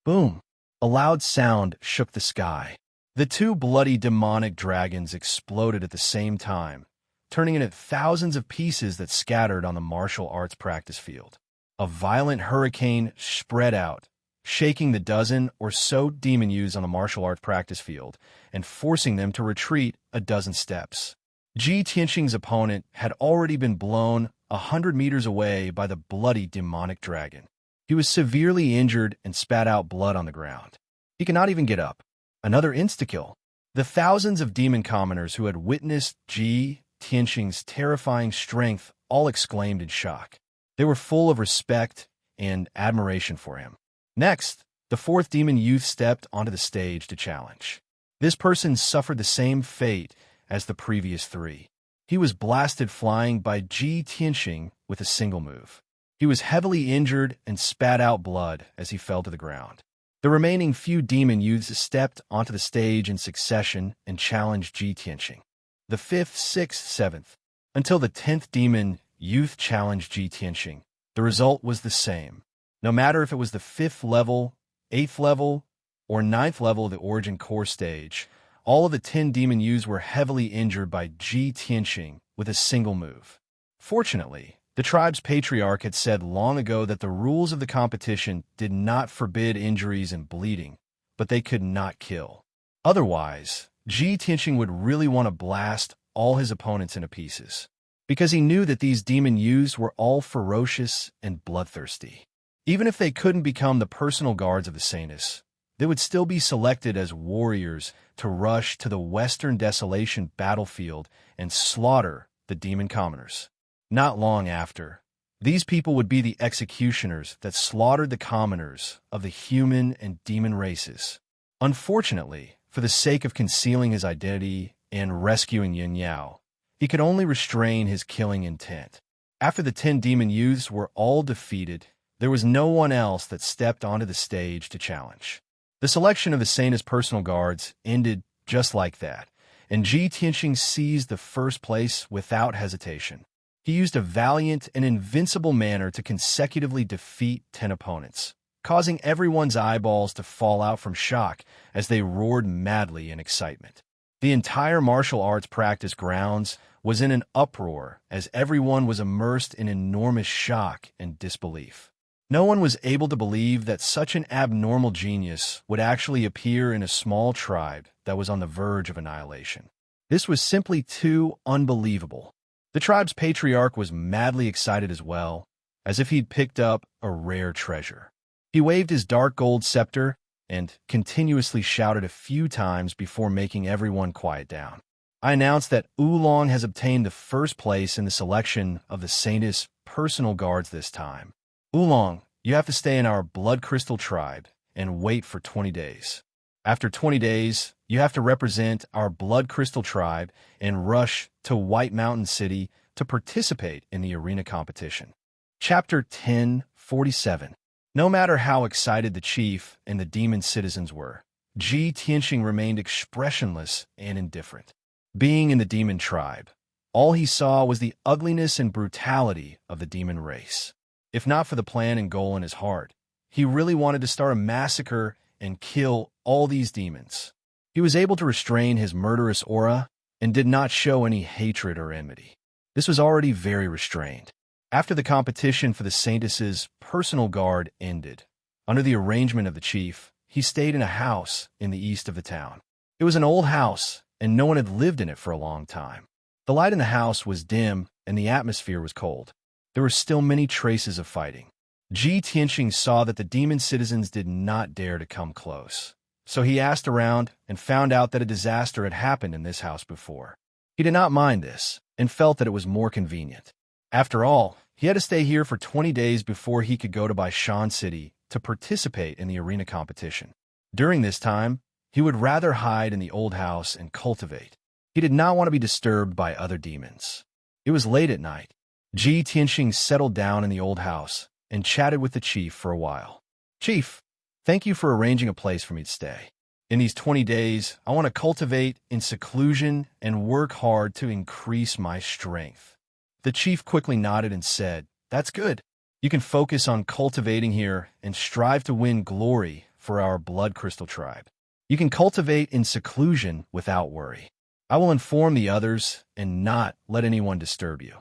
Boom! A loud sound shook the sky. The 2 bloody demonic dragons exploded at the same time, turning into thousands of pieces that scattered on the martial arts practice field. A violent hurricane spread out, shaking the dozen or so demon youths on the martial arts practice field and forcing them to retreat a dozen steps. Ji Tianxing's opponent had already been blown 100 meters away by the bloody demonic dragon. He was severely injured and spat out blood on the ground. He could not even get up. Another insta-kill. The thousands of demon commoners who had witnessed Ji Tianxing's terrifying strength all exclaimed in shock. They were full of respect and admiration for him. Next, the 4th demon youth stepped onto the stage to challenge. This person suffered the same fate as the previous 3. He was blasted flying by Ji Tianxing with a single move. He was heavily injured and spat out blood as he fell to the ground. The remaining few demon youths stepped onto the stage in succession and challenged Ji Tianxing. The 5th, 6th, 7th, until the 10th demon youth challenged Ji Tianxing. The result was the same. No matter if it was the 5th level, 8th level, or 9th level of the Origin Core stage, all of the 10 demon youths were heavily injured by Ji Tianxing with a single move. Fortunately, the tribe's patriarch had said long ago that the rules of the competition did not forbid injuries and bleeding, but they could not kill. Otherwise, Ji Tianxing would really want to blast all his opponents into pieces, because he knew that these demon youths were all ferocious and bloodthirsty. Even if they couldn't become the personal guards of the Saints, they would still be selected as warriors to rush to the Western Desolation battlefield and slaughter the demon commoners. Not long after, these people would be the executioners that slaughtered the commoners of the human and demon races. Unfortunately, for the sake of concealing his identity and rescuing Yin Yao, he could only restrain his killing intent. After the 10 demon youths were all defeated, there was no one else that stepped onto the stage to challenge. The selection of the Saint's personal guards ended just like that, and Ji Tianxing seized the first place without hesitation. He used a valiant and invincible manner to consecutively defeat 10 opponents, causing everyone's eyeballs to fall out from shock as they roared madly in excitement. The entire martial arts practice grounds was in an uproar as everyone was immersed in enormous shock and disbelief. No one was able to believe that such an abnormal genius would actually appear in a small tribe that was on the verge of annihilation. This was simply too unbelievable. The tribe's patriarch was madly excited as well, as if he'd picked up a rare treasure. He waved his dark gold scepter and continuously shouted a few times before making everyone quiet down. I announced that Oolong has obtained the first place in the selection of the Saint's personal guards this time. Oolong, you have to stay in our Blood Crystal tribe and wait for 20 days. After 20 days, you have to represent our Blood Crystal tribe and rush to White Mountain City to participate in the arena competition. Chapter 1047. No matter how excited the chief and the demon citizens were, Ji Tianxing remained expressionless and indifferent. Being in the demon tribe, all he saw was the ugliness and brutality of the demon race. If not for the plan and goal in his heart, he really wanted to start a massacre and kill all these demons. He was able to restrain his murderous aura and did not show any hatred or enmity. This was already very restrained. After the competition for the Saintess's personal guard ended, under the arrangement of the chief, he stayed in a house in the east of the town. It was an old house, and no one had lived in it for a long time. The light in the house was dim, and the atmosphere was cold. There were still many traces of fighting. Ji Tianxing saw that the demon citizens did not dare to come close. So he asked around and found out that a disaster had happened in this house before. He did not mind this and felt that it was more convenient. After all, he had to stay here for 20 days before he could go to Baishan City to participate in the arena competition. During this time, he would rather hide in the old house and cultivate. He did not want to be disturbed by other demons. It was late at night. Ji Tianxing settled down in the old house and chatted with the chief for a while. Chief, thank you for arranging a place for me to stay. In these 20 days, I want to cultivate in seclusion and work hard to increase my strength. The chief quickly nodded and said, That's good. You can focus on cultivating here and strive to win glory for our Blood Crystal tribe. You can cultivate in seclusion without worry. I will inform the others and not let anyone disturb you.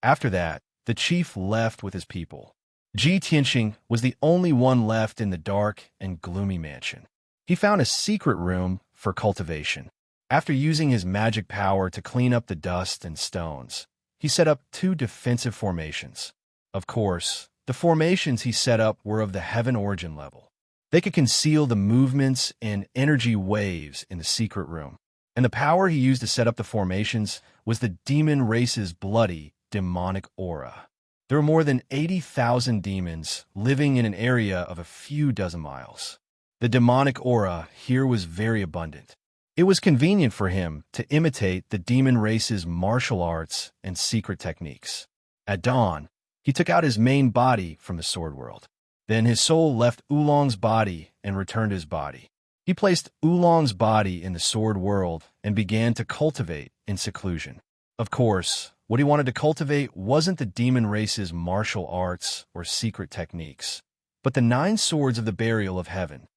After that, the chief left with his people. Ji Tianxing was the only one left in the dark and gloomy mansion. He found a secret room for cultivation. After using his magic power to clean up the dust and stones, he set up 2 defensive formations. Of course, the formations he set up were of the heaven origin level. They could conceal the movements and energy waves in the secret room. And the power he used to set up the formations was the demon race's bloody, demonic aura. There were more than 80,000 demons living in an area of a few dozen miles. The demonic aura here was very abundant. It was convenient for him to imitate the demon race's martial arts and secret techniques. At dawn, he took out his main body from the sword world. Then his soul left Oolong's body and returned to his body. He placed Oolong's body in the sword world and began to cultivate in seclusion. Of course, what he wanted to cultivate wasn't the demon race's martial arts or secret techniques, but the 9 swords of the Burial of Heaven.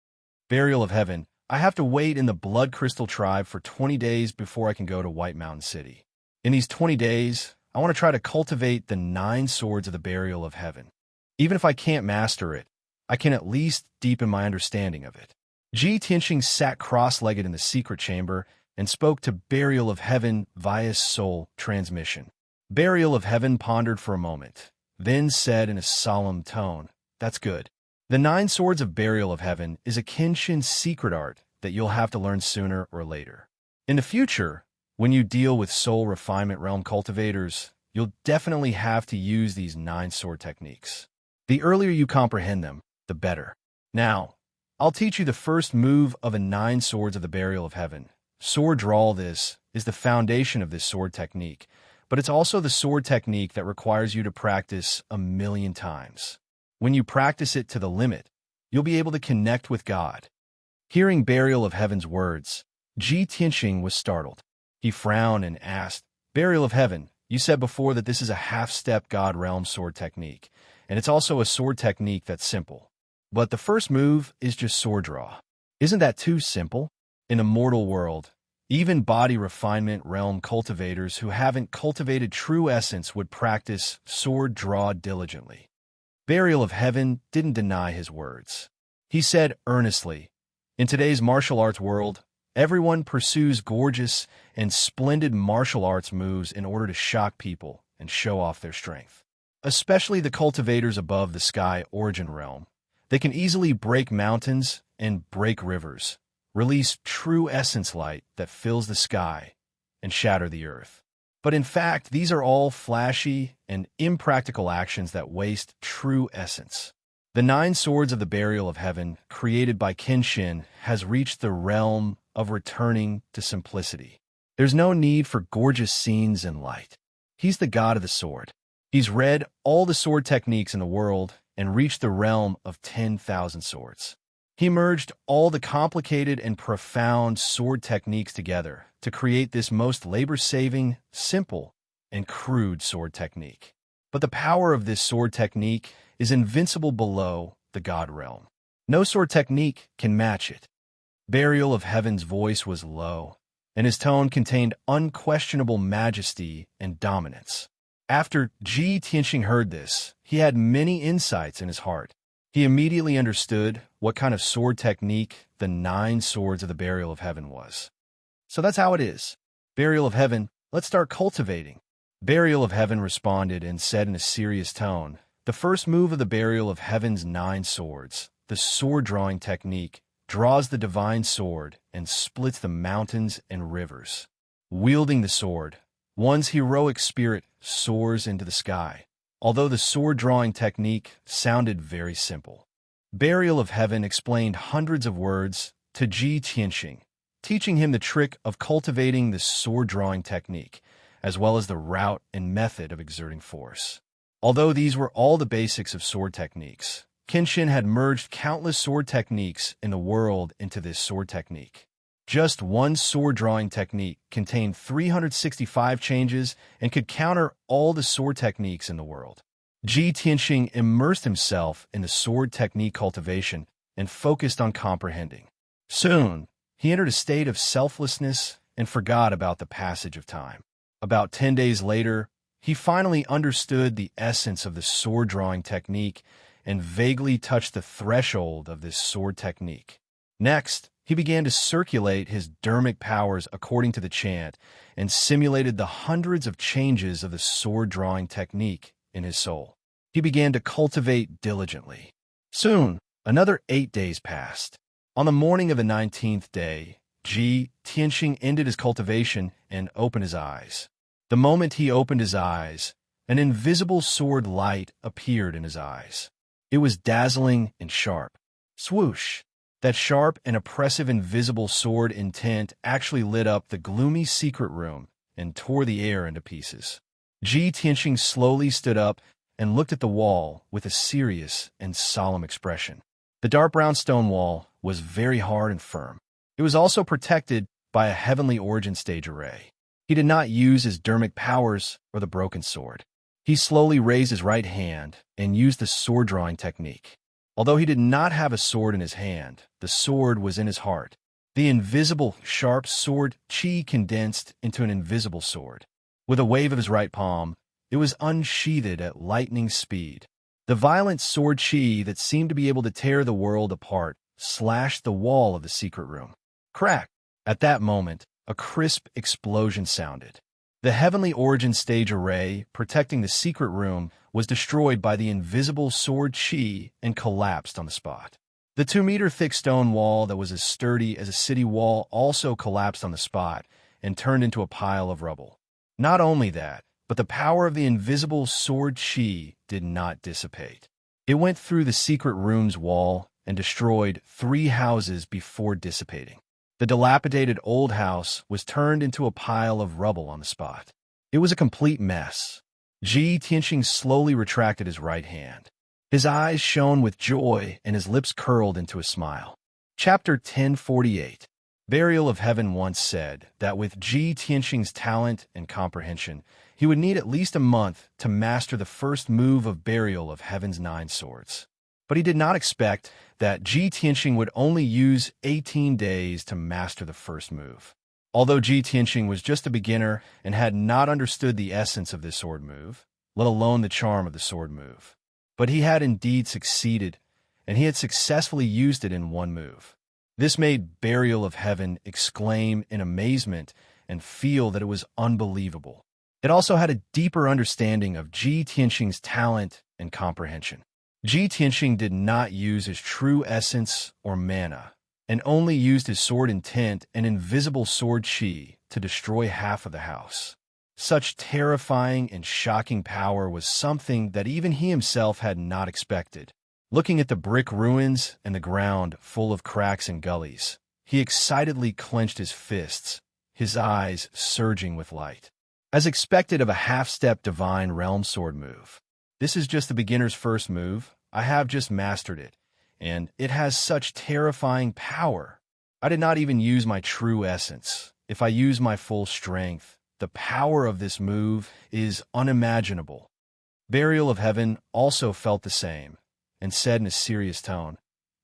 Burial of Heaven, I have to wait in the Blood Crystal tribe for 20 days before I can go to White Mountain City. In these 20 days, I want to try to cultivate the 9 swords of the Burial of Heaven. Even if I can't master it, I can at least deepen my understanding of it. Ji Tianxing sat cross-legged in the secret chamber and spoke to Burial of Heaven via soul transmission. Burial of Heaven pondered for a moment, then said in a solemn tone, That's good. The 9 swords of Burial of Heaven is a Kenshin secret art that you'll have to learn sooner or later. In the future, when you deal with soul refinement realm cultivators, you'll definitely have to use these 9 sword techniques. The earlier you comprehend them, the better. Now, I'll teach you the first move of a 9 swords of the Burial of Heaven, sword draw this is the foundation of this sword technique, but it's also the sword technique that requires you to practice 1,000,000 times. When you practice it to the limit, you'll be able to connect with God. Hearing Burial of Heaven's words, Ji Tianxing was startled. He frowned and asked, Burial of Heaven, you said before that this is a half-step God realm sword technique, and it's also a sword technique that's simple. But the first move is just sword draw. Isn't that too simple? In a mortal world, even body refinement realm cultivators who haven't cultivated true essence would practice sword draw diligently. Burial of Heaven didn't deny his words. He said earnestly, in today's martial arts world, everyone pursues gorgeous and splendid martial arts moves in order to shock people and show off their strength. Especially the cultivators above the sky origin realm. They can easily break mountains and break rivers, release true essence light that fills the sky, and shatter the earth. But in fact, these are all flashy and impractical actions that waste true essence. The 9 swords of the Burial of Heaven, created by Kenshin, has reached the realm of returning to simplicity. There's no need for gorgeous scenes and light. He's the god of the sword. He's read all the sword techniques in the world and reached the realm of 10,000 swords. He merged all the complicated and profound sword techniques together to create this most labor-saving, simple, and crude sword technique. But the power of this sword technique is invincible below the God realm. No sword technique can match it. Burial of Heaven's voice was low, and his tone contained unquestionable majesty and dominance. After Ji Tianxing heard this, he had many insights in his heart. He immediately understood what kind of sword technique the 9 swords of the Burial of Heaven was. So that's how it is. Burial of Heaven, let's start cultivating. Burial of Heaven responded and said in a serious tone, the first move of the Burial of Heaven's 9 swords, the sword drawing technique, draws the divine sword and splits the mountains and rivers. Wielding the sword, one's heroic spirit soars into the sky. Although the sword-drawing technique sounded very simple. Burial of Heaven explained hundreds of words to Ji Tianxing, teaching him the trick of cultivating the sword-drawing technique, as well as the route and method of exerting force. Although these were all the basics of sword techniques, Kenshin had merged countless sword techniques in the world into this sword technique. Just one sword-drawing technique contained 365 changes and could counter all the sword techniques in the world. Ji Tianxing immersed himself in the sword technique cultivation and focused on comprehending. Soon, he entered a state of selflessness and forgot about the passage of time. About 10 days later, he finally understood the essence of the sword-drawing technique and vaguely touched the threshold of this sword technique. Next, he began to circulate his dermic powers according to the chant and simulated the hundreds of changes of the sword-drawing technique in his soul. He began to cultivate diligently. Soon, another 8 days passed. On the morning of the 19th day, Ji Tianxing ended his cultivation and opened his eyes. The moment he opened his eyes, an invisible sword light appeared in his eyes. It was dazzling and sharp. Swoosh! That sharp and oppressive invisible sword intent actually lit up the gloomy secret room and tore the air into pieces. Ji Tianxing slowly stood up and looked at the wall with a serious and solemn expression. The dark brown stone wall was very hard and firm. It was also protected by a heavenly origin stage array. He did not use his dermic powers or the broken sword. He slowly raised his right hand and used the sword-drawing technique. Although he did not have a sword in his hand, the sword was in his heart. The invisible, sharp sword qi condensed into an invisible sword. With a wave of his right palm, it was unsheathed at lightning speed. The violent sword qi that seemed to be able to tear the world apart slashed the wall of the secret room. Crack! At that moment, a crisp explosion sounded. The heavenly origin stage array protecting the secret room was destroyed by the invisible sword qi and collapsed on the spot. The 2-meter-thick stone wall that was as sturdy as a city wall also collapsed on the spot and turned into a pile of rubble. Not only that, but the power of the invisible sword qi did not dissipate. It went through the secret room's wall and destroyed 3 houses before dissipating. The dilapidated old house was turned into a pile of rubble on the spot. It was a complete mess. Ji Tianxing slowly retracted his right hand. His eyes shone with joy and his lips curled into a smile. Chapter 1048. Burial of Heaven once said that with Ji Tianxing's talent and comprehension, he would need at least a month to master the first move of Burial of Heaven's 9 swords. But he did not expect that Ji Tianxing would only use 18 days to master the first move. Although Ji Tianxing was just a beginner and had not understood the essence of this sword move, let alone the charm of the sword move, but he had indeed succeeded, and he had successfully used it in one move. This made Burial of Heaven exclaim in amazement and feel that it was unbelievable. It also had a deeper understanding of Ji Tianxing's talent and comprehension. Ji Tianxing did not use his true essence or mana, and only used his sword intent and invisible sword chi to destroy half of the house. Such terrifying and shocking power was something that even he himself had not expected. Looking at the brick ruins and the ground full of cracks and gullies, he excitedly clenched his fists, his eyes surging with light. As expected of a half-step divine realm sword move, this is just the beginner's first move. I have just mastered it, and it has such terrifying power. I did not even use my true essence. If I use my full strength, the power of this move is unimaginable. Burial of Heaven also felt the same, and said in a serious tone,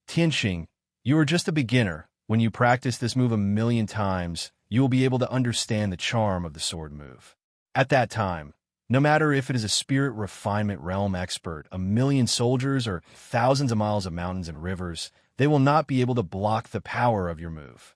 Tianxing, you are just a beginner. When you practice this move 1,000,000 times, you will be able to understand the charm of the sword move. At that time, no matter if it is a spirit refinement realm expert, 1,000,000 soldiers, or thousands of miles of mountains and rivers, they will not be able to block the power of your move.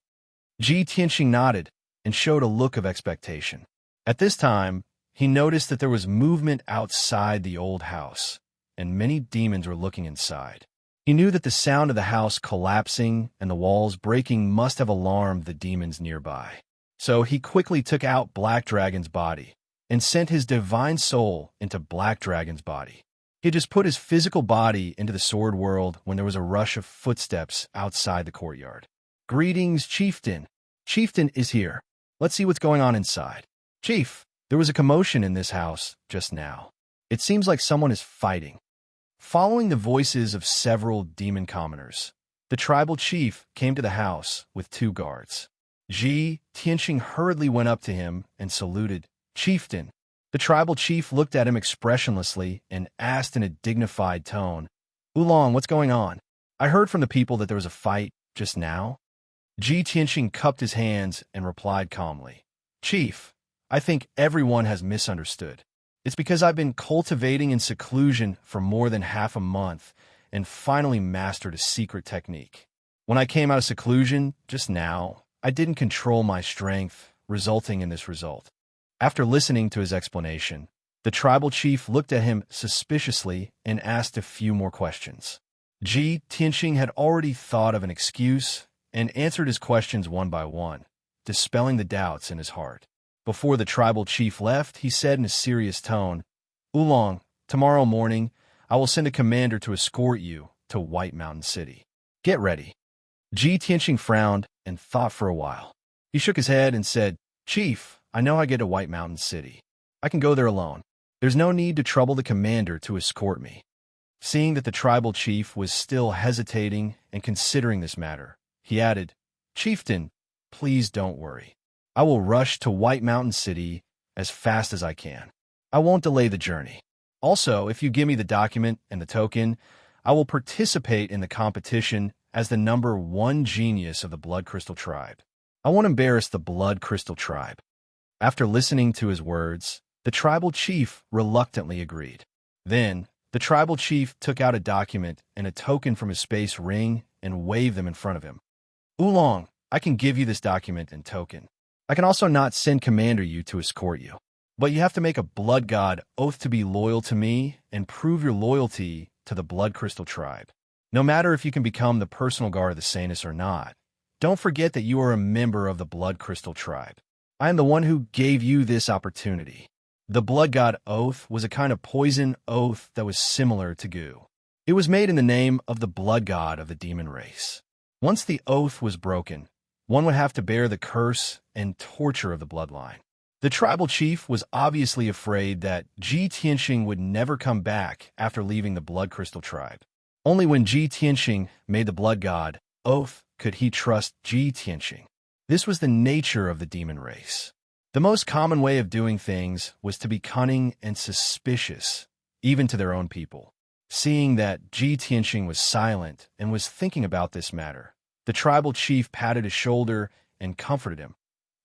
Ji Tianxing nodded and showed a look of expectation. At this time, he noticed that there was movement outside the old house, and many demons were looking inside. He knew that the sound of the house collapsing and the walls breaking must have alarmed the demons nearby. So he quickly took out Black Dragon's body and sent his divine soul into Black Dragon's body. He just put his physical body into the sword world when there was a rush of footsteps outside the courtyard. Greetings, Chieftain. Chieftain is here. Let's see what's going on inside. Chief, there was a commotion in this house just now. It seems like someone is fighting. Following the voices of several demon commoners, the tribal chief came to the house with 2 guards. Ji Tianxing hurriedly went up to him and saluted. Chieftain. The tribal chief looked at him expressionlessly and asked in a dignified tone, Oolong, what's going on? I heard from the people that there was a fight just now. Ji Tianxing cupped his hands and replied calmly, Chief, I think everyone has misunderstood. It's because I've been cultivating in seclusion for more than half a month and finally mastered a secret technique. When I came out of seclusion just now, I didn't control my strength, resulting in this result. After listening to his explanation, the tribal chief looked at him suspiciously and asked a few more questions. Ji Tianxing had already thought of an excuse and answered his questions one by one, dispelling the doubts in his heart. Before the tribal chief left, he said in a serious tone, Oolong, tomorrow morning, I will send a commander to escort you to White Mountain City. Get ready. Ji Tianxing frowned and thought for a while. He shook his head and said, Chief, I know how to get to White Mountain City. I can go there alone. There's no need to trouble the commander to escort me. Seeing that the tribal chief was still hesitating and considering this matter, he added, Chieftain, please don't worry. I will rush to White Mountain City as fast as I can. I won't delay the journey. Also, if you give me the document and the token, I will participate in the competition as the #1 genius of the Blood Crystal Tribe. I won't embarrass the Blood Crystal Tribe. After listening to his words, the tribal chief reluctantly agreed. Then, the tribal chief took out a document and a token from his space ring and waved them in front of him. Oolong, I can give you this document and token. I can also not send commander you to escort you. But you have to make a blood god oath to be loyal to me and prove your loyalty to the Blood Crystal Tribe. No matter if you can become the personal guard of the Sanus or not, don't forget that you are a member of the Blood Crystal Tribe. I am the one who gave you this opportunity. The blood god oath was a kind of poison oath that was similar to goo. It was made in the name of the blood god of the demon race. Once the oath was broken, one would have to bear the curse and torture of the bloodline. The tribal chief was obviously afraid that Ji Tianxing would never come back after leaving the Blood Crystal tribe. Only when Ji Tianxing made the blood god oath could he trust Ji Tianxing. This was the nature of the demon race. The most common way of doing things was to be cunning and suspicious, even to their own people. Seeing that Ji Tianxing was silent and was thinking about this matter, the tribal chief patted his shoulder and comforted him.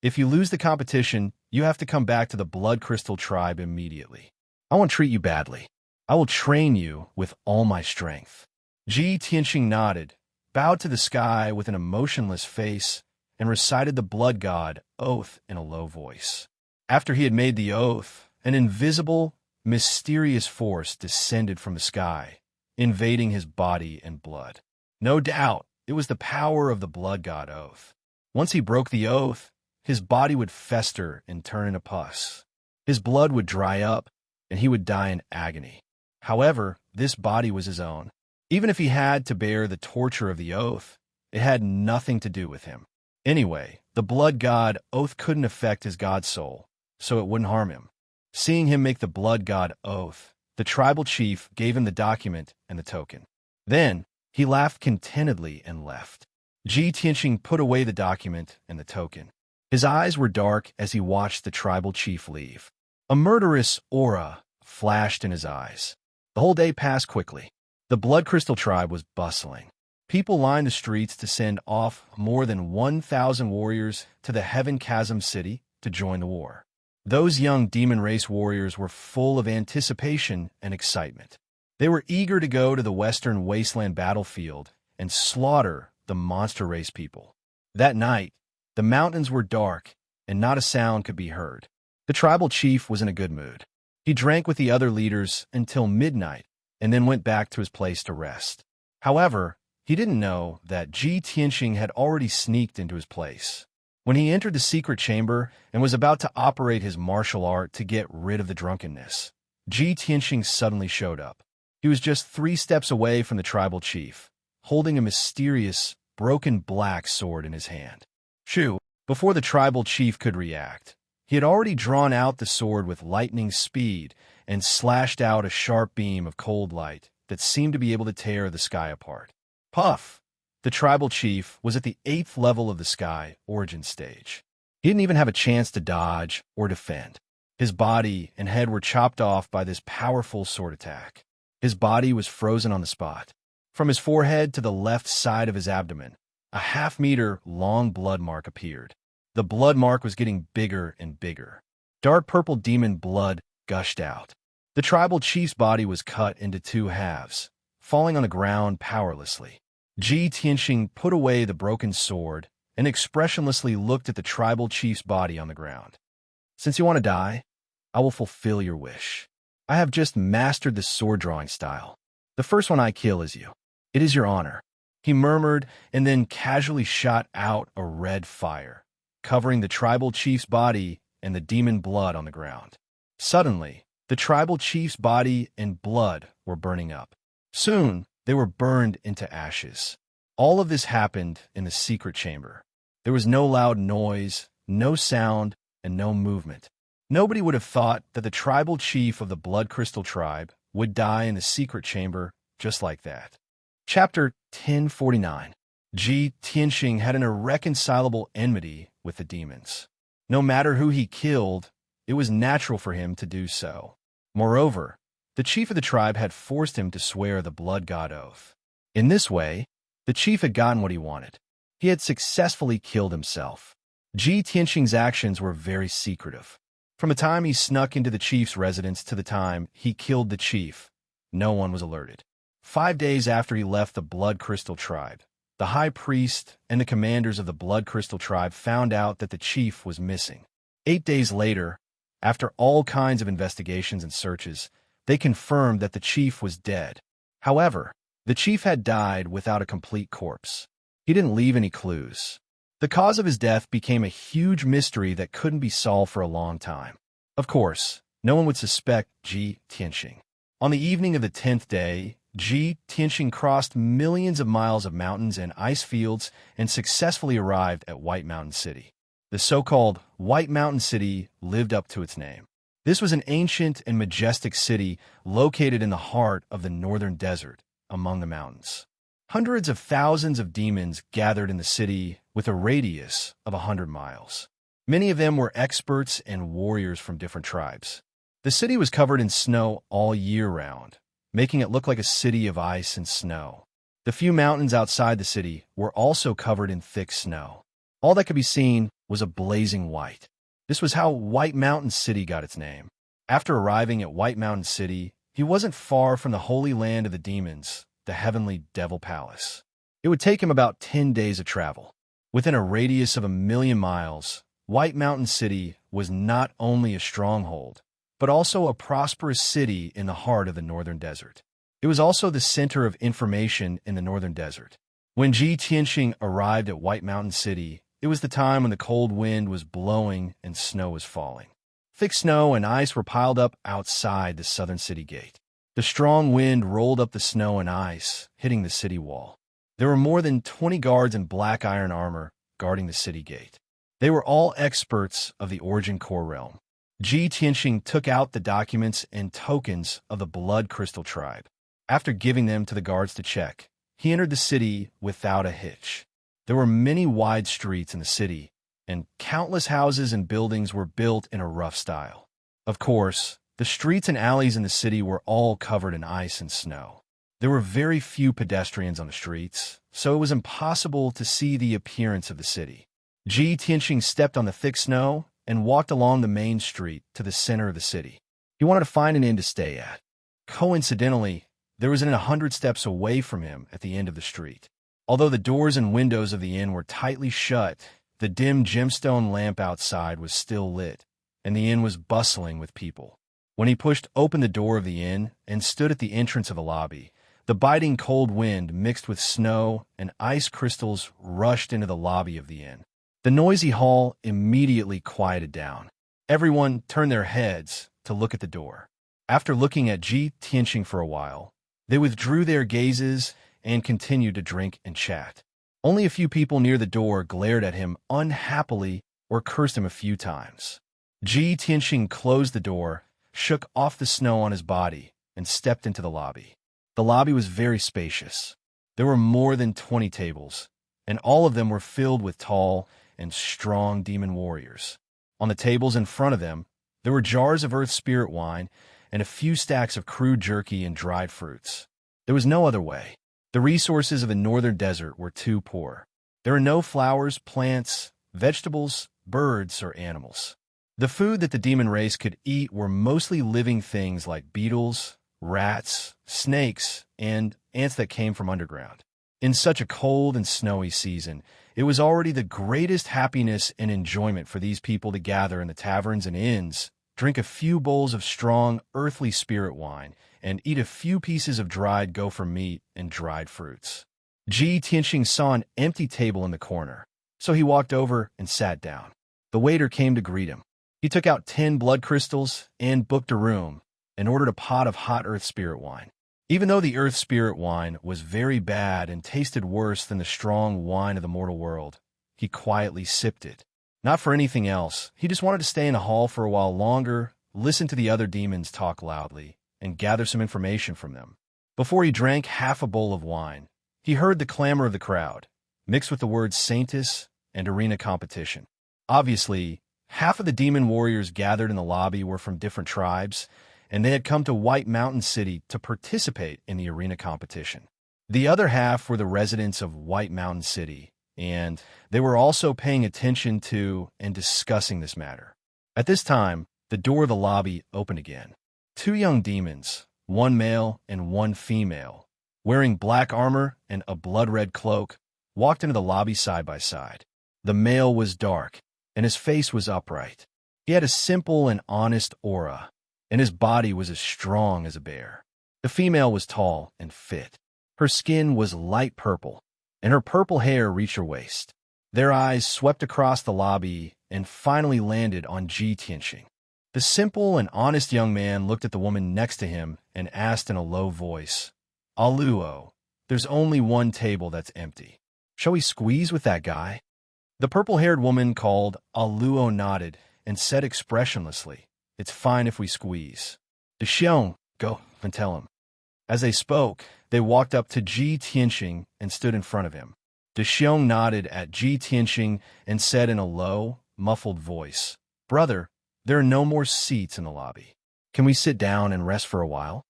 If you lose the competition, you have to come back to the Blood Crystal tribe immediately. I won't treat you badly. I will train you with all my strength. Ji Tianxing nodded, bowed to the sky with an emotionless face, and recited the blood god oath in a low voice. After he had made the oath, an invisible, mysterious force descended from the sky, invading his body and blood. No doubt, it was the power of the blood god oath. Once he broke the oath, his body would fester and turn into pus. His blood would dry up, and he would die in agony. However, this body was his own. Even if he had to bear the torture of the oath, it had nothing to do with him. Anyway, the blood god oath couldn't affect his god soul, so it wouldn't harm him. Seeing him make the blood god oath, the tribal chief gave him the document and the token. Then, he laughed contentedly and left. Ji Tianxing put away the document and the token. His eyes were dark as he watched the tribal chief leave. A murderous aura flashed in his eyes. The whole day passed quickly. The Blood Crystal tribe was bustling. People lined the streets to send off more than 1,000 warriors to the Heaven Chasm City to join the war. Those young demon race warriors were full of anticipation and excitement. They were eager to go to the Western Wasteland battlefield and slaughter the monster race people. That night, the mountains were dark, and not a sound could be heard. The tribal chief was in a good mood. He drank with the other leaders until midnight, and then went back to his place to rest. However, he didn't know that Ji Tianxing had already sneaked into his place. When he entered the secret chamber and was about to operate his martial art to get rid of the drunkenness, Ji Tianxing suddenly showed up. He was just 3 steps away from the tribal chief, holding a mysterious, broken black sword in his hand. Shoo! Before the tribal chief could react, he had already drawn out the sword with lightning speed and slashed out a sharp beam of cold light that seemed to be able to tear the sky apart. Puff! The tribal chief was at the 8th level of the sky origin stage. He didn't even have a chance to dodge or defend. His body and head were chopped off by this powerful sword attack. His body was frozen on the spot. From his forehead to the left side of his abdomen, a half-meter-long blood mark appeared. The blood mark was getting bigger and bigger. Dark purple demon blood gushed out. The tribal chief's body was cut into 2 halves, falling on the ground powerlessly. Ji Tianxing put away the broken sword and expressionlessly looked at the tribal chief's body on the ground. "Since you want to die, I will fulfill your wish. I have just mastered the sword-drawing style. The first one I kill is you. It is your honor," he murmured, and then casually shot out a red fire, covering the tribal chief's body and the demon blood on the ground. Suddenly, the tribal chief's body and blood were burning up. Soon, they were burned into ashes. All of this happened in the secret chamber. There was no loud noise, no sound, and no movement. Nobody would have thought that the tribal chief of the Blood Crystal tribe would die in the secret chamber just like that. Chapter 1049. Ji Tianxing had an irreconcilable enmity with the demons. No matter who he killed, it was natural for him to do so. Moreover, the chief of the tribe had forced him to swear the blood god oath. In this way, the chief had gotten what he wanted. He had successfully killed himself. Ji Tianxing's actions were very secretive. From the time he snuck into the chief's residence to the time he killed the chief, no one was alerted. 5 days after he left the Blood Crystal tribe, the high priest and the commanders of the Blood Crystal tribe found out that the chief was missing. 8 days later, after all kinds of investigations and searches, they confirmed that the chief was dead. However, the chief had died without a complete corpse. He didn't leave any clues. The cause of his death became a huge mystery that couldn't be solved for a long time. Of course, no one would suspect Ji Tianxing. On the evening of the 10th day, Ji Tianxing crossed millions of miles of mountains and ice fields and successfully arrived at White Mountain City. The so-called White Mountain City lived up to its name. This was an ancient and majestic city located in the heart of the northern desert, among the mountains. Hundreds of thousands of demons gathered in the city with a radius of 100 miles. Many of them were experts and warriors from different tribes. The city was covered in snow all year round, making it look like a city of ice and snow. The few mountains outside the city were also covered in thick snow. All that could be seen was a blazing white. This was how White Mountain City got its name. After arriving at White Mountain City, he wasn't far from the holy land of the demons, the heavenly Devil Palace. It would take him about 10 days of travel. Within a radius of 1,000,000 miles, White Mountain City was not only a stronghold, but also a prosperous city in the heart of the northern desert. It was also the center of information in the northern desert. When Ji Tianxing arrived at White Mountain City, it was the time when the cold wind was blowing and snow was falling. Thick snow and ice were piled up outside the southern city gate. The strong wind rolled up the snow and ice, hitting the city wall. There were more than 20 guards in black iron armor guarding the city gate. They were all experts of the Origin Core realm. Ji Tianxing took out the documents and tokens of the Blood Crystal tribe. After giving them to the guards to check, he entered the city without a hitch. There were many wide streets in the city, and countless houses and buildings were built in a rough style. Of course, the streets and alleys in the city were all covered in ice and snow. There were very few pedestrians on the streets, so it was impossible to see the appearance of the city. Ji Tianxing stepped on the thick snow and walked along the main street to the center of the city. He wanted to find an inn to stay at. Coincidentally, there was an inn 100 steps away from him at the end of the street. Although the doors and windows of the inn were tightly shut, the dim gemstone lamp outside was still lit, and the inn was bustling with people. When he pushed open the door of the inn and stood at the entrance of the lobby, the biting cold wind mixed with snow and ice crystals rushed into the lobby of the inn. The noisy hall immediately quieted down. Everyone turned their heads to look at the door. After looking at Ji Tianxing for a while, they withdrew their gazes and continued to drink and chat. Only a few people near the door glared at him unhappily or cursed him a few times. Ji Tianxing closed the door, shook off the snow on his body, and stepped into the lobby. The lobby was very spacious. There were more than 20 tables, and all of them were filled with tall and strong demon warriors. On the tables in front of them, there were jars of earth spirit wine and a few stacks of crude jerky and dried fruits. There was no other way. The resources of the northern desert were too poor. There were no flowers, plants, vegetables, birds, or animals. The food that the demon race could eat were mostly living things like beetles, rats, snakes, and ants that came from underground. In such a cold and snowy season, it was already the greatest happiness and enjoyment for these people to gather in the taverns and inns, drink a few bowls of strong, earthly spirit wine, and eat a few pieces of dried gopher meat and dried fruits. Ji Tianxing saw an empty table in the corner, so he walked over and sat down. The waiter came to greet him. He took out 10 blood crystals and booked a room and ordered a pot of hot earth spirit wine. Even though the earth spirit wine was very bad and tasted worse than the strong wine of the mortal world, he quietly sipped it. Not for anything else, he just wanted to stay in the hall for a while longer, listen to the other demons talk loudly, and gather some information from them. Before he drank half a bowl of wine, he heard the clamor of the crowd, mixed with the words Saintus and arena competition. Obviously, half of the demon warriors gathered in the lobby were from different tribes, and they had come to White Mountain City to participate in the arena competition. The other half were the residents of White Mountain City, and they were also paying attention to and discussing this matter. At this time, the door of the lobby opened again. 2 young demons, one male and one female, wearing black armor and a blood-red cloak, walked into the lobby side by side. The male was dark, and his face was upright. He had a simple and honest aura, and his body was as strong as a bear. The female was tall and fit. Her skin was light purple, and her purple hair reached her waist. Their eyes swept across the lobby and finally landed on Ji Tianxing. The simple and honest young man looked at the woman next to him and asked in a low voice, Aluo, there's only one table that's empty. Shall we squeeze with that guy? The purple-haired woman called Aluo nodded and said expressionlessly, "It's fine if we squeeze." "De Xiong, go and tell him." As they spoke, they walked up to Ji Tianxing and stood in front of him. De Xiong nodded at Ji Tianxing and said in a low, muffled voice, "Brother, there are no more seats in the lobby. Can we sit down and rest for a while?"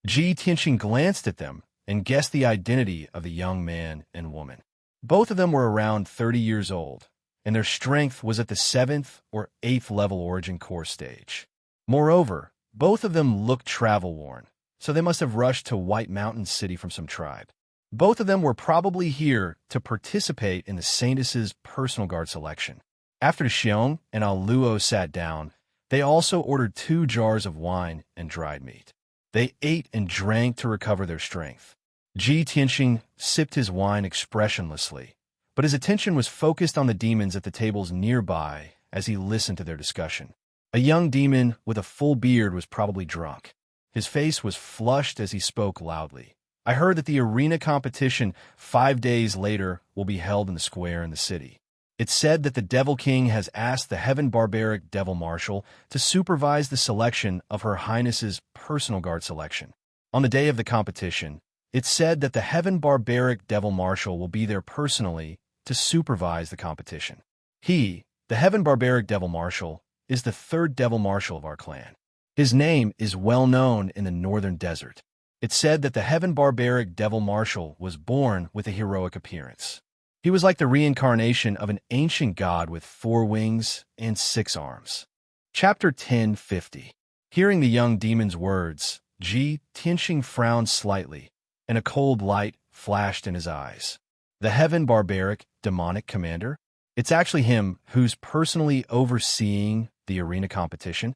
Ji Tianxing glanced at them and guessed the identity of the young man and woman. Both of them were around 30 years old, and their strength was at the 7th or 8th level origin core stage. Moreover, both of them looked travel-worn, so they must have rushed to White Mountain City from some tribe. Both of them were probably here to participate in the Saintess's personal guard selection. After Xiong and Aluo sat down, they also ordered 2 jars of wine and dried meat. They ate and drank to recover their strength. Ji Tianxing sipped his wine expressionlessly, but his attention was focused on the demons at the tables nearby as he listened to their discussion. A young demon with a full beard was probably drunk. His face was flushed as he spoke loudly. "I heard that the arena competition 5 days later will be held in the square in the city. It's said that the Devil King has asked the Heaven Barbaric Devil Marshal to supervise the selection of Her Highness's personal guard selection. On the day of the competition, it's said that the Heaven Barbaric Devil Marshal will be there personally to supervise the competition. He, the Heaven Barbaric Devil Marshal, is the 3rd Devil Marshal of our clan. His name is well known in the Northern Desert. It's said that the Heaven Barbaric Devil Marshal was born with a heroic appearance. He was like the reincarnation of an ancient god with 4 wings and 6 arms." Chapter 1050. Hearing the young demon's words, Ji Tianxing frowned slightly, and a cold light flashed in his eyes. "The Heaven Barbaric Demonic Commander? It's actually him who's personally overseeing the arena competition?"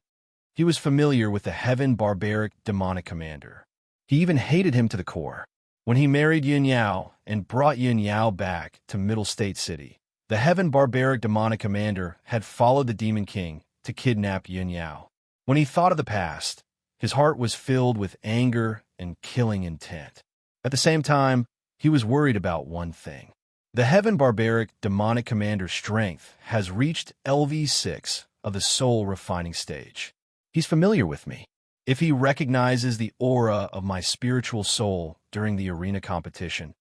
He was familiar with the Heaven Barbaric Demonic Commander. He even hated him to the core. When he married Yin Yao and brought Yin Yao back to Middle State City, the Heaven Barbaric Demonic Commander had followed the Demon King to kidnap Yin Yao. When he thought of the past, his heart was filled with anger and killing intent. At the same time, he was worried about one thing. The Heaven Barbaric Demonic Commander's strength has reached LV6 of the soul refining stage. He's familiar with me. If he recognizes the aura of my spiritual soul during the arena competition,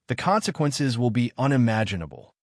the consequences will be unimaginable.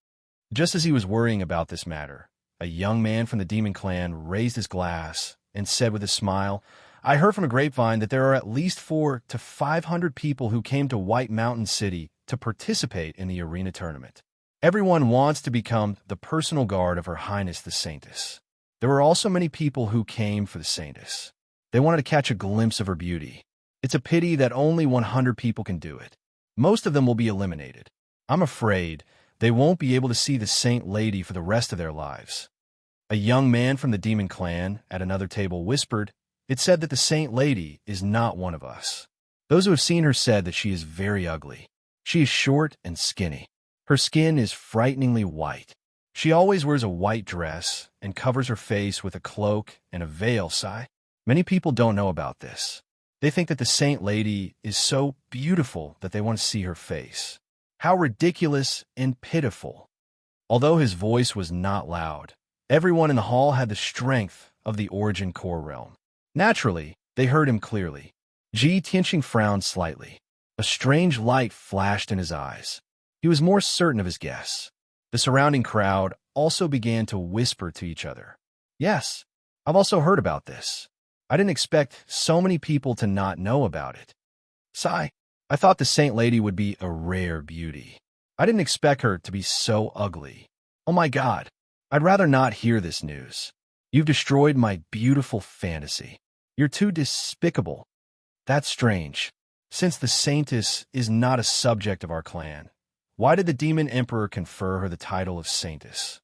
Just as he was worrying about this matter, a young man from the Demon Clan raised his glass and said with a smile, "I heard from a grapevine that there are at least 400 to 500 people who came to White Mountain City to participate in the arena tournament. Everyone wants to become the personal guard of Her Highness the Saintess. There were also many people who came for the Saintess. They wanted to catch a glimpse of her beauty. It's a pity that only 100 people can do it. Most of them will be eliminated. I'm afraid they won't be able to see the Saint Lady for the rest of their lives." A young man from the Demon Clan at another table whispered, "It's said that the Saint Lady is not one of us. Those who have seen her said that she is very ugly. She is short and skinny. Her skin is frighteningly white. She always wears a white dress and covers her face with a cloak and a veil." Sigh. Many people don't know about this. They think that the Saint Lady is so beautiful that they want to see her face. How ridiculous and pitiful. Although his voice was not loud, everyone in the hall had the strength of the origin core realm. Naturally, they heard him clearly. Ji Tianxing frowned slightly. A strange light flashed in his eyes. He was more certain of his guess. The surrounding crowd also began to whisper to each other. "Yes, I've also heard about this. I didn't expect so many people to not know about it. Sigh, I thought the Saint Lady would be a rare beauty. I didn't expect her to be so ugly. Oh my God, I'd rather not hear this news. You've destroyed my beautiful fantasy. You're too despicable. That's strange. Since the Saintess is not a subject of our clan, why did the Demon Emperor confer her the title of Saintess?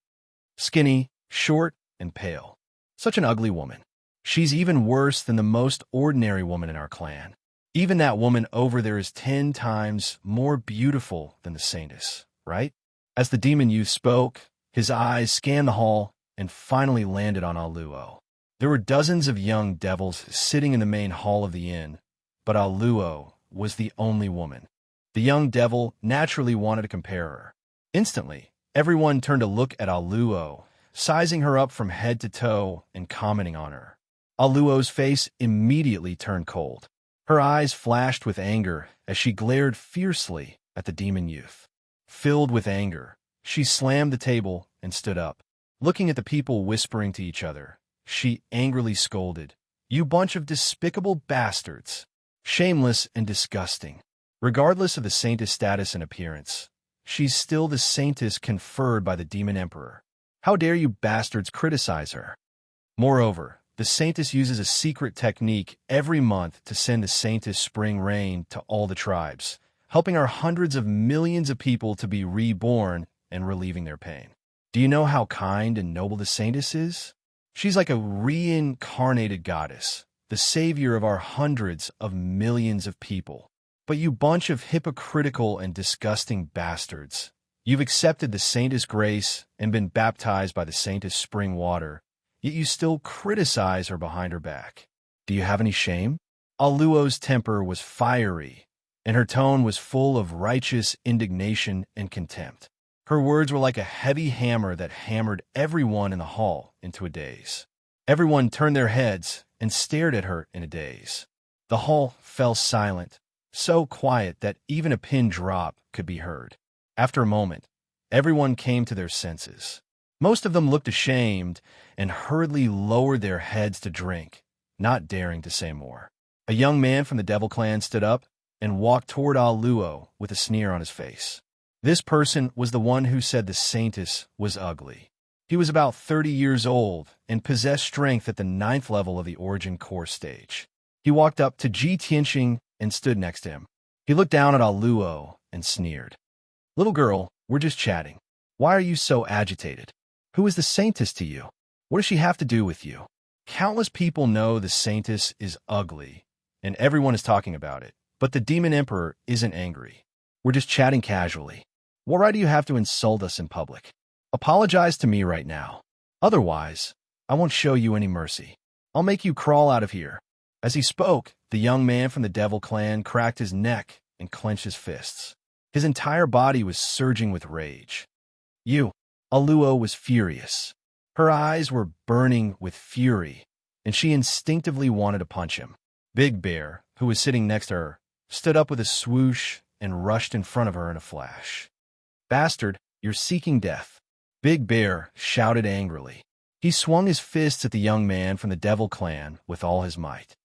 Skinny, short, and pale. Such an ugly woman. She's even worse than the most ordinary woman in our clan. Even that woman over there is 10 times more beautiful than the Saintess, right?" As the demon youth spoke, his eyes scanned the hall and finally landed on Aluo. There were dozens of young devils sitting in the main hall of the inn, but Aluo was the only woman. The young devil naturally wanted to compare her. Instantly, everyone turned to look at Aluo, sizing her up from head to toe and commenting on her. Aluo's face immediately turned cold. Her eyes flashed with anger as she glared fiercely at the demon youth. Filled with anger, she slammed the table and stood up. Looking at the people whispering to each other, she angrily scolded, "You bunch of despicable bastards! Shameless and disgusting. Regardless of the saintess status and appearance, she's still the saintess conferred by the demon emperor. How dare you bastards criticize her?" Moreover, the saintess uses a secret technique every month to send the saintess spring rain to all the tribes, helping our hundreds of millions of people to be reborn and relieving their pain. Do you know how kind and noble the saintess is? She's like a reincarnated goddess, the savior of our hundreds of millions of people. But you bunch of hypocritical and disgusting bastards, you've accepted the saintess grace and been baptized by the saintess spring water, yet you still criticize her behind her back. Do you have any shame? Aluo's temper was fiery, and her tone was full of righteous indignation and contempt. Her words were like a heavy hammer that hammered everyone in the hall into a daze. Everyone turned their heads and stared at her in a daze. The hall fell silent, so quiet that even a pin drop could be heard. After a moment, everyone came to their senses. Most of them looked ashamed and hurriedly lowered their heads to drink, not daring to say more. A young man from the Devil Clan stood up and walked toward Aluo with a sneer on his face. This person was the one who said the saintess was ugly. He was about 30 years old and possessed strength at the 9th level of the Origin Core stage. He walked up to Ji Tianxing and stood next to him. He looked down at Aluo and sneered. "Little girl, we're just chatting. Why are you so agitated? Who is the saintess to you? What does she have to do with you? Countless people know the saintess is ugly, and everyone is talking about it, but the demon emperor isn't angry. We're just chatting casually. What right do you have to insult us in public? Apologize to me right now. Otherwise, I won't show you any mercy. I'll make you crawl out of here." As he spoke, the young man from the Devil Clan cracked his neck and clenched his fists. His entire body was surging with rage. Aluo was furious. Her eyes were burning with fury, and she instinctively wanted to punch him. Big Bear, who was sitting next to her, stood up with a swoosh and rushed in front of her in a flash. "Bastard, you're seeking death," Big Bear shouted angrily. He swung his fists at the young man from the Devil Clan with all his might.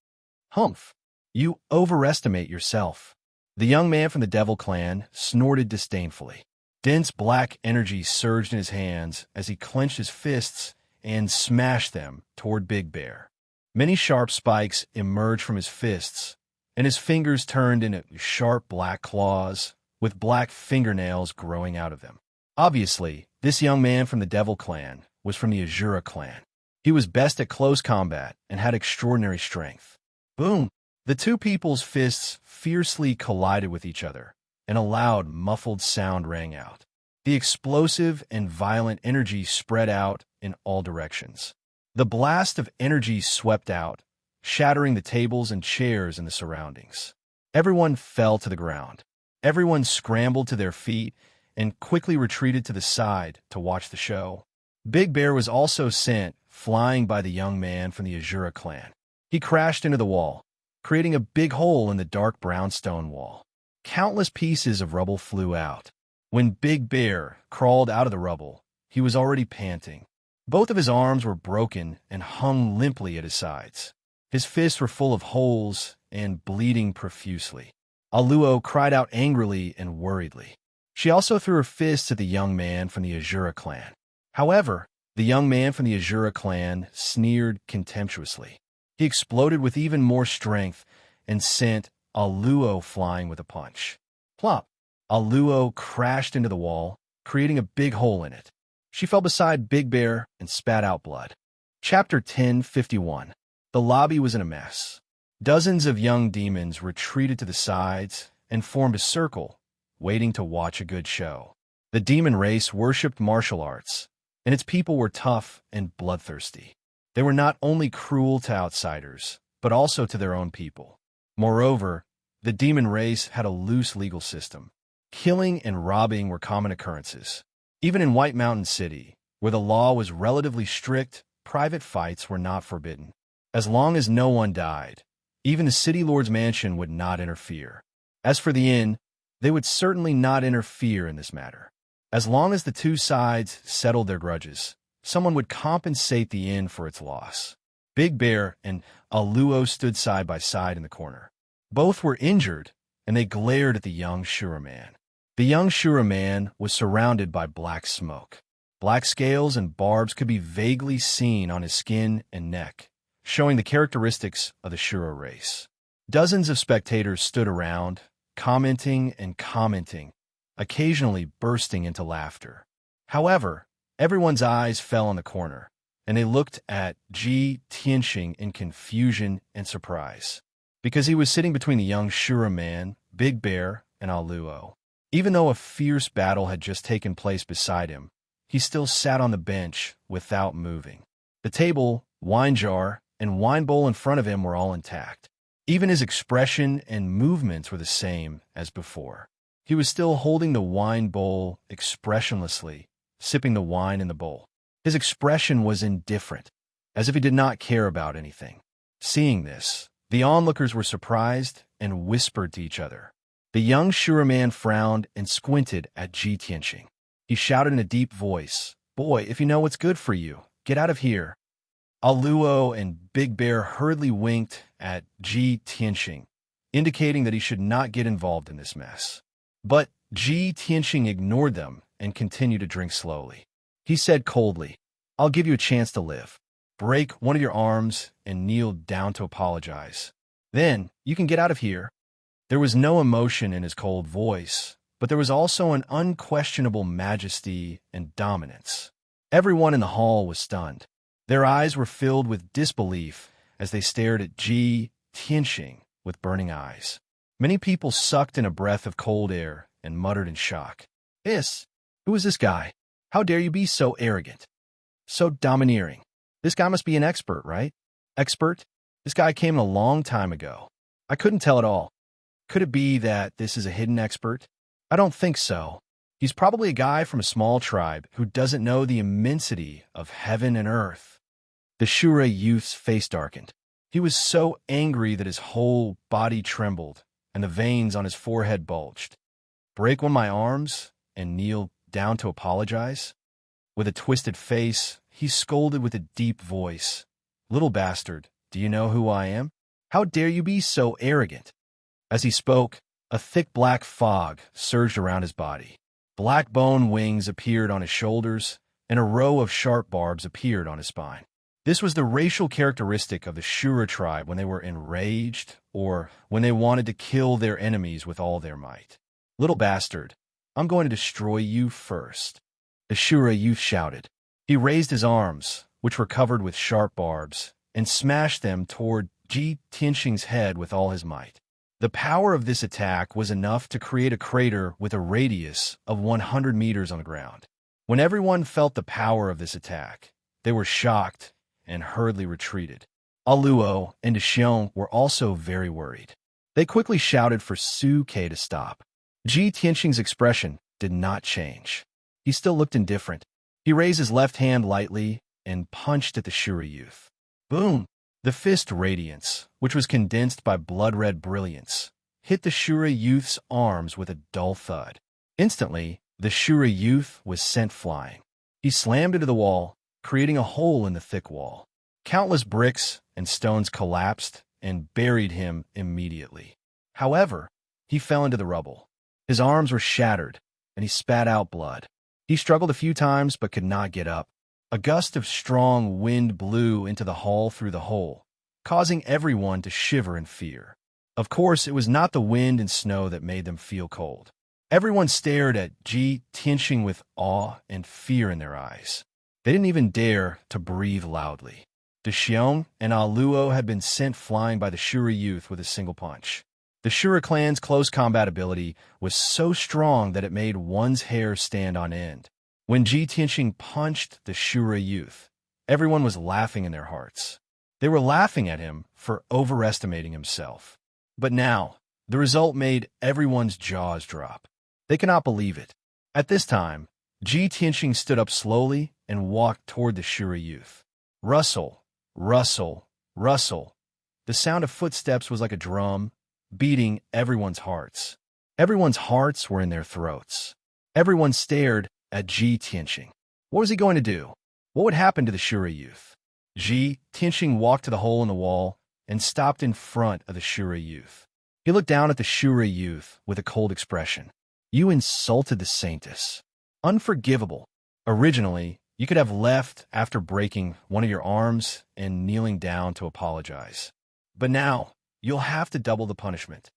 "Humph! You overestimate yourself." The young man from the Devil Clan snorted disdainfully. Dense black energy surged in his hands as he clenched his fists and smashed them toward Big Bear. Many sharp spikes emerged from his fists, and his fingers turned into sharp black claws with black fingernails growing out of them. Obviously, this young man from the Devil Clan was from the Azura clan. He was best at close combat and had extraordinary strength. Boom! The two people's fists fiercely collided with each other, and a loud, muffled sound rang out. The explosive and violent energy spread out in all directions. The blast of energy swept out, shattering the tables and chairs in the surroundings. Everyone fell to the ground. Everyone scrambled to their feet and quickly retreated to the side to watch the show. Big Bear was also sent flying by the young man from the Azura clan. He crashed into the wall, creating a big hole in the dark brown stone wall. Countless pieces of rubble flew out. When Big Bear crawled out of the rubble, he was already panting. Both of his arms were broken and hung limply at his sides. His fists were full of holes and bleeding profusely. Aluo cried out angrily and worriedly. She also threw her fists at the young man from the Azura clan. However, the young man from the Azura clan sneered contemptuously. He exploded with even more strength and sent Aluo flying with a punch. Plop! Aluo crashed into the wall, creating a big hole in it. She fell beside Big Bear and spat out blood. Chapter 1051. The lobby was in a mess. Dozens of young demons retreated to the sides and formed a circle, waiting to watch a good show. The demon race worshipped martial arts, and its people were tough and bloodthirsty. They were not only cruel to outsiders, but also to their own people. Moreover, the demon race had a loose legal system. Killing and robbing were common occurrences. Even in White Mountain City, where the law was relatively strict, private fights were not forbidden. As long as no one died, even the city lord's mansion would not interfere. As for the inn, they would certainly not interfere in this matter. As long as the two sides settled their grudges, someone would compensate the inn for its loss. Big Bear and Aluo stood side by side in the corner. Both were injured, and they glared at the young Shura man. The young Shura man was surrounded by black smoke. Black scales and barbs could be vaguely seen on his skin and neck, showing the characteristics of the Shura race. Dozens of spectators stood around, commenting and commenting, occasionally bursting into laughter. However, everyone's eyes fell on the corner, and they looked at Ji Tianxing in confusion and surprise, because he was sitting between the young Shura man, Big Bear, and Aluo. Even though a fierce battle had just taken place beside him, he still sat on the bench without moving. The table, wine jar, and wine bowl in front of him were all intact. Even his expression and movements were the same as before. He was still holding the wine bowl expressionlessly, sipping the wine in the bowl. His expression was indifferent, as if he did not care about anything. Seeing this, the onlookers were surprised and whispered to each other. The young Shura man frowned and squinted at Ji Tianxing. He shouted in a deep voice, "Boy, if you know what's good for you, get out of here." Aluo and Big Bear hurriedly winked at Ji Tianxing, indicating that he should not get involved in this mess. But Ji Tianxing ignored them and continued to drink slowly. He said coldly, "I'll give you a chance to live. Break one of your arms and kneel down to apologize. Then you can get out of here." There was no emotion in his cold voice, but there was also an unquestionable majesty and dominance. Everyone in the hall was stunned. Their eyes were filled with disbelief as they stared at Ji Tianxing with burning eyes. Many people sucked in a breath of cold air and muttered in shock. Who is this guy? How dare you be so arrogant? So domineering. This guy must be an expert, right? Expert? This guy came a long time ago. I couldn't tell at all. Could it be that this is a hidden expert? I don't think so. He's probably a guy from a small tribe who doesn't know the immensity of heaven and earth. The Shura youth's face darkened. He was so angry that his whole body trembled and the veins on his forehead bulged. Break one of my arms and kneel down to apologize? With a twisted face, he scolded with a deep voice. "Little bastard, do you know who I am? How dare you be so arrogant?" As he spoke, a thick black fog surged around his body. Black bone wings appeared on his shoulders, and a row of sharp barbs appeared on his spine. This was the racial characteristic of the Shura tribe when they were enraged or when they wanted to kill their enemies with all their might. "Little bastard, I'm going to destroy you first," the Shura youth shouted. He raised his arms, which were covered with sharp barbs, and smashed them toward Ji Tianxing's head with all his might. The power of this attack was enough to create a crater with a radius of 100 meters on the ground. When everyone felt the power of this attack, they were shocked and hurriedly retreated. Aluo and Xiong were also very worried. They quickly shouted for Su Ke to stop. Ji Tianxing's expression did not change. He still looked indifferent. He raised his left hand lightly and punched at the Shura youth. Boom! The fist radiance, which was condensed by blood-red brilliance, hit the Shura youth's arms with a dull thud. Instantly, the Shura youth was sent flying. He slammed into the wall, creating a hole in the thick wall. Countless bricks and stones collapsed and buried him immediately. However, he fell into the rubble. His arms were shattered, and he spat out blood. He struggled a few times but could not get up. A gust of strong wind blew into the hall through the hole, causing everyone to shiver in fear. Of course, it was not the wind and snow that made them feel cold. Everyone stared at Ji Tianxing with awe and fear in their eyes. They didn't even dare to breathe loudly. De Xiong and Aluo had been sent flying by the Shura youth with a single punch. The Shura clan's close combat ability was so strong that it made one's hair stand on end. When Ji Tianxing punched the Shura youth, everyone was laughing in their hearts. They were laughing at him for overestimating himself. But now, The result made everyone's jaws drop. They could not believe it. At this time, Ji Tianxing stood up slowly and walked toward the Shura youth. Rustle, rustle, rustle. The sound of footsteps was like a drum, beating everyone's hearts. Everyone's hearts were in their throats. Everyone stared at Ji Tianxing. What was he going to do? What would happen to the Shura youth? Ji Tianxing walked to the hole in the wall and stopped in front of the Shura youth. He looked down at the Shura youth with a cold expression. You insulted the saintess. Unforgivable. Originally, you could have left after breaking one of your arms and kneeling down to apologize. But now, you'll have to double the punishment.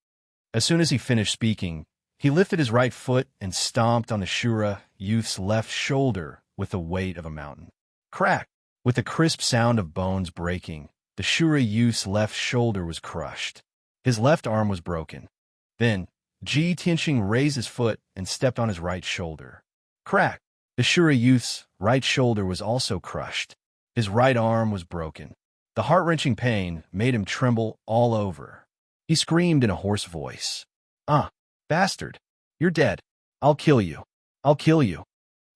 As soon as he finished speaking, he lifted his right foot and stomped on the Shura youth's left shoulder with the weight of a mountain. Crack! With the crisp sound of bones breaking, the Shura youth's left shoulder was crushed. His left arm was broken. Then, Ji Tianxing raised his foot and stepped on his right shoulder. Crack! The Shura youth's right shoulder was also crushed. His right arm was broken. The heart-wrenching pain made him tremble all over. He screamed in a hoarse voice. Bastard! You're dead. I'll kill you. I'll kill you.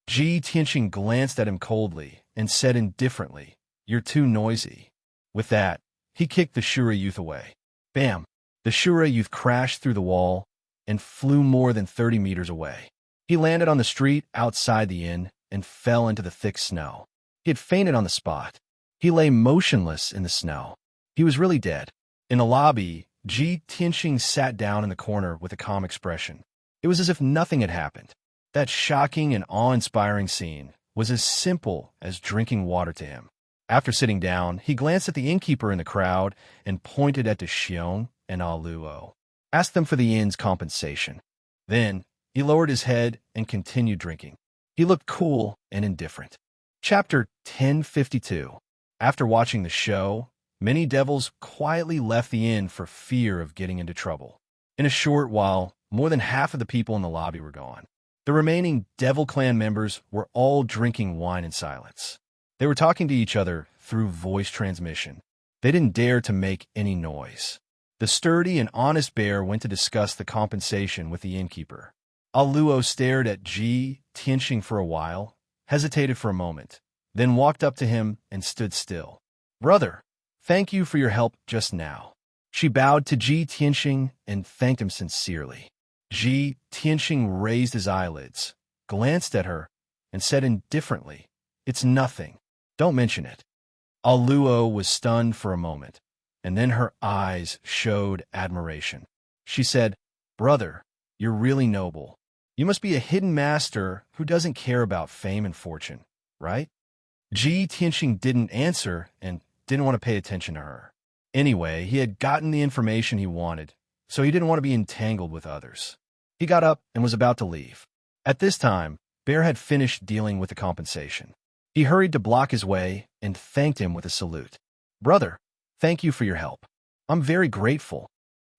Ji Tianxing glanced at him coldly and said indifferently, You're too noisy. With that, he kicked the Shura youth away. Bam! The Shura youth crashed through the wall and flew more than 30 meters away. He landed on the street outside the inn and fell into the thick snow. He had fainted on the spot. He lay motionless in the snow. He was really dead. In the lobby, Ji Tianxing sat down in the corner with a calm expression. It was as if nothing had happened. That shocking and awe-inspiring scene was as simple as drinking water to him. After sitting down, he glanced at the innkeeper in the crowd and pointed at Xiong and Luo. Asked them for the inn's compensation. Then, he lowered his head and continued drinking. He looked cool and indifferent. Chapter 1052. After watching the show, many devils quietly left the inn for fear of getting into trouble. In a short while, more than half of the people in the lobby were gone. The remaining Devil Clan members were all drinking wine in silence. They were talking to each other through voice transmission. They didn't dare to make any noise. The sturdy and honest bear went to discuss the compensation with the innkeeper. Luo stared at Ji Tianxing for a while, hesitated for a moment, then walked up to him and stood still. Brother, thank you for your help just now. She bowed to Ji Tianxing and thanked him sincerely. Ji Tianxing raised his eyelids, glanced at her, and said indifferently, It's nothing. Don't mention it. Luo was stunned for a moment, and then her eyes showed admiration. She said, Brother, you're really noble. You must be a hidden master who doesn't care about fame and fortune, right? Ji Tianxing didn't answer and didn't want to pay attention to her. Anyway, he had gotten the information he wanted, so he didn't want to be entangled with others. He got up and was about to leave. At this time, Bear had finished dealing with the compensation. He hurried to block his way and thanked him with a salute. Brother, thank you for your help. I'm very grateful.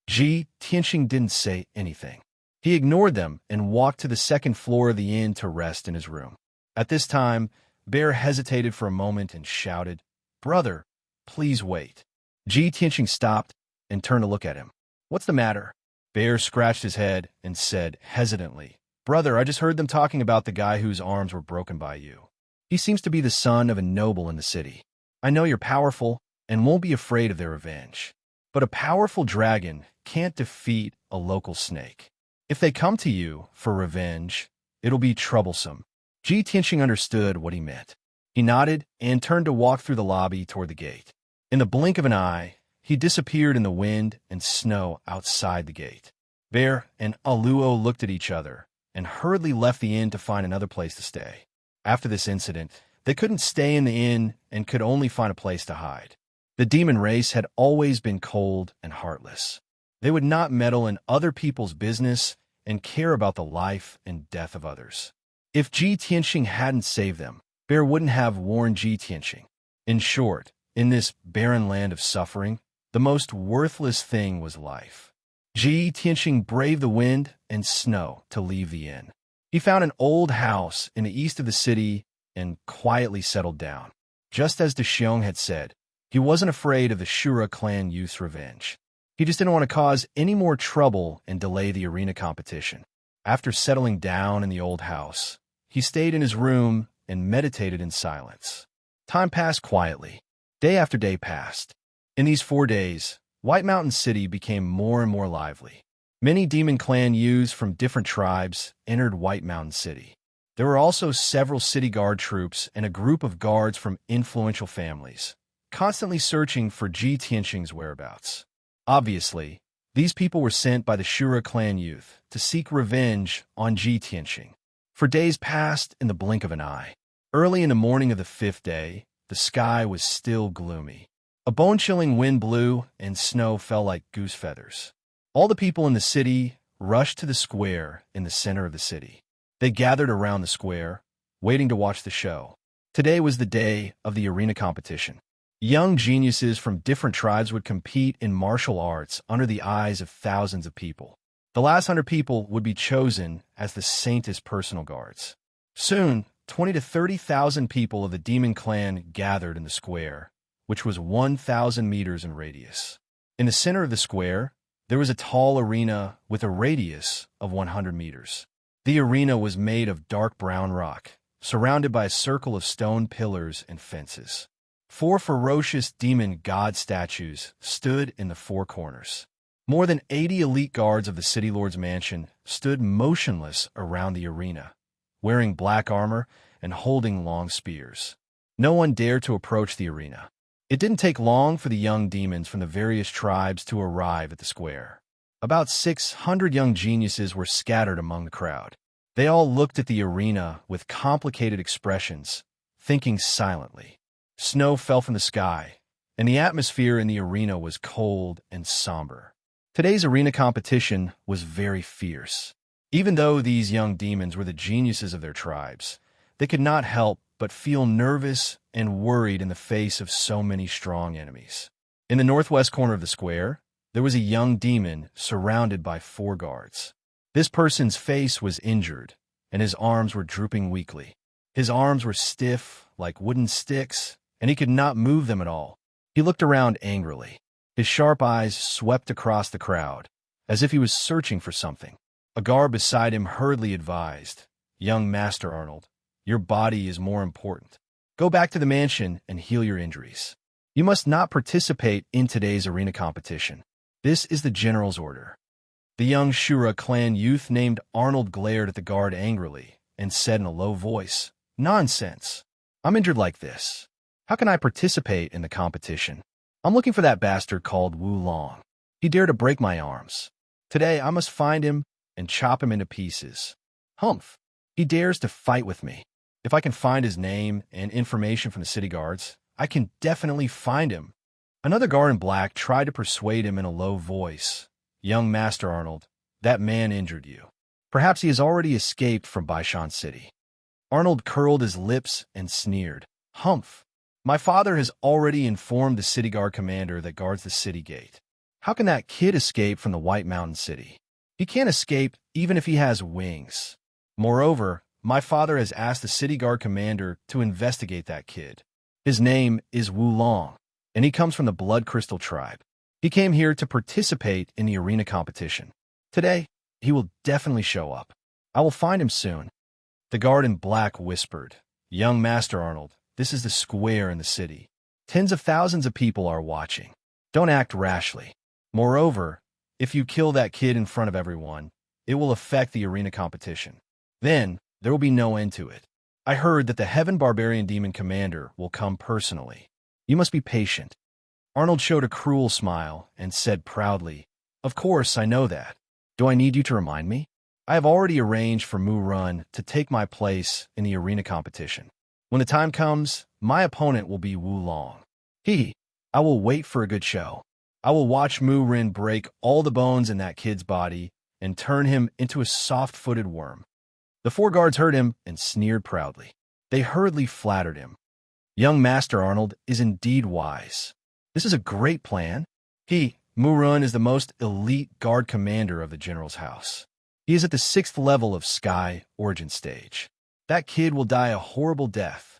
Ji Tianxing didn't say anything. He ignored them and walked to the second floor of the inn to rest in his room. At this time, Bear hesitated for a moment and shouted, Brother, please wait. Ji Tianxing stopped and turned to look at him. What's the matter? Bear scratched his head and said hesitantly, Brother, I just heard them talking about the guy whose arms were broken by you. He seems to be the son of a noble in the city. I know you're powerful and won't be afraid of their revenge. But a powerful dragon can't defeat a local snake. If they come to you for revenge, it'll be troublesome. Ji Tianxing understood what he meant. He nodded and turned to walk through the lobby toward the gate. In the blink of an eye, he disappeared in the wind and snow outside the gate. Bear and Luo looked at each other and hurriedly left the inn to find another place to stay. After this incident, they couldn't stay in the inn and could only find a place to hide. The demon race had always been cold and heartless. They would not meddle in other people's business and care about the life and death of others. If Ji Tianxing hadn't saved them, Bear wouldn't have warned Ji Tianxing. In short, in this barren land of suffering, the most worthless thing was life. Ji Tianxing braved the wind and snow to leave the inn. He found an old house in the east of the city and quietly settled down. Just as Xiong had said, he wasn't afraid of the Shura clan youth's revenge. He just didn't want to cause any more trouble and delay the arena competition. After settling down in the old house, he stayed in his room and meditated in silence. Time passed quietly. Day after day passed. In these 4 days, White Mountain City became more and more lively. Many demon clan youths from different tribes entered White Mountain City. There were also several city guard troops and a group of guards from influential families, constantly searching for Ji Tianxing's whereabouts. Obviously, these people were sent by the Shura clan youth to seek revenge on Ji Tianxing. For days passed in the blink of an eye. Early in the morning of the 5th day, the sky was still gloomy. A bone-chilling wind blew and snow fell like goose feathers. All the people in the city rushed to the square in the center of the city. They gathered around the square, waiting to watch the show. Today was the day of the arena competition. Young geniuses from different tribes would compete in martial arts under the eyes of thousands of people. The last 100 people would be chosen as the Saint's personal guards. Soon, 20 to 30,000 people of the demon clan gathered in the square, which was 1,000 meters in radius. In the center of the square, there was a tall arena with a radius of 100 meters. The arena was made of dark brown rock, surrounded by a circle of stone pillars and fences. 4 ferocious demon god statues stood in the 4 corners. More than 80 elite guards of the City Lord's mansion stood motionless around the arena, wearing black armor and holding long spears. No one dared to approach the arena. It didn't take long for the young demons from the various tribes to arrive at the square. About 600 young geniuses were scattered among the crowd. They all looked at the arena with complicated expressions, thinking silently. Snow fell from the sky, and the atmosphere in the arena was cold and somber. Today's arena competition was very fierce. Even though these young demons were the geniuses of their tribes, they could not help but feel nervous and worried in the face of so many strong enemies. In the northwest corner of the square, there was a young demon surrounded by 4 guards. This person's face was injured, and his arms were drooping weakly. His arms were stiff like wooden sticks, and he could not move them at all. He looked around angrily. His sharp eyes swept across the crowd, as if he was searching for something. A guard beside him hurriedly advised, "Young Master Arnold, your body is more important. Go back to the mansion and heal your injuries. You must not participate in today's arena competition. This is the general's order." The young Shura clan youth named Arnold glared at the guard angrily and said in a low voice, "Nonsense. I'm injured like this. How can I participate in the competition? I'm looking for that bastard called Wu Long. He dared to break my arms. Today I must find him and chop him into pieces. Humph! He dares to fight with me. If I can find his name and information from the city guards, I can definitely find him." Another guard in black tried to persuade him in a low voice, "Young Master Arnold, that man injured you. Perhaps he has already escaped from Baishan City." Arnold curled his lips and sneered, "Humph! My father has already informed the city guard commander that guards the city gate. How can that kid escape from the White Mountain City? He can't escape even if he has wings. Moreover, my father has asked the city guard commander to investigate that kid. His name is Wu Long, and he comes from the Blood Crystal tribe. He came here to participate in the arena competition. Today, he will definitely show up. I will find him soon." The guard in black whispered, "Young Master Arnold, this is the square in the city. Tens of thousands of people are watching. Don't act rashly. Moreover, if you kill that kid in front of everyone, it will affect the arena competition. Then, there will be no end to it. I heard that the Heaven Barbarian Demon Commander will come personally. You must be patient." Arnold showed a cruel smile and said proudly, "Of course, I know that. Do I need you to remind me? I have already arranged for Mu Run to take my place in the arena competition. When the time comes, my opponent will be Wu Long. I will wait for a good show. I will watch Mu Rin break all the bones in that kid's body and turn him into a soft-footed worm." The 4 guards heard him and sneered proudly. They hurriedly flattered him. "Young Master Arnold is indeed wise. This is a great plan. Mu Run, is the most elite guard commander of the general's house. He is at the 6th level of Sky Origin Stage. That kid will die a horrible death."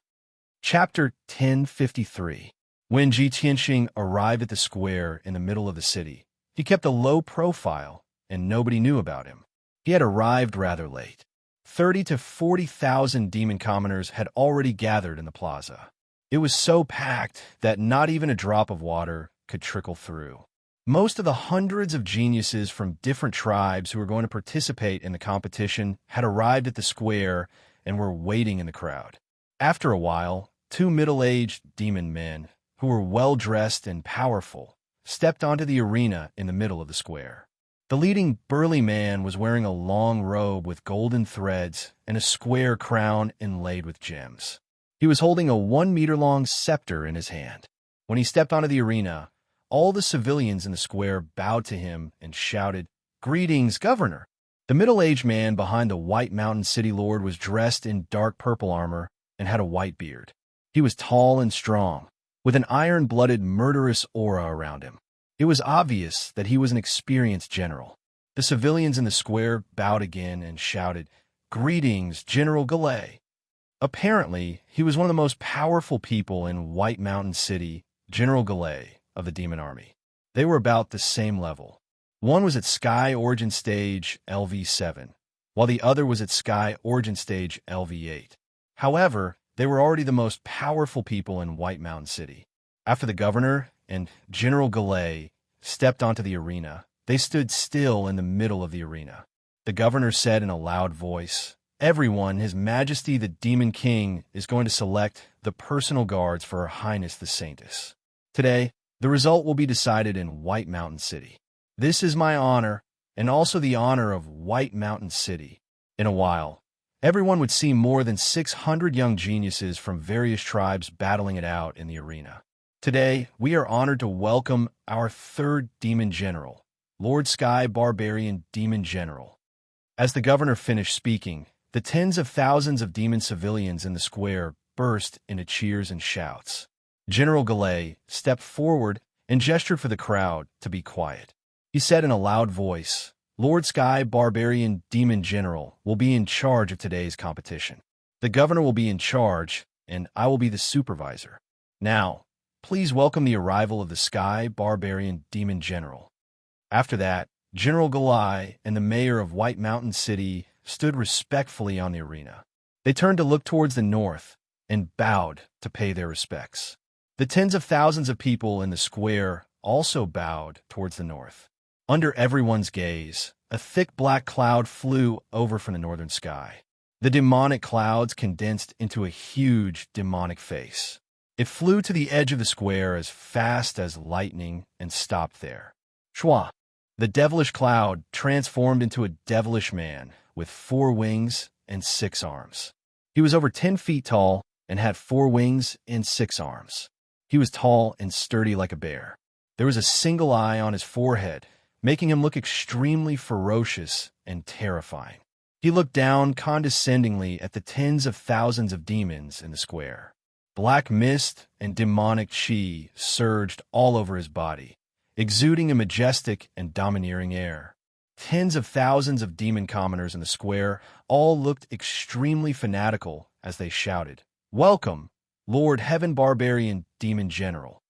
Chapter 1053. When Ji Tianxing arrived at the square in the middle of the city, He kept a low profile, and nobody knew about him. He had arrived rather late. 30 to 40,000 demon commoners had already gathered in the plaza. It was so packed that not even a drop of water could trickle through. Most of the hundreds of geniuses from different tribes who were going to participate in the competition had arrived at the square and were waiting in the crowd. After a while, two middle-aged demon men, who were well-dressed and powerful, stepped onto the arena in the middle of the square. The leading burly man was wearing a long robe with golden threads and a square crown inlaid with gems. He was holding a 1-meter-long scepter in his hand. When he stepped onto the arena, all the civilians in the square bowed to him and shouted, "Greetings, Governor!" The middle-aged man behind the White Mountain City Lord was dressed in dark purple armor and had a white beard. He was tall and strong, with an iron-blooded, murderous aura around him. It was obvious that he was an experienced general. The civilians in the square bowed again and shouted, "Greetings, General Galay!" Apparently, he was one of the most powerful people in White Mountain City, General Galay of the Demon Army. They were about the same level. One was at Sky Origin Stage LV7, while the other was at Sky Origin Stage LV8. However, they were already the most powerful people in White Mountain City. After the governor and General Galay stepped onto the arena, they stood still in the middle of the arena. The governor said in a loud voice, "Everyone, His Majesty the Demon King is going to select the personal guards for Her Highness the Saintess. Today, the result will be decided in White Mountain City. This is my honor, and also the honor of White Mountain City." In a while, everyone would see more than 600 young geniuses from various tribes battling it out in the arena. Today, we are honored to welcome our third Demon General, Lord Sky Barbarian Demon General. As the governor finished speaking, the tens of thousands of demon civilians in the square burst into cheers and shouts. General Galay stepped forward and gestured for the crowd to be quiet. He said in a loud voice, "Lord Sky Barbarian Demon General will be in charge of today's competition. The governor will be in charge, and I will be the supervisor. Now, please welcome the arrival of the Sky Barbarian Demon General." After that, General Galay and the mayor of White Mountain City stood respectfully on the arena. They turned to look towards the north and bowed to pay their respects. The tens of thousands of people in the square also bowed towards the north. Under everyone's gaze, a thick black cloud flew over from the northern sky. The demonic clouds condensed into a huge demonic face. It flew to the edge of the square as fast as lightning and stopped there. Shwa! The devilish cloud transformed into a devilish man with 4 wings and 6 arms. He was over 10 feet tall and had 4 wings and 6 arms. He was tall and sturdy like a bear. There was a single eye on his forehead, making him look extremely ferocious and terrifying. He looked down condescendingly at the tens of thousands of demons in the square. Black mist and demonic chi surged all over his body, exuding a majestic and domineering air. Tens of thousands of demon commoners in the square all looked extremely fanatical as they shouted, "Welcome, Lord Heaven Barbarian Demon General."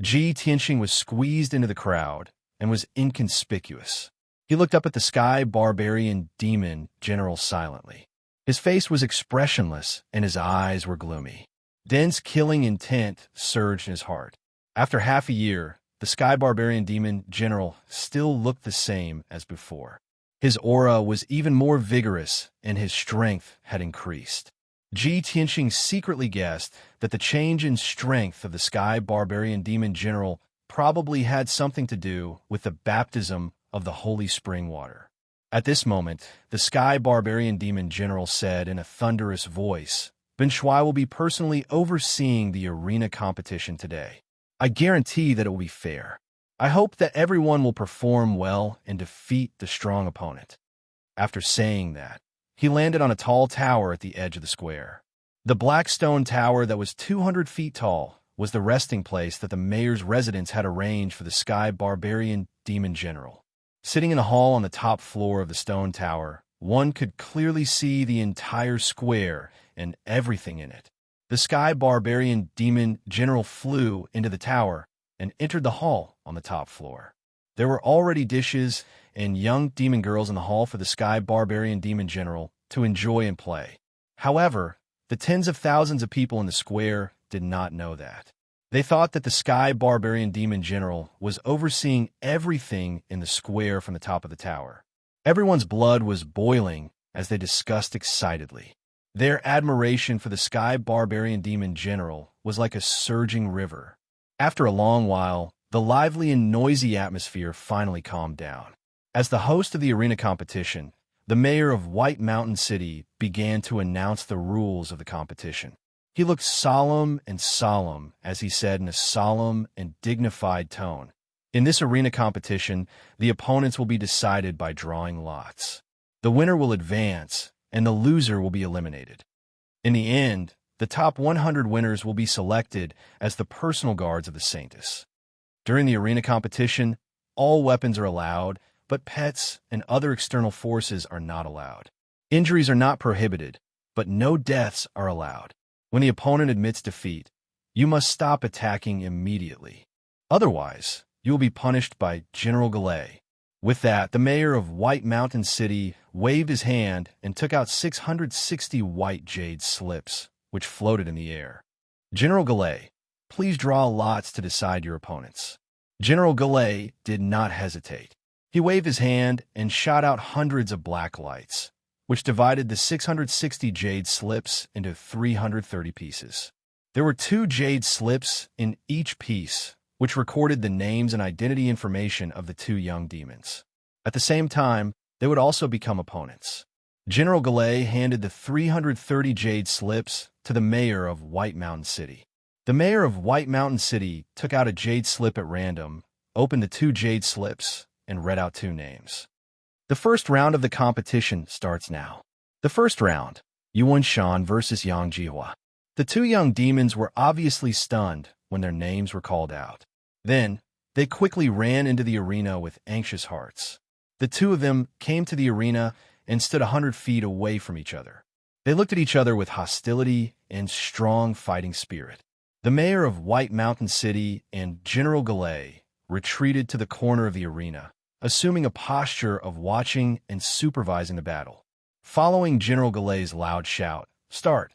Ji Tianxing was squeezed into the crowd and was inconspicuous. He looked up at the Sky Barbarian Demon General silently. His face was expressionless and his eyes were gloomy. Dense killing intent surged in his heart. After half a year, the Sky Barbarian Demon General still looked the same as before. His aura was even more vigorous and his strength had increased. Ji Tianxing secretly guessed that the change in strength of the Sky Barbarian Demon General probably had something to do with the baptism of the holy spring water. At this moment, the Sky Barbarian Demon General said in a thunderous voice, "Ben Shui will be personally overseeing the arena competition today. I guarantee that it will be fair. I hope that everyone will perform well and defeat the strong opponent." After saying that, he landed on a tall tower at the edge of the square. The black stone tower that was 200 feet tall was the resting place that the mayor's residence had arranged for the Sky Barbarian Demon General. Sitting in a hall on the top floor of the stone tower, one could clearly see the entire square and everything in it. The Sky Barbarian Demon General flew into the tower and entered the hall on the top floor. There were already dishes and young demon girls in the hall for the Sky Barbarian Demon General to enjoy and play. However, the tens of thousands of people in the square did not know that. They thought that the Sky Barbarian Demon General was overseeing everything in the square from the top of the tower. Everyone's blood was boiling as they discussed excitedly. Their admiration for the Sky Barbarian Demon General was like a surging river. After a long while, the lively and noisy atmosphere finally calmed down. As the host of the arena competition, the mayor of White Mountain City began to announce the rules of the competition. He looked solemn as he said in a solemn and dignified tone, "In this arena competition, the opponents will be decided by drawing lots. The winner will advance, and the loser will be eliminated. In the end, the top 100 winners will be selected as the personal guards of the Saintess. During the arena competition, all weapons are allowed, but pets and other external forces are not allowed. Injuries are not prohibited, but no deaths are allowed. When the opponent admits defeat, you must stop attacking immediately. Otherwise, you will be punished by General Gallet." With that, the mayor of White Mountain City waved his hand and took out 660 white jade slips, which floated in the air. "General Gallet, please draw lots to decide your opponents." General Gallet did not hesitate. He waved his hand and shot out hundreds of black lights, which divided the 660 jade slips into 330 pieces. There were 2 jade slips in each piece, which recorded the names and identity information of the 2 young demons. At the same time, they would also become opponents. General Gallet handed the 330 jade slips to the mayor of White Mountain City. The mayor of White Mountain City took out a jade slip at random, opened the 2 jade slips, and read out 2 names. "The first round of the competition starts now. The first round, Yuan Shan versus Yang Jihua." The 2 young demons were obviously stunned when their names were called out. Then, they quickly ran into the arena with anxious hearts. The 2 of them came to the arena and stood 100 feet away from each other. They looked at each other with hostility and strong fighting spirit. The mayor of White Mountain City and General Gallet retreated to the corner of the arena, assuming a posture of watching and supervising the battle. Following General Galet's loud shout, "Start!"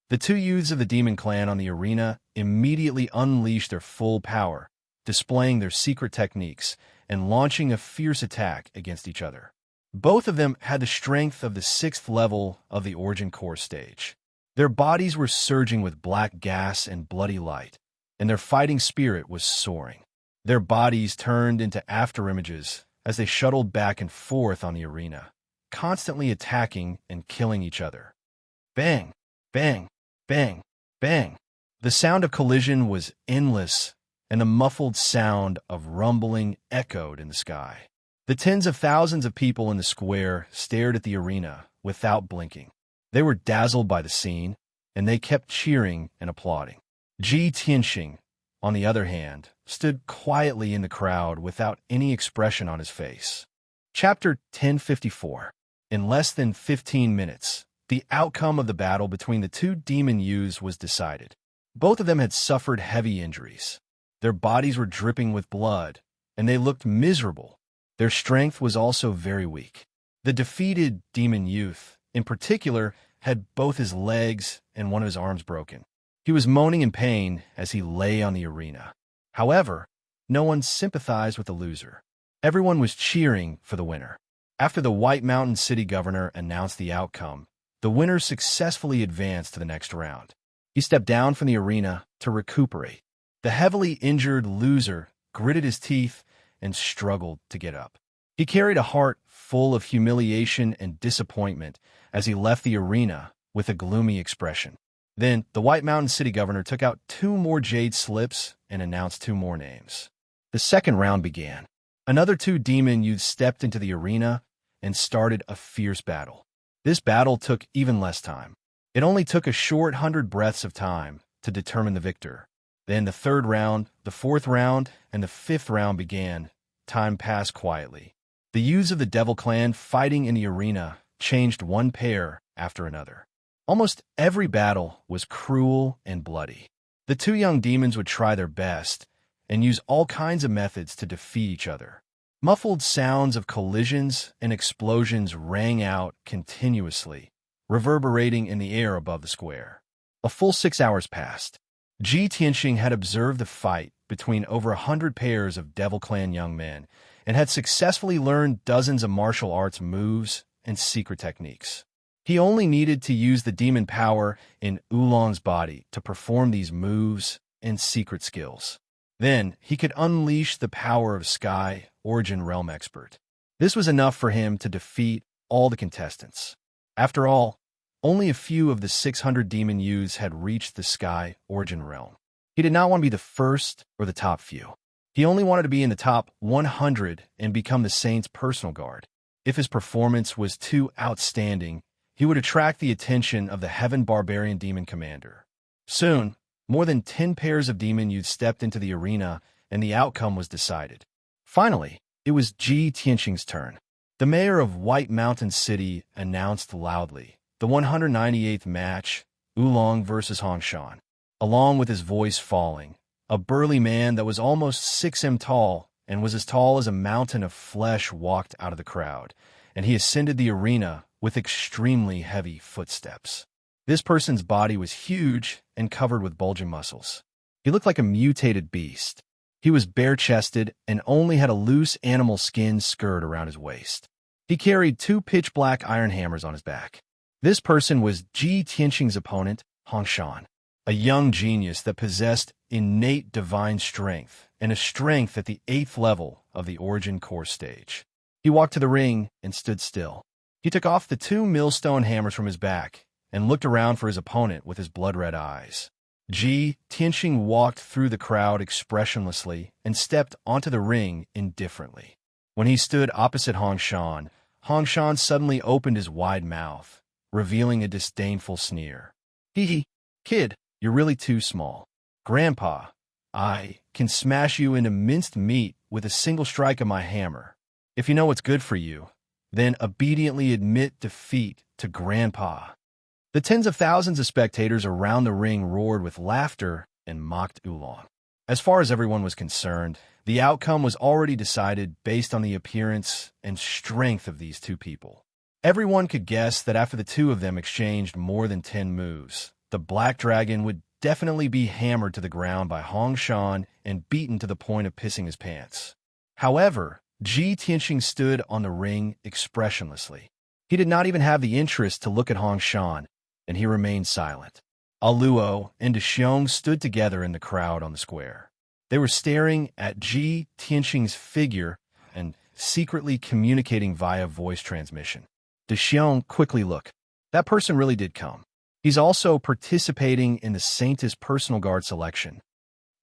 the 2 youths of the demon clan on the arena immediately unleashed their full power, displaying their secret techniques and launching a fierce attack against each other. Both of them had the strength of the 6th level of the Origin Core stage. Their bodies were surging with black gas and bloody light, and their fighting spirit was soaring. Their bodies turned into afterimages as they shuttled back and forth on the arena, constantly attacking and killing each other. Bang, bang, bang, bang. The sound of collision was endless, and the muffled sound of rumbling echoed in the sky. The tens of thousands of people in the square stared at the arena without blinking. They were dazzled by the scene, and they kept cheering and applauding. Ji Tianxing, on the other hand, stood quietly in the crowd without any expression on his face. Chapter 1054. In less than 15 minutes, the outcome of the battle between the 2 demon youths was decided. Both of them had suffered heavy injuries. Their bodies were dripping with blood, and they looked miserable. Their strength was also very weak. The defeated demon youth, in particular, had both his legs and one of his arms broken. He was moaning in pain as he lay on the arena. However, no one sympathized with the loser. Everyone was cheering for the winner. After the White Mountain City governor announced the outcome, the winner successfully advanced to the next round. He stepped down from the arena to recuperate. The heavily injured loser gritted his teeth and struggled to get up. He carried a heart full of humiliation and disappointment as he left the arena with a gloomy expression. Then, the White Mountain City governor took out 2 more jade slips and announced 2 more names. The second round began. Another 2 demon youths stepped into the arena and started a fierce battle. This battle took even less time. It only took a short 100 breaths of time to determine the victor. Then the 3rd round, the 4th round, and the 5th round began. Time passed quietly. The youths of the Devil Clan fighting in the arena changed one pair after another. Almost every battle was cruel and bloody. The 2 young demons would try their best and use all kinds of methods to defeat each other. Muffled sounds of collisions and explosions rang out continuously, reverberating in the air above the square. A full 6 hours passed. Ji Tianxing had observed the fight between over 100 pairs of Devil Clan young men and had successfully learned dozens of martial arts moves and secret techniques. He only needed to use the demon power in Oolong's body to perform these moves and secret skills. Then he could unleash the power of Sky Origin Realm Expert. This was enough for him to defeat all the contestants. After all, only a few of the 600 demon youths had reached the Sky Origin Realm. He did not want to be the first or the top few. He only wanted to be in the top 100 and become the Saint's personal guard. If his performance was too outstanding, he would attract the attention of the Heaven Barbarian Demon Commander. Soon, more than 10 pairs of demon youths stepped into the arena, and the outcome was decided. Finally, it was Ji Tianxing's turn. The mayor of White Mountain City announced loudly the 198th match, Oolong versus Hongshan. Along with his voice falling, a burly man that was almost 6 m tall and was as tall as a mountain of flesh walked out of the crowd, and he ascended the arena with extremely heavy footsteps. This person's body was huge and covered with bulging muscles. He looked like a mutated beast. He was bare-chested and only had a loose animal skin skirt around his waist. He carried 2 pitch-black iron hammers on his back. This person was Ji Tianxing's opponent, Hongshan, a young genius that possessed innate divine strength and a strength at the 8th level of the Origin Core stage. He walked to the ring and stood still. He took off the 2 millstone hammers from his back and looked around for his opponent with his blood-red eyes. Ji Tianxing walked through the crowd expressionlessly and stepped onto the ring indifferently. When he stood opposite Hongshan, Hongshan suddenly opened his wide mouth, revealing a disdainful sneer. Hee, kid, you're really too small. Grandpa, I can smash you into minced meat with a single strike of my hammer. If you know what's good for you, then obediently admit defeat to Grandpa. The tens of thousands of spectators around the ring roared with laughter and mocked Oolong. As far as everyone was concerned, the outcome was already decided based on the appearance and strength of these 2 people. Everyone could guess that after the 2 of them exchanged more than 10 moves, the Black Dragon would definitely be hammered to the ground by Hongshan and beaten to the point of pissing his pants. However, Ji Tianxing stood on the ring expressionlessly. He did not even have the interest to look at Hongshan, and he remained silent. Aluo and Dexiong stood together in the crowd on the square. They were staring at Ji Tianxing's figure and secretly communicating via voice transmission. Dexiong quickly looked. That person really did come. He's also participating in the Saint's personal guard selection.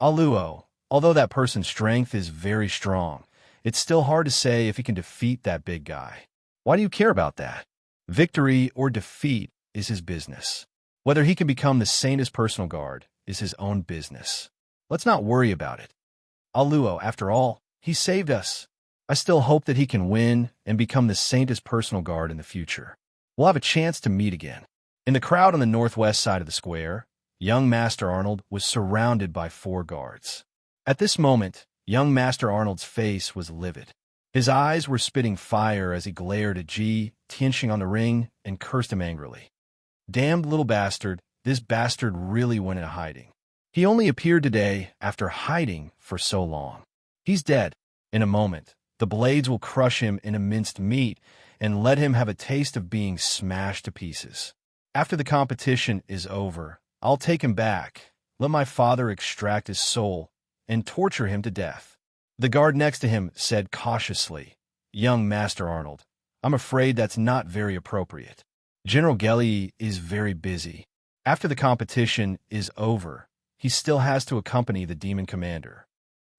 Aluo, although that person's strength is very strong, it's still hard to say if he can defeat that big guy. Why do you care about that? Victory or defeat is his business. Whether he can become the Saint's personal guard is his own business. Let's not worry about it. Aluo, after all, he saved us. I still hope that he can win and become the Saint's personal guard in the future. We'll have a chance to meet again. In the crowd on the northwest side of the square, young Master Arnold was surrounded by 4 guards. At this moment, young Master Arnold's face was livid. His eyes were spitting fire as he glared at Ji Tianxing on the ring and cursed him angrily. Damned little bastard, this bastard really went into hiding. He only appeared today after hiding for so long. He's dead. In a moment, the blades will crush him into minced meat and let him have a taste of being smashed to pieces. After the competition is over, I'll take him back, let my father extract his soul, and torture him to death. The guard next to him said cautiously, Young Master Arnold, I'm afraid that's not very appropriate. General Gelly is very busy. After the competition is over, he still has to accompany the demon commander.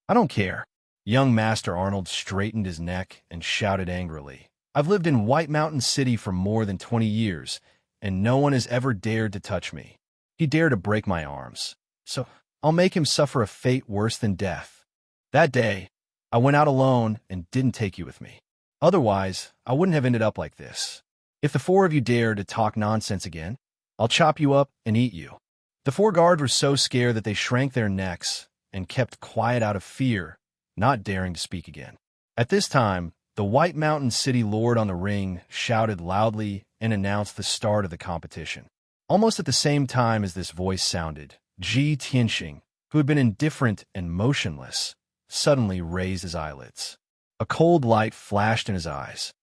I don't care. Young Master Arnold straightened his neck and shouted angrily. I've lived in White Mountain City for more than 20 years, and no one has ever dared to touch me. He dared to break my arms, so I'll make him suffer a fate worse than death. That day, I went out alone and didn't take you with me. Otherwise, I wouldn't have ended up like this. If the 4 of you dare to talk nonsense again, I'll chop you up and eat you. The 4 guards were so scared that they shrank their necks and kept quiet out of fear, not daring to speak again. At this time, the White Mountain City Lord on the ring shouted loudly and announced the start of the competition. Almost at the same time as this voice sounded, Ji Tianxing, who had been indifferent and motionless, suddenly raised his eyelids. A cold light flashed in his eyes.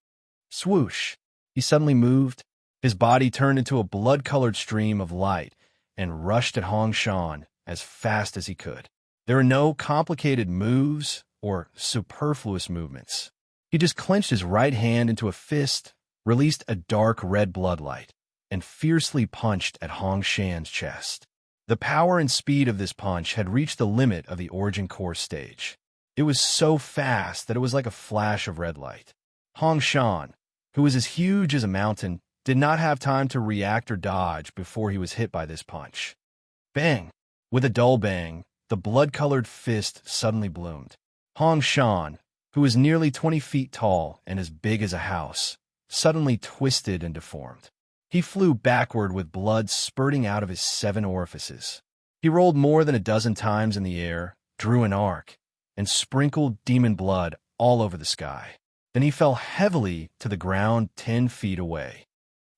Swoosh! He suddenly moved. His body turned into a blood-colored stream of light and rushed at Hong Shan as fast as he could. There were no complicated moves or superfluous movements. He just clenched his right hand into a fist, released a dark red bloodlight, and fiercely punched at Hong Shan's chest. The power and speed of this punch had reached the limit of the origin course stage. It was so fast that it was like a flash of red light. Hong Shan, who was as huge as a mountain, did not have time to react or dodge before he was hit by this punch. Bang! With a dull bang, the blood-colored fist suddenly bloomed. Hong Shan, who was nearly 20 feet tall and as big as a house, suddenly twisted and deformed. He flew backward with blood spurting out of his 7 orifices. He rolled more than a dozen times in the air, drew an arc, and sprinkled demon blood all over the sky. Then he fell heavily to the ground 10 feet away.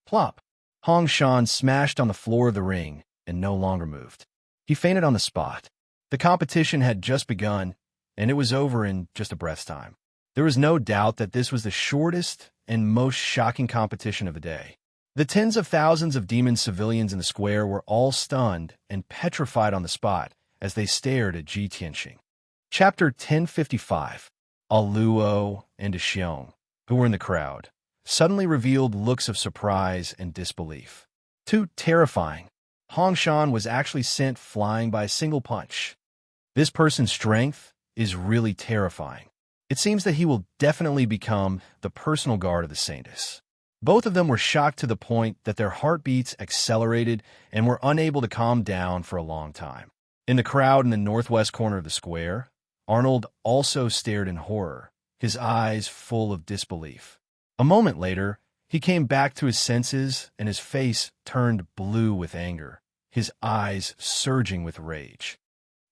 Plop! Hong Shan smashed on the floor of the ring and no longer moved. He fainted on the spot. The competition had just begun, and it was over in just a breath's time. There was no doubt that this was the shortest and most shocking competition of the day. The tens of thousands of demon civilians in the square were all stunned and petrified on the spot as they stared at Ji Tianxing. Chapter 1055. Luo and Xiong, who were in the crowd, suddenly revealed looks of surprise and disbelief. Too terrifying. Hong Shan was actually sent flying by a single punch. This person's strength is really terrifying. It seems that he will definitely become the personal guard of the Saintess. Both of them were shocked to the point that their heartbeats accelerated and were unable to calm down for a long time. In the crowd in the northwest corner of the square, Arnold also stared in horror, his eyes full of disbelief. A moment later, he came back to his senses and his face turned blue with anger, his eyes surging with rage.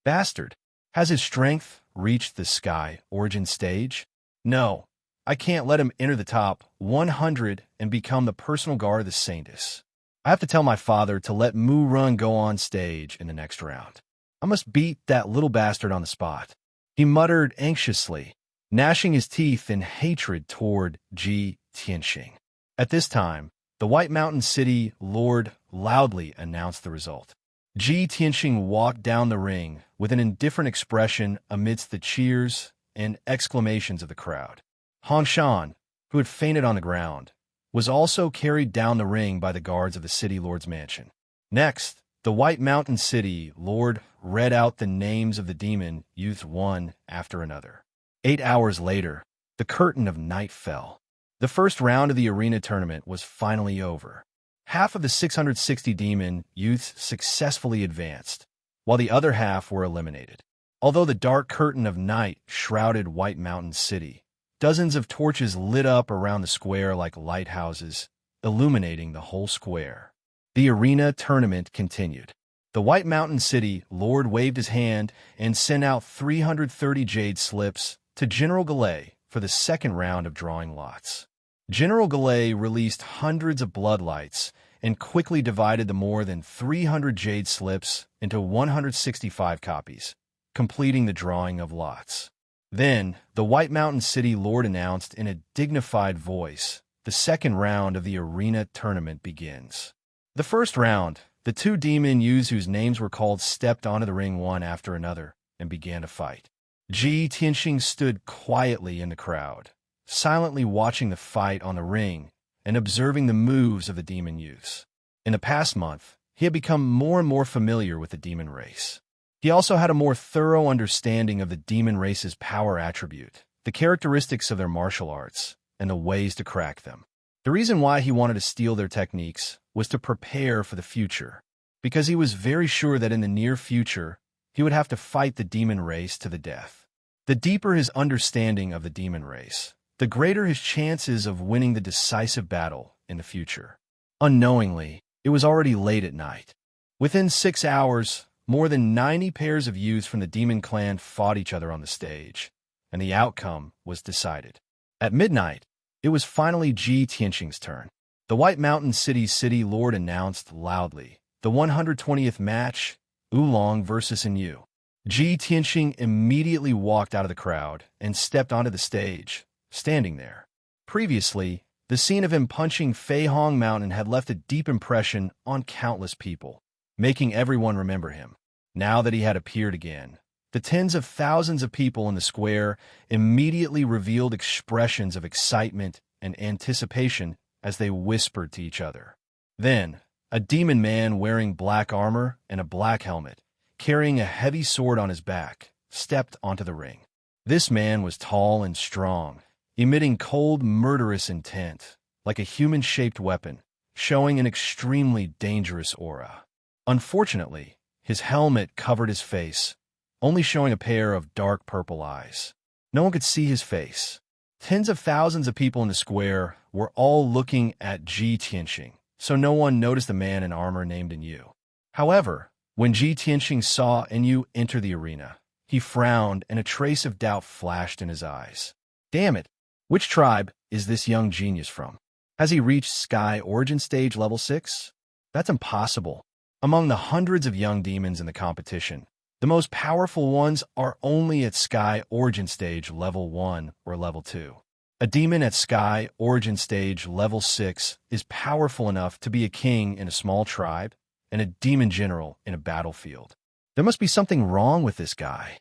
Bastard! Has his strength reached the sky origin stage? No, I can't let him enter the top 100 and become the personal guard of the Saintess. I have to tell my father to let Mu Run go on stage in the next round. I must beat that little bastard on the spot. He muttered anxiously, gnashing his teeth in hatred toward Ji Tianxing. At this time, the White Mountain City Lord loudly announced the result. Ji Tianxing walked down the ring with an indifferent expression amidst the cheers and exclamations of the crowd. Hong Shan, who had fainted on the ground, was also carried down the ring by the guards of the City Lord's mansion. Next, the White Mountain City Lord read out the names of the demon youths one after another. 8 hours later, the curtain of night fell. The first round of the arena tournament was finally over. Half of the 660 demon youths successfully advanced, while the other half were eliminated. Although the dark curtain of night shrouded White Mountain City, dozens of torches lit up around the square like lighthouses, illuminating the whole square. The arena tournament continued. The White Mountain City Lord waved his hand and sent out 330 jade slips to General Galay for the second round of drawing lots. General Galay released hundreds of bloodlights and quickly divided the more than 300 jade slips into 165 copies, completing the drawing of lots. Then, the White Mountain City Lord announced in a dignified voice, the second round of the arena tournament begins. The first round, the 2 demon youths whose names were called stepped onto the ring one after another and began to fight. Ji Tianxing stood quietly in the crowd, silently watching the fight on the ring and observing the moves of the demon youths. In the past month, he had become more and more familiar with the demon race. He also had a more thorough understanding of the demon race's power attribute, the characteristics of their martial arts, and the ways to crack them. The reason why he wanted to steal their techniques was to prepare for the future, because he was very sure that in the near future, he would have to fight the demon race to the death. The deeper his understanding of the demon race, the greater his chances of winning the decisive battle in the future. Unknowingly, it was already late at night. Within 6 hours, more than 90 pairs of youths from the demon clan fought each other on the stage, and the outcome was decided. At midnight, it was finally Ji Tianqing's turn. The White Mountain City Lord announced loudly, the 120th match, Oolong versus Yu. Ji Tianqing immediately walked out of the crowd and stepped onto the stage, standing there. Previously, the scene of him punching Fei Hong Mountain had left a deep impression on countless people, making everyone remember him. Now that he had appeared again, the tens of thousands of people in the square immediately revealed expressions of excitement and anticipation as they whispered to each other. Then, a demon man wearing black armor and a black helmet, carrying a heavy sword on his back, stepped onto the ring. This man was tall and strong, emitting cold, murderous intent, like a human-shaped weapon, showing an extremely dangerous aura. Unfortunately, his helmet covered his face, only showing a pair of dark purple eyes. No one could see his face. Tens of thousands of people in the square were all looking at Ji Tianqing, so no one noticed the man in armor named Yu. However, when Ji Tianqing saw Yu enter the arena, he frowned and a trace of doubt flashed in his eyes. Damn it! Which tribe is this young genius from? Has he reached Sky Origin Stage Level 6? That's impossible. Among the hundreds of young demons in the competition, the most powerful ones are only at Sky Origin Stage Level 1 or Level 2. A demon at Sky Origin Stage Level 6 is powerful enough to be a king in a small tribe and a demon general in a battlefield. There must be something wrong with this guy.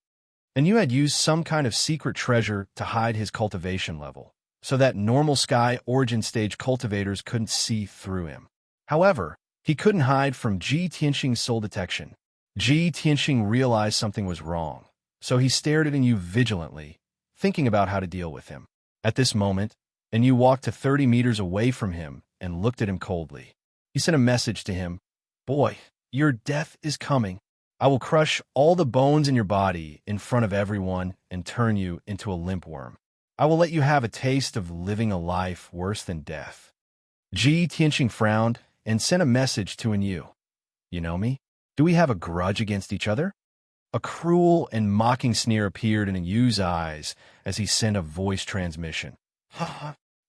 And you had used some kind of secret treasure to hide his cultivation level, so that normal Sky Origin Stage cultivators couldn't see through him. However, he couldn't hide from Ji Tianqing's soul detection. Ji Tianqing realized something was wrong, so he stared at Yu vigilantly, thinking about how to deal with him. At this moment, Yu walked to 30 meters away from him and looked at him coldly. He sent a message to him. Boy, your death is coming. I will crush all the bones in your body in front of everyone and turn you into a limp worm. I will let you have a taste of living a life worse than death. Ji Tianqing frowned and sent a message to Yu. You know me? Do we have a grudge against each other? A cruel and mocking sneer appeared in Yu's eyes as he sent a voice transmission.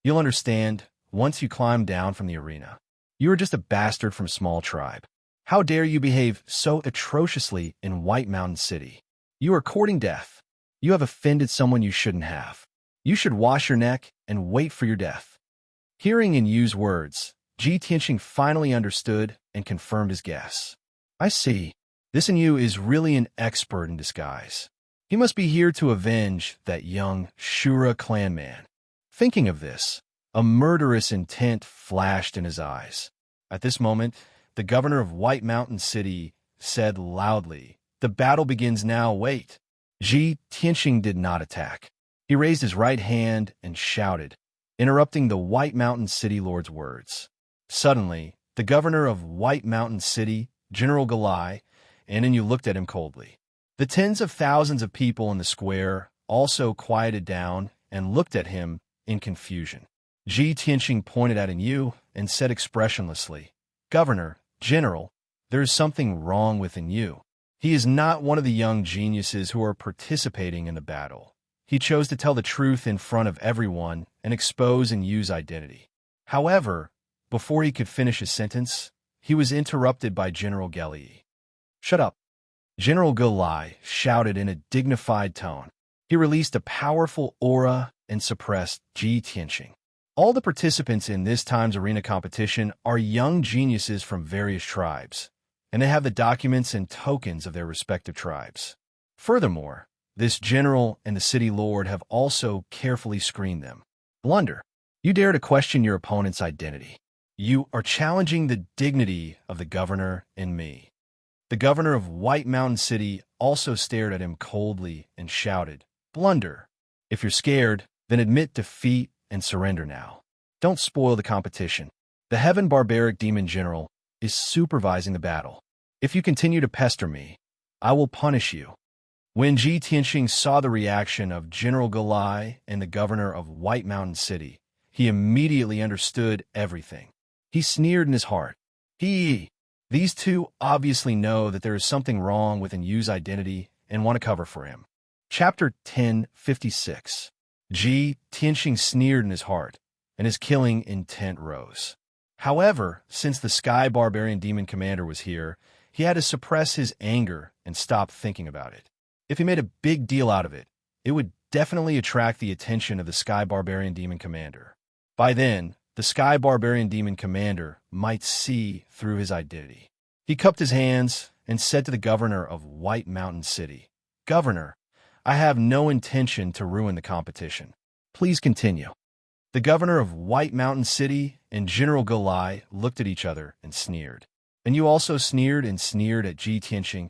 You'll understand once you climb down from the arena. You are just a bastard from a small tribe. How dare you behave so atrociously in White Mountain City? You are courting death. You have offended someone you shouldn't have. You should wash your neck and wait for your death. Hearing Yu's words, Ji Tianqing finally understood and confirmed his guess. I see. This Yu is really an expert in disguise. He must be here to avenge that young Shura clan man. Thinking of this, a murderous intent flashed in his eyes. At this moment, the governor of White Mountain City said loudly, "The battle begins now, wait." Ji Tianqing did not attack. He raised his right hand and shouted, interrupting the White Mountain City Lord's words. Suddenly, the governor of White Mountain City, General Galai, and Yu looked at him coldly. The tens of thousands of people in the square also quieted down and looked at him in confusion. Ji Tianqing pointed at Yu and said expressionlessly, "Governor, General, there is something wrong with Yu. He is not one of the young geniuses who are participating in the battle. He chose to tell the truth in front of everyone and expose Yu's identity." However, before he could finish his sentence, he was interrupted by General Galai. "Shut up." General Galai shouted in a dignified tone. He released a powerful aura and suppressed Ji Tianqing. All the participants in this time's arena competition are young geniuses from various tribes, and they have the documents and tokens of their respective tribes. Furthermore, this general and the city lord have also carefully screened them. Blunder. You dare to question your opponent's identity. You are challenging the dignity of the governor and me. The governor of White Mountain City also stared at him coldly and shouted, "Blunder. If you're scared, then admit defeat and surrender now. Don't spoil the competition. The Heaven Barbaric Demon General is supervising the battle. If you continue to pester me, I will punish you." When Ji Tianqing saw the reaction of General Galai and the governor of White Mountain City, he immediately understood everything. He sneered in his heart. These two obviously know that there is something wrong with Yu's identity and want to cover for him. Chapter 1056. Ji Tianxing sneered in his heart, and his killing intent rose. However, since the Sky Barbarian Demon Commander was here, he had to suppress his anger and stop thinking about it. If he made a big deal out of it, it would definitely attract the attention of the Sky Barbarian Demon Commander. By then, the Sky Barbarian Demon Commander might see through his identity. He cupped his hands and said to the governor of White Mountain City, "Governor, I have no intention to ruin the competition. Please continue." The governor of White Mountain City and General Galai looked at each other and sneered. "And you also sneered at Ji Tianxing?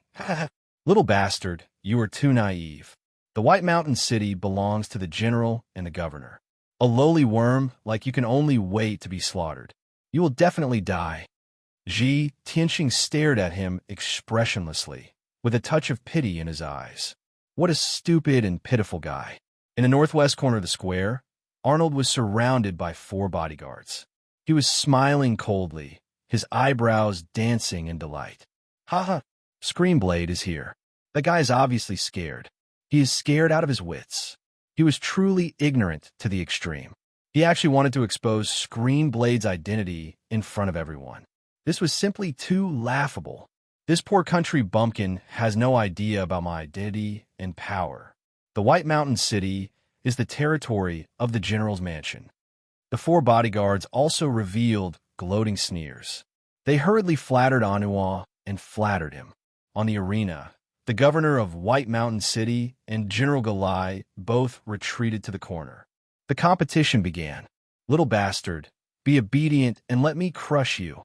Little bastard, you are too naive. The White Mountain City belongs to the general and the governor. A lowly worm like you can only wait to be slaughtered. You will definitely die." Ji Tianxing stared at him expressionlessly, with a touch of pity in his eyes. What a stupid and pitiful guy. In the northwest corner of the square, Arnold was surrounded by 4 bodyguards. He was smiling coldly, his eyebrows dancing in delight. "Ha! Screamblade is here. That guy is obviously scared. He is scared out of his wits." He was truly ignorant to the extreme. He actually wanted to expose Screamblade's identity in front of everyone. This was simply too laughable. This poor country bumpkin has no idea about my identity and power. The White Mountain City is the territory of the general's mansion. The 4 bodyguards also revealed gloating sneers. They hurriedly flattered Anua and flattered him. On the arena, the governor of White Mountain City and General Galai both retreated to the corner. The competition began. "Little bastard, be obedient and let me crush you."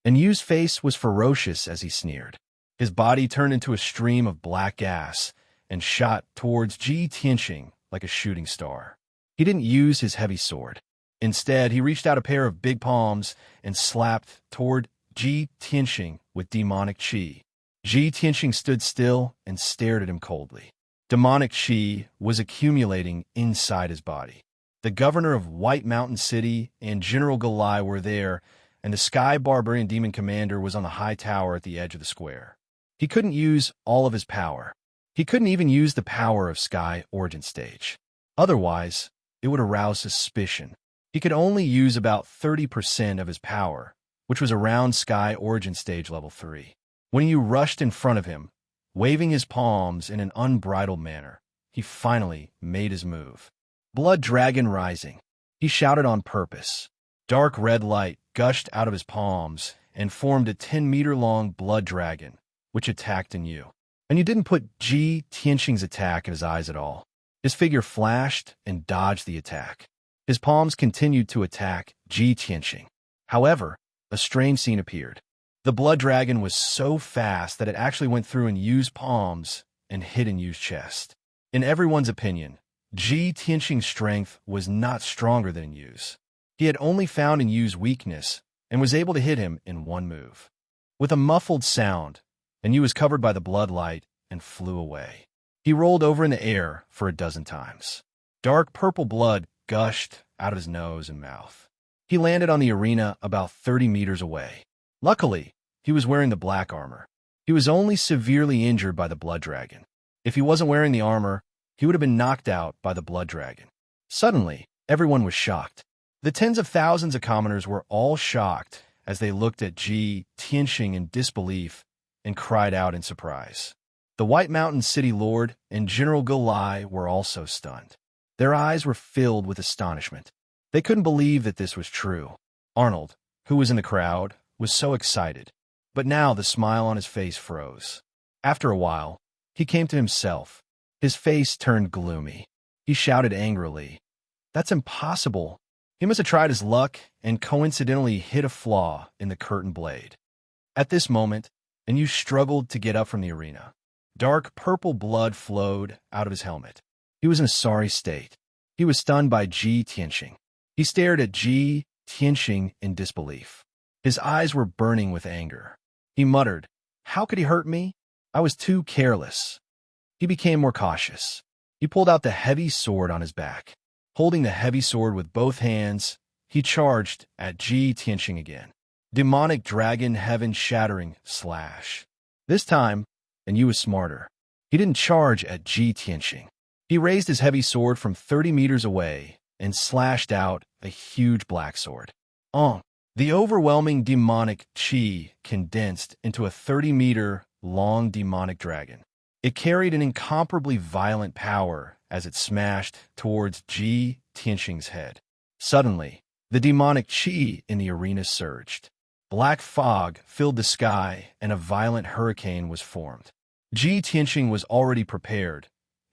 And Yu's face was ferocious as he sneered. His body turned into a stream of black gas and shot towards Ji Tianxing like a shooting star. He didn't use his heavy sword. Instead, he reached out a pair of big palms and slapped toward Ji Tianxing with demonic chi. Ji Tianxing stood still and stared at him coldly. Demonic chi was accumulating inside his body. The governor of White Mountain City and General Galai were there, and the Sky Barbarian Demon Commander was on the high tower at the edge of the square. He couldn't use all of his power. He couldn't even use the power of Sky Origin Stage. Otherwise, it would arouse suspicion. He could only use about 30% of his power, which was around Sky Origin Stage Level 3. When you rushed in front of him, waving his palms in an unbridled manner, he finally made his move. "Blood Dragon Rising," he shouted on purpose. Dark red light gushed out of his palms and formed a 10-meter-long blood dragon, which attacked in you. And you didn't put Ji Tianxing's attack in his eyes at all. His figure flashed and dodged the attack. His palms continued to attack Ji Tianxing. However, a strange scene appeared. The blood dragon was so fast that it actually went through in Yu's palms and hit in Yu's chest. In everyone's opinion, Ji Tianxing's strength was not stronger than Yu's. He had only found in Yu's weakness and was able to hit him in one move. With a muffled sound, and Yu was covered by the blood light and flew away. He rolled over in the air for a dozen times. Dark purple blood gushed out of his nose and mouth. He landed on the arena about 30 meters away. Luckily, he was wearing the black armor. He was only severely injured by the blood dragon. If he wasn't wearing the armor, he would have been knocked out by the blood dragon. Suddenly, everyone was shocked. The tens of thousands of commoners were all shocked as they looked at Ji Tianxing in disbelief and cried out in surprise. The White Mountain City Lord and General Galai were also stunned. Their eyes were filled with astonishment. They couldn't believe that this was true. Arnold, who was in the crowd, was so excited, but now the smile on his face froze. After a while, he came to himself. His face turned gloomy. He shouted angrily, "That's impossible." He must have tried his luck and coincidentally hit a flaw in the curtain blade. At this moment, Yu struggled to get up from the arena. Dark purple blood flowed out of his helmet. He was in a sorry state. He was stunned by Ji Tianxing. He stared at Ji Tianxing in disbelief. His eyes were burning with anger. He muttered, "How could he hurt me? I was too careless." He became more cautious. He pulled out the heavy sword on his back. Holding the heavy sword with both hands, he charged at Ji Tianxing again. Demonic dragon heaven-shattering slash. This time, Yu was smarter. He didn't charge at Ji Tianxing. He raised his heavy sword from 30 meters away and slashed out a huge black sword. The overwhelming demonic chi condensed into a 30-meter-long demonic dragon. It carried an incomparably violent power as it smashed towards Ji Tianxing's head. Suddenly, the demonic chi in the arena surged. Black fog filled the sky, and a violent hurricane was formed. Ji Tianxing was already prepared,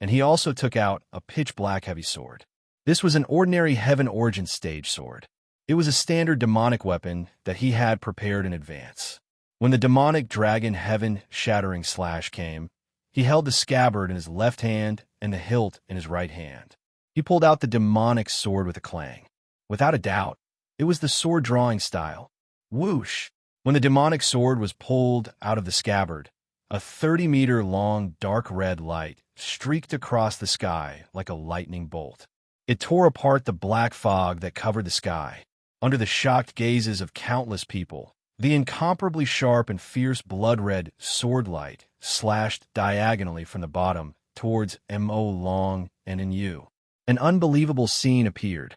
and he also took out a pitch-black heavy sword. This was an ordinary Heaven Origin stage sword. It was a standard demonic weapon that he had prepared in advance. When the demonic dragon Heaven Shattering Slash came, he held the scabbard in his left hand and the hilt in his right hand. He pulled out the demonic sword with a clang. Without a doubt, it was the sword-drawing style. Whoosh! When the demonic sword was pulled out of the scabbard, a 30-meter-long dark red light streaked across the sky like a lightning bolt. It tore apart the black fog that covered the sky. Under the shocked gazes of countless people, the incomparably sharp and fierce blood-red sword light slashed diagonally from the bottom towards Mo Long and in Yu. An unbelievable scene appeared.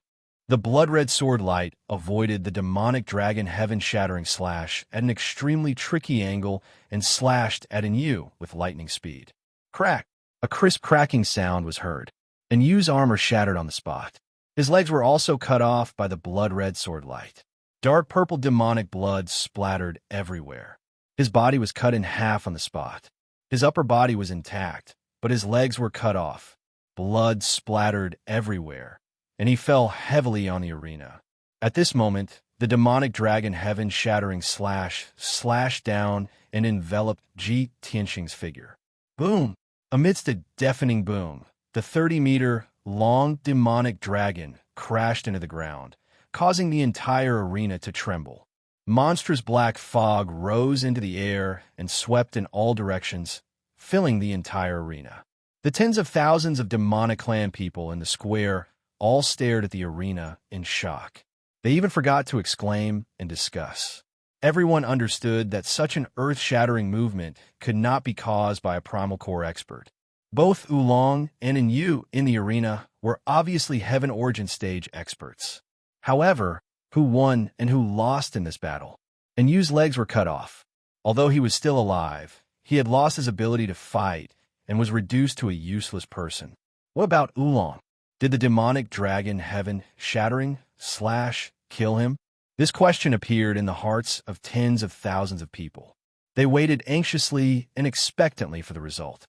The blood-red sword light avoided the demonic dragon Heaven Shattering Slash at an extremely tricky angle and slashed at Yu with lightning speed. Crack! A crisp cracking sound was heard, and Yu's armor shattered on the spot. His legs were also cut off by the blood-red sword light. Dark purple demonic blood splattered everywhere. His body was cut in half on the spot. His upper body was intact, but his legs were cut off. Blood splattered everywhere, and he fell heavily on the arena. At this moment, the demonic dragon Heaven Shattering Slash slashed down and enveloped Ji Tianxing's figure. Boom! Amidst a deafening boom, the 30-meter-long demonic dragon crashed into the ground, causing the entire arena to tremble. Monstrous black fog rose into the air and swept in all directions, filling the entire arena. The tens of thousands of demonic clan people in the square all stared at the arena in shock. They even forgot to exclaim and discuss. Everyone understood that such an earth-shattering movement could not be caused by a primal core expert. Both Oolong and Yu in the arena were obviously Heaven Origin stage experts. However, who won and who lost in this battle? Yu's legs were cut off. Although he was still alive, he had lost his ability to fight and was reduced to a useless person. What about Oolong? Did the demonic dragon Heaven Shattering Slash kill him? This question appeared in the hearts of tens of thousands of people. They waited anxiously and expectantly for the result.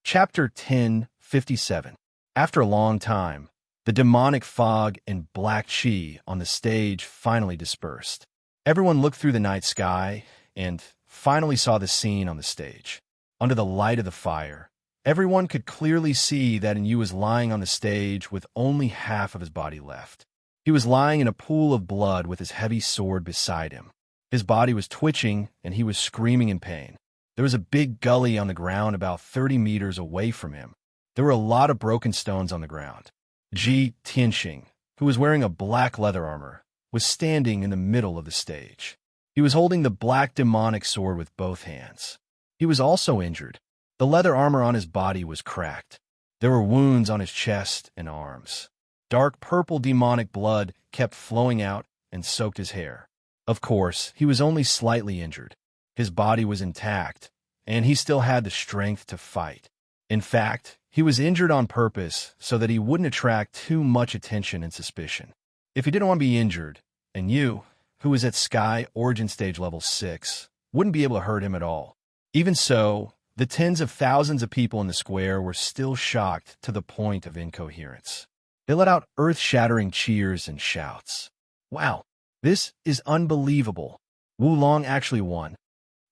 Chapter 10:57. After a long time, the demonic fog and black chi on the stage finally dispersed. Everyone looked through the night sky and finally saw the scene on the stage. Under the light of the fire, everyone could clearly see that Yu was lying on the stage with only half of his body left. He was lying in a pool of blood with his heavy sword beside him. His body was twitching and he was screaming in pain. There was a big gully on the ground about 30 meters away from him. There were a lot of broken stones on the ground. Ji Tianxing, who was wearing a black leather armor, was standing in the middle of the stage. He was holding the black demonic sword with both hands. He was also injured. The leather armor on his body was cracked. There were wounds on his chest and arms. Dark purple demonic blood kept flowing out and soaked his hair. Of course, he was only slightly injured. His body was intact, and he still had the strength to fight. In fact, he was injured on purpose so that he wouldn't attract too much attention and suspicion. If he didn't want to be injured, and Yu, who was at Sky Origin Stage Level 6, wouldn't be able to hurt him at all. Even so, the tens of thousands of people in the square were still shocked to the point of incoherence. They let out earth-shattering cheers and shouts. Wow, this is unbelievable. Wulong actually won.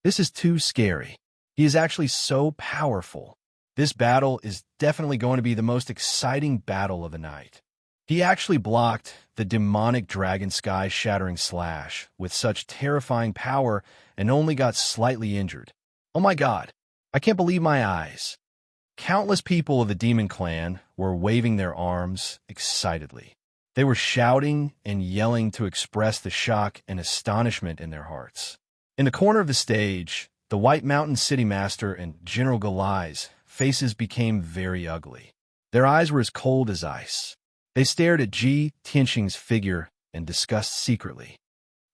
This is too scary. He is actually so powerful. This battle is definitely going to be the most exciting battle of the night. He actually blocked the demonic dragon sky shattering slash with such terrifying power and only got slightly injured. Oh my god, I can't believe my eyes. Countless people of the demon clan were waving their arms excitedly. They were shouting and yelling to express the shock and astonishment in their hearts. In the corner of the stage, the White Mountain City Master and General Galai's faces became very ugly. Their eyes were as cold as ice. They stared at Ji Tianxing's figure and discussed secretly.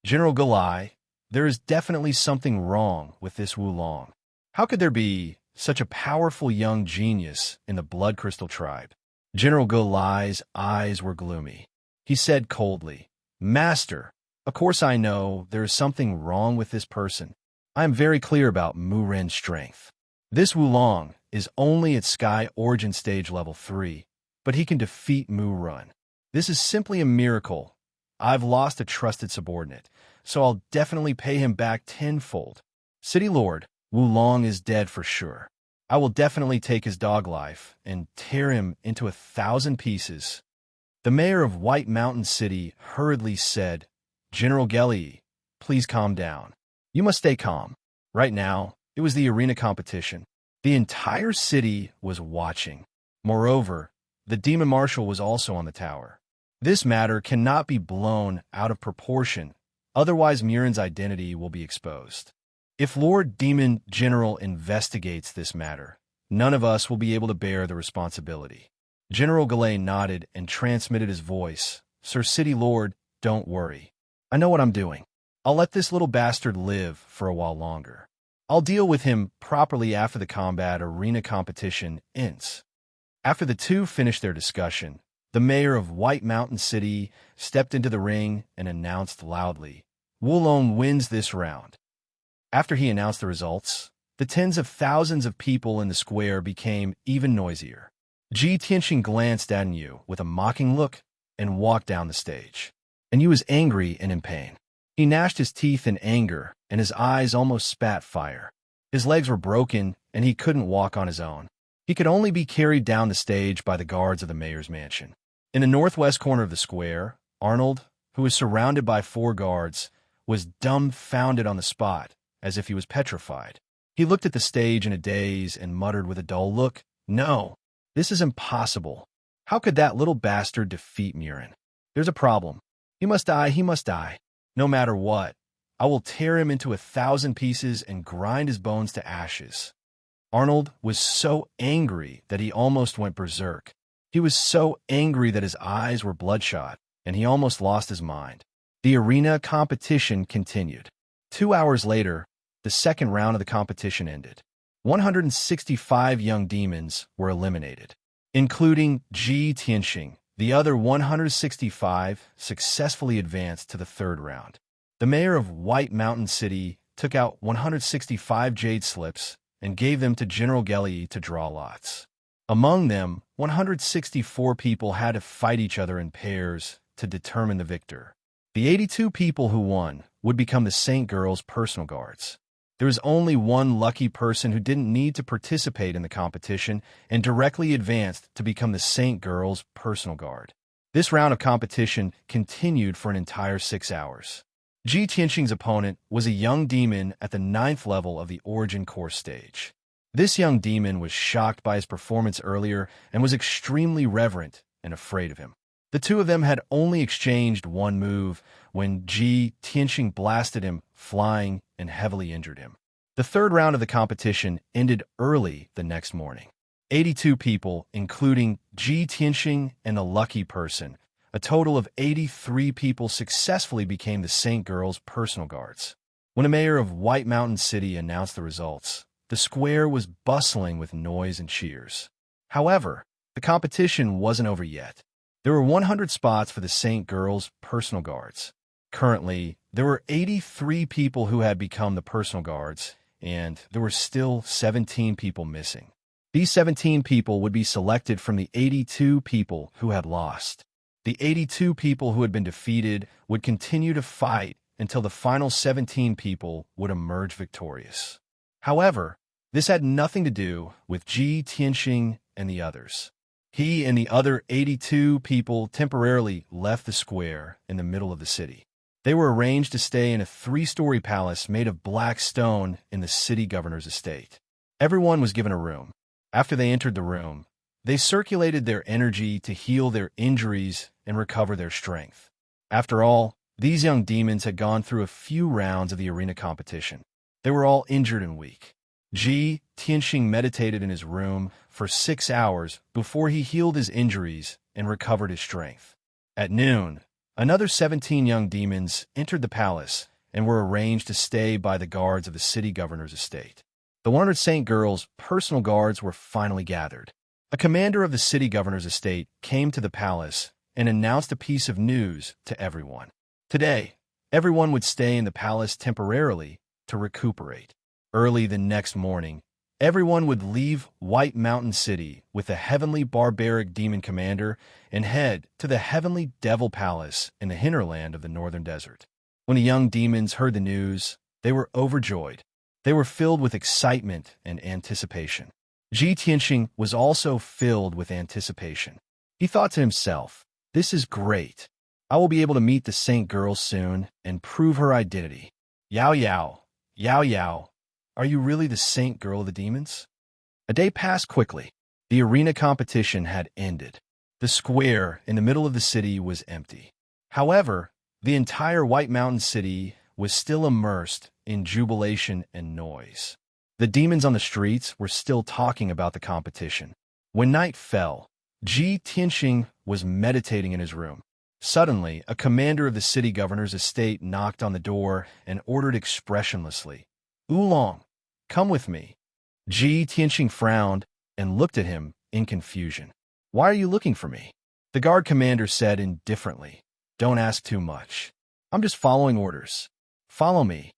General Galai, there is definitely something wrong with this Wulong. How could there be such a powerful young genius in the Blood Crystal tribe? General Galai's eyes were gloomy. He said coldly, Master, of course I know there is something wrong with this person. I am very clear about Mu Ren's strength. This Wulong is only at Sky Origin Stage Level 3, but he can defeat Mu Ren. This is simply a miracle. I've lost a trusted subordinate, so I'll definitely pay him back tenfold. City Lord, Wulong is dead for sure. I will definitely take his dog life and tear him into 1,000 pieces. The mayor of White Mountain City hurriedly said, General Gelli, please calm down. You must stay calm. Right now, it was the arena competition. The entire city was watching. Moreover, the demon marshal was also on the tower. This matter cannot be blown out of proportion, otherwise Muren's identity will be exposed. If Lord Demon General investigates this matter, none of us will be able to bear the responsibility. General Galay nodded and transmitted his voice. Sir City Lord, don't worry. I know what I'm doing. I'll let this little bastard live for a while longer. I'll deal with him properly after the combat arena competition ends. After the two finished their discussion, the mayor of White Mountain City stepped into the ring and announced loudly, Wulong wins this round. After he announced the results, the tens of thousands of people in the square became even noisier. Ji Tianxing glanced at Yu with a mocking look and walked down the stage. And Yu was angry and in pain. He gnashed his teeth in anger, and his eyes almost spat fire. His legs were broken, and he couldn't walk on his own. He could only be carried down the stage by the guards of the mayor's mansion. In the northwest corner of the square, Arnold, who was surrounded by 4 guards, was dumbfounded on the spot, as if he was petrified. He looked at the stage in a daze and muttered with a dull look, No, this is impossible. How could that little bastard defeat Muren? There's a problem. He must die. No matter what, I will tear him into 1,000 pieces and grind his bones to ashes. Arnold was so angry that he almost went berserk. He was so angry that his eyes were bloodshot, and he almost lost his mind. The arena competition continued. 2 hours later, the second round of the competition ended. 165 young demons were eliminated, including Ji Tianxing. The other 165 successfully advanced to the third round. The mayor of White Mountain City took out 165 jade slips and gave them to General Gelli to draw lots. Among them, 164 people had to fight each other in pairs to determine the victor. The 82 people who won would become the Saint Girl's personal guards. There was only one lucky person who didn't need to participate in the competition and directly advanced to become the Saint Girl's personal guard. This round of competition continued for an entire 6 hours. Ji Tianxing's opponent was a young demon at the 9th level of the Origin Course stage. This young demon was shocked by his performance earlier and was extremely reverent and afraid of him. The two of them had only exchanged one move when Ji Tianxing blasted him, flying, and heavily injured him. The third round of the competition ended early the next morning. 82 people, including Ji Tianxing and the lucky person, a total of 83 people successfully became the Saint Girl's personal guards. When the mayor of White Mountain City announced the results, the square was bustling with noise and cheers. However, the competition wasn't over yet. There were 100 spots for the Saint Girl's personal guards. Currently, there were 83 people who had become the personal guards, and there were still 17 people missing. These 17 people would be selected from the 82 people who had lost. The 82 people who had been defeated would continue to fight until the final 17 people would emerge victorious. However, this had nothing to do with Ji Tianxing and the others. He and the other 82 people temporarily left the square in the middle of the city. They were arranged to stay in a 3-story palace made of black stone in the city governor's estate. Everyone was given a room. After they entered the room, they circulated their energy to heal their injuries and recover their strength. After all, these young demons had gone through a few rounds of the arena competition. They were all injured and weak. Ji Tianxing meditated in his room for 6 hours before he healed his injuries and recovered his strength. At noon, another 17 young demons entered the palace and were arranged to stay by the guards of the city governor's estate. The 100 Saint girls' personal guards were finally gathered. A commander of the city governor's estate came to the palace and announced a piece of news to everyone. Today, everyone would stay in the palace temporarily to recuperate. Early the next morning, everyone would leave White Mountain City with the heavenly barbaric demon commander and head to the heavenly devil palace in the hinterland of the northern desert. When the young demons heard the news, they were overjoyed. They were filled with excitement and anticipation. Ji Tianxing was also filled with anticipation. He thought to himself, "This is great. I will be able to meet the Saint Girl soon and prove her identity. Yao Yao, Yao Yao, are you really the Saint Girl of the demons?" A day passed quickly. The arena competition had ended. The square in the middle of the city was empty. However, the entire White Mountain City was still immersed in jubilation and noise. The demons on the streets were still talking about the competition. When night fell, Ji Tianxing was meditating in his room. Suddenly, a commander of the city governor's estate knocked on the door and ordered expressionlessly, "Oolong, come with me." Ji Tianxing frowned and looked at him in confusion. "Why are you looking for me?" The guard commander said indifferently, "Don't ask too much. I'm just following orders. Follow me."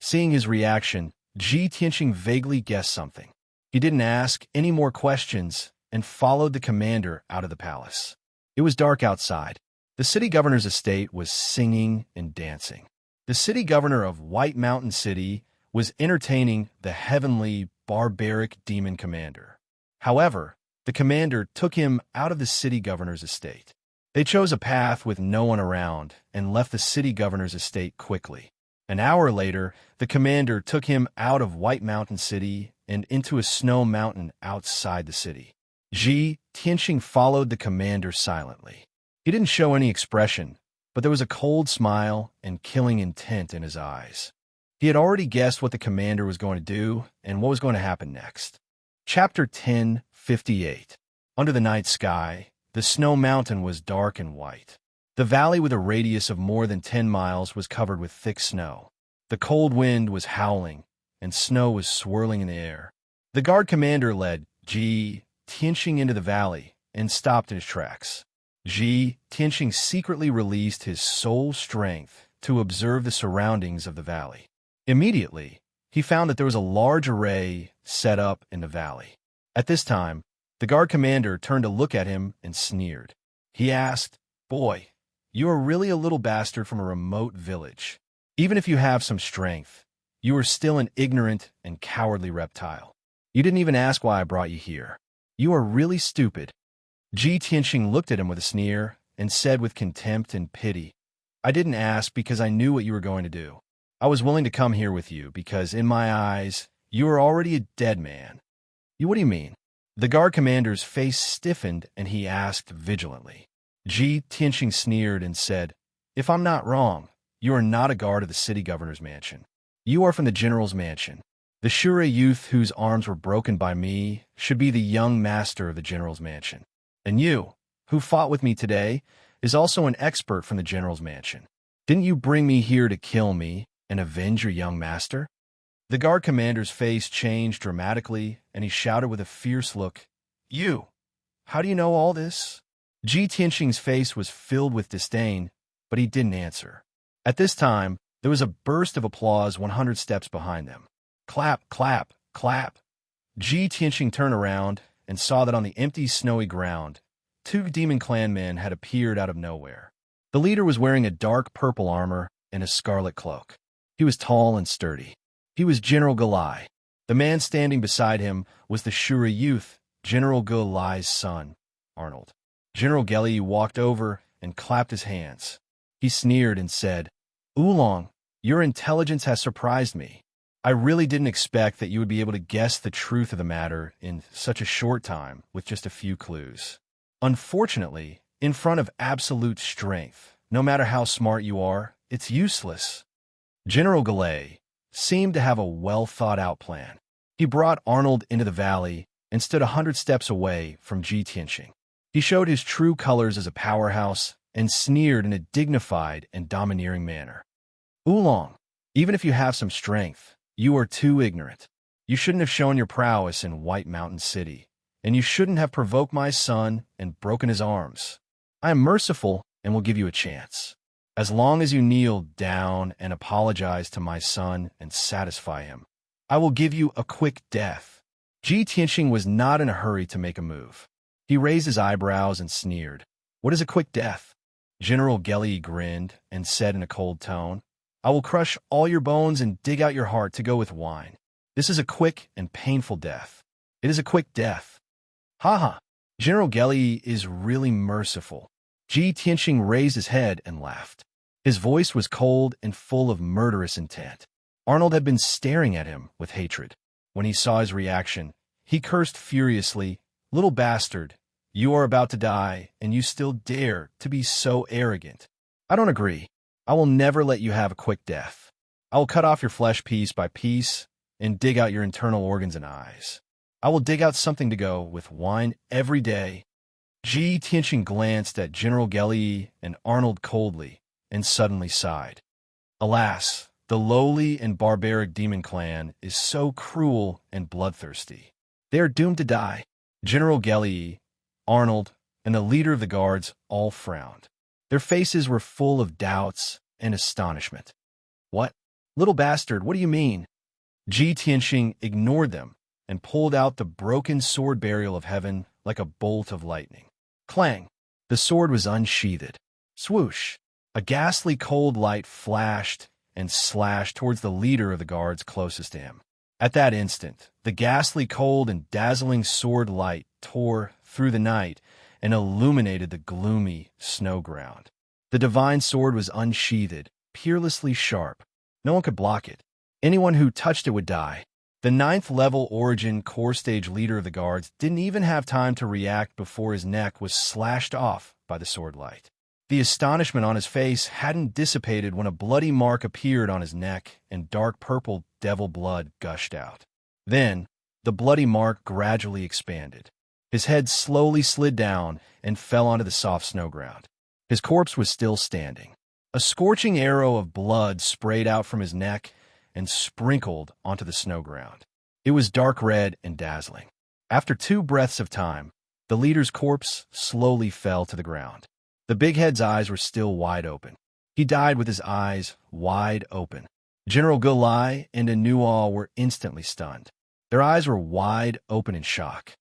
Seeing his reaction, Ji Tianxing vaguely guessed something. He didn't ask any more questions and followed the commander out of the palace. It was dark outside. The city governor's estate was singing and dancing. The city governor of White Mountain City was entertaining the heavenly, barbaric demon commander. However, the commander took him out of the city governor's estate. They chose a path with no one around and left the city governor's estate quickly. An hour later, the commander took him out of White Mountain City and into a snow mountain outside the city. Ji Tianxing followed the commander silently. He didn't show any expression, but there was a cold smile and killing intent in his eyes. He had already guessed what the commander was going to do and what was going to happen next. Chapter 10:58. Under the night sky, the snow mountain was dark and white. The valley with a radius of more than 10 miles was covered with thick snow. The cold wind was howling, and snow was swirling in the air. The guard commander led Ji Tianxing into the valley and stopped in his tracks. Ji Tianxing secretly released his soul strength to observe the surroundings of the valley. Immediately, he found that there was a large array set up in the valley. At this time, the guard commander turned to look at him and sneered. He asked, "Boy, you are really a little bastard from a remote village. Even if you have some strength, you are still an ignorant and cowardly reptile. You didn't even ask why I brought you here. You are really stupid." Ji Tianxing looked at him with a sneer and said with contempt and pity, "I didn't ask because I knew what you were going to do. I was willing to come here with you because, in my eyes, you are already a dead man." "What do you mean?" The guard commander's face stiffened and he asked vigilantly. Ji Tianxing sneered and said, "If I'm not wrong, you are not a guard of the city governor's mansion. You are from the general's mansion. The Shura youth whose arms were broken by me should be the young master of the general's mansion. And you, who fought with me today, is also an expert from the general's mansion. Didn't you bring me here to kill me and avenge your young master?" The guard commander's face changed dramatically, and he shouted with a fierce look, "You! How do you know all this?" Ji Tianxing's face was filled with disdain, but he didn't answer. At this time, there was a burst of applause 100 steps behind them. Clap, clap, clap. Ji Tianxing turned around and saw that on the empty, snowy ground, 2 demon clan men had appeared out of nowhere. The leader was wearing a dark purple armor and a scarlet cloak. He was tall and sturdy. He was General Galai. The man standing beside him was the Shura youth, General Galai's son, Arnold. General Gelli walked over and clapped his hands. He sneered and said, "Oolong, your intelligence has surprised me. I really didn't expect that you would be able to guess the truth of the matter in such a short time with just a few clues. Unfortunately, in front of absolute strength, no matter how smart you are, it's useless." General Galay seemed to have a well-thought-out plan. He brought Arnold into the valley and stood 100 steps away from Ji Tianxing. He showed his true colors as a powerhouse and sneered in a dignified and domineering manner. Oolong, even if you have some strength, you are too ignorant. You shouldn't have shown your prowess in White Mountain City, and you shouldn't have provoked my son and broken his arms. I am merciful and will give you a chance. As long as you kneel down and apologize to my son and satisfy him, I will give you a quick death. Ji Tianxing was not in a hurry to make a move. He raised his eyebrows and sneered. What is a quick death? General Gelli grinned and said in a cold tone, I will crush all your bones and dig out your heart to go with wine. This is a quick and painful death. It is a quick death. Ha ha. General Gelli is really merciful. Ji Tianxing raised his head and laughed. His voice was cold and full of murderous intent. Arnold had been staring at him with hatred. When he saw his reaction, he cursed furiously, Little bastard, you are about to die, and you still dare to be so arrogant. I don't agree. I will never let you have a quick death. I will cut off your flesh piece by piece and dig out your internal organs and eyes. I will dig out something to go with wine every day. Ji Tianxing glanced at General Gelli and Arnold coldly and suddenly sighed. Alas, the lowly and barbaric demon clan is so cruel and bloodthirsty. They are doomed to die. General Gelli, Arnold, and the leader of the guards all frowned. Their faces were full of doubts and astonishment. What? Little bastard, what do you mean? Ji Tianxing ignored them and pulled out the broken sword burial of heaven like a bolt of lightning. Clang! The sword was unsheathed. Swoosh! A ghastly cold light flashed and slashed towards the leader of the guards closest to him. At that instant, the ghastly cold and dazzling sword light tore through the night and illuminated the gloomy snow ground. The divine sword was unsheathed, peerlessly sharp. No one could block it. Anyone who touched it would die. The 9th-level Origin core stage leader of the guards didn't even have time to react before his neck was slashed off by the sword light. The astonishment on his face hadn't dissipated when a bloody mark appeared on his neck and dark purple devil blood gushed out. Then, the bloody mark gradually expanded. His head slowly slid down and fell onto the soft snow ground. His corpse was still standing. A scorching arrow of blood sprayed out from his neck and sprinkled onto the snow ground. It was dark red and dazzling. After 2 breaths of time, the leader's corpse slowly fell to the ground. The big head's eyes were still wide open. He died with his eyes wide open. General Gulai and Anual were instantly stunned. Their eyes were wide open in shock.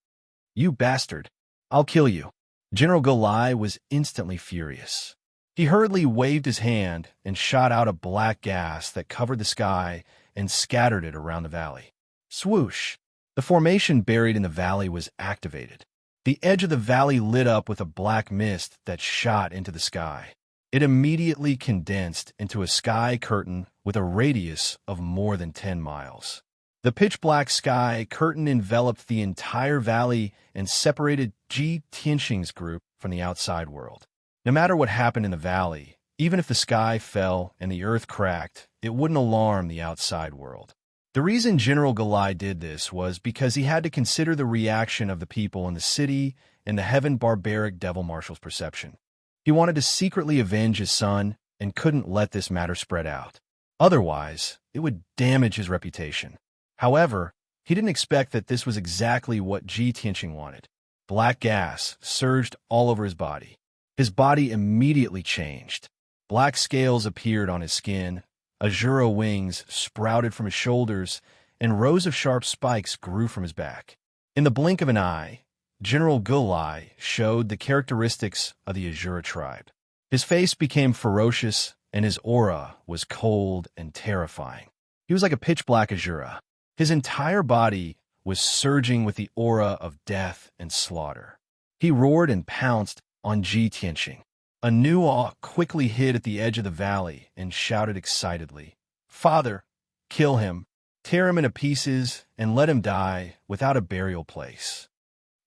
You bastard! I'll kill you. General Gulai was instantly furious. He hurriedly waved his hand and shot out a black gas that covered the sky and scattered it around the valley. Swoosh! The formation buried in the valley was activated. The edge of the valley lit up with a black mist that shot into the sky. It immediately condensed into a sky curtain with a radius of more than 10 miles. The pitch-black sky curtain enveloped the entire valley and separated Ji Tianxing's group from the outside world. No matter what happened in the valley, even if the sky fell and the earth cracked, it wouldn't alarm the outside world. The reason General Gulai did this was because he had to consider the reaction of the people in the city and the heaven barbaric devil marshal's perception. He wanted to secretly avenge his son and couldn't let this matter spread out. Otherwise, it would damage his reputation. However, he didn't expect that this was exactly what Ji Tianxing wanted. Black gas surged all over his body. His body immediately changed. Black scales appeared on his skin, azure wings sprouted from his shoulders, and rows of sharp spikes grew from his back. In the blink of an eye, General Gulai showed the characteristics of the Azura tribe. His face became ferocious, and his aura was cold and terrifying. He was like a pitch-black Azura. His entire body was surging with the aura of death and slaughter. He roared and pounced on Ji Tianxing. A new awe quickly hid at the edge of the valley and shouted excitedly, "Father, kill him, tear him into pieces, and let him die without a burial place."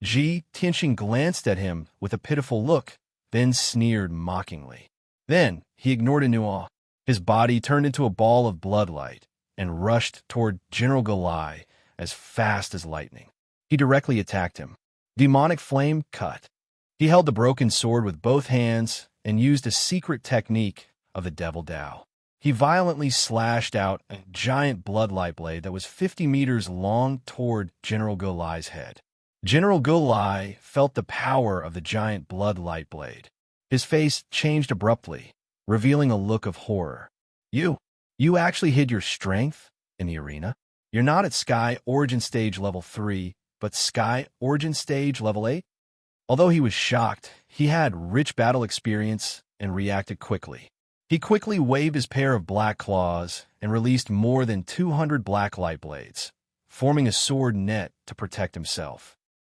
Ji Tianxing glanced at him with a pitiful look, then sneered mockingly. Then he ignored Anual. His body turned into a ball of bloodlight and rushed toward General Gulai as fast as lightning. He directly attacked him. Demonic flame cut. He held the broken sword with both hands and used a secret technique of the Devil Tao. He violently slashed out a giant bloodlight blade that was 50 meters long toward General Golai's head. General Golai felt the power of the giant bloodlight blade. His face changed abruptly, revealing a look of horror. You actually hid your strength in the arena? You're not at Sky Origin Stage Level 3, but Sky Origin Stage Level 8? Although he was shocked, he had rich battle experience and reacted quickly. He quickly waved his pair of black claws and released more than 200 black light blades, forming a sword net to protect himself.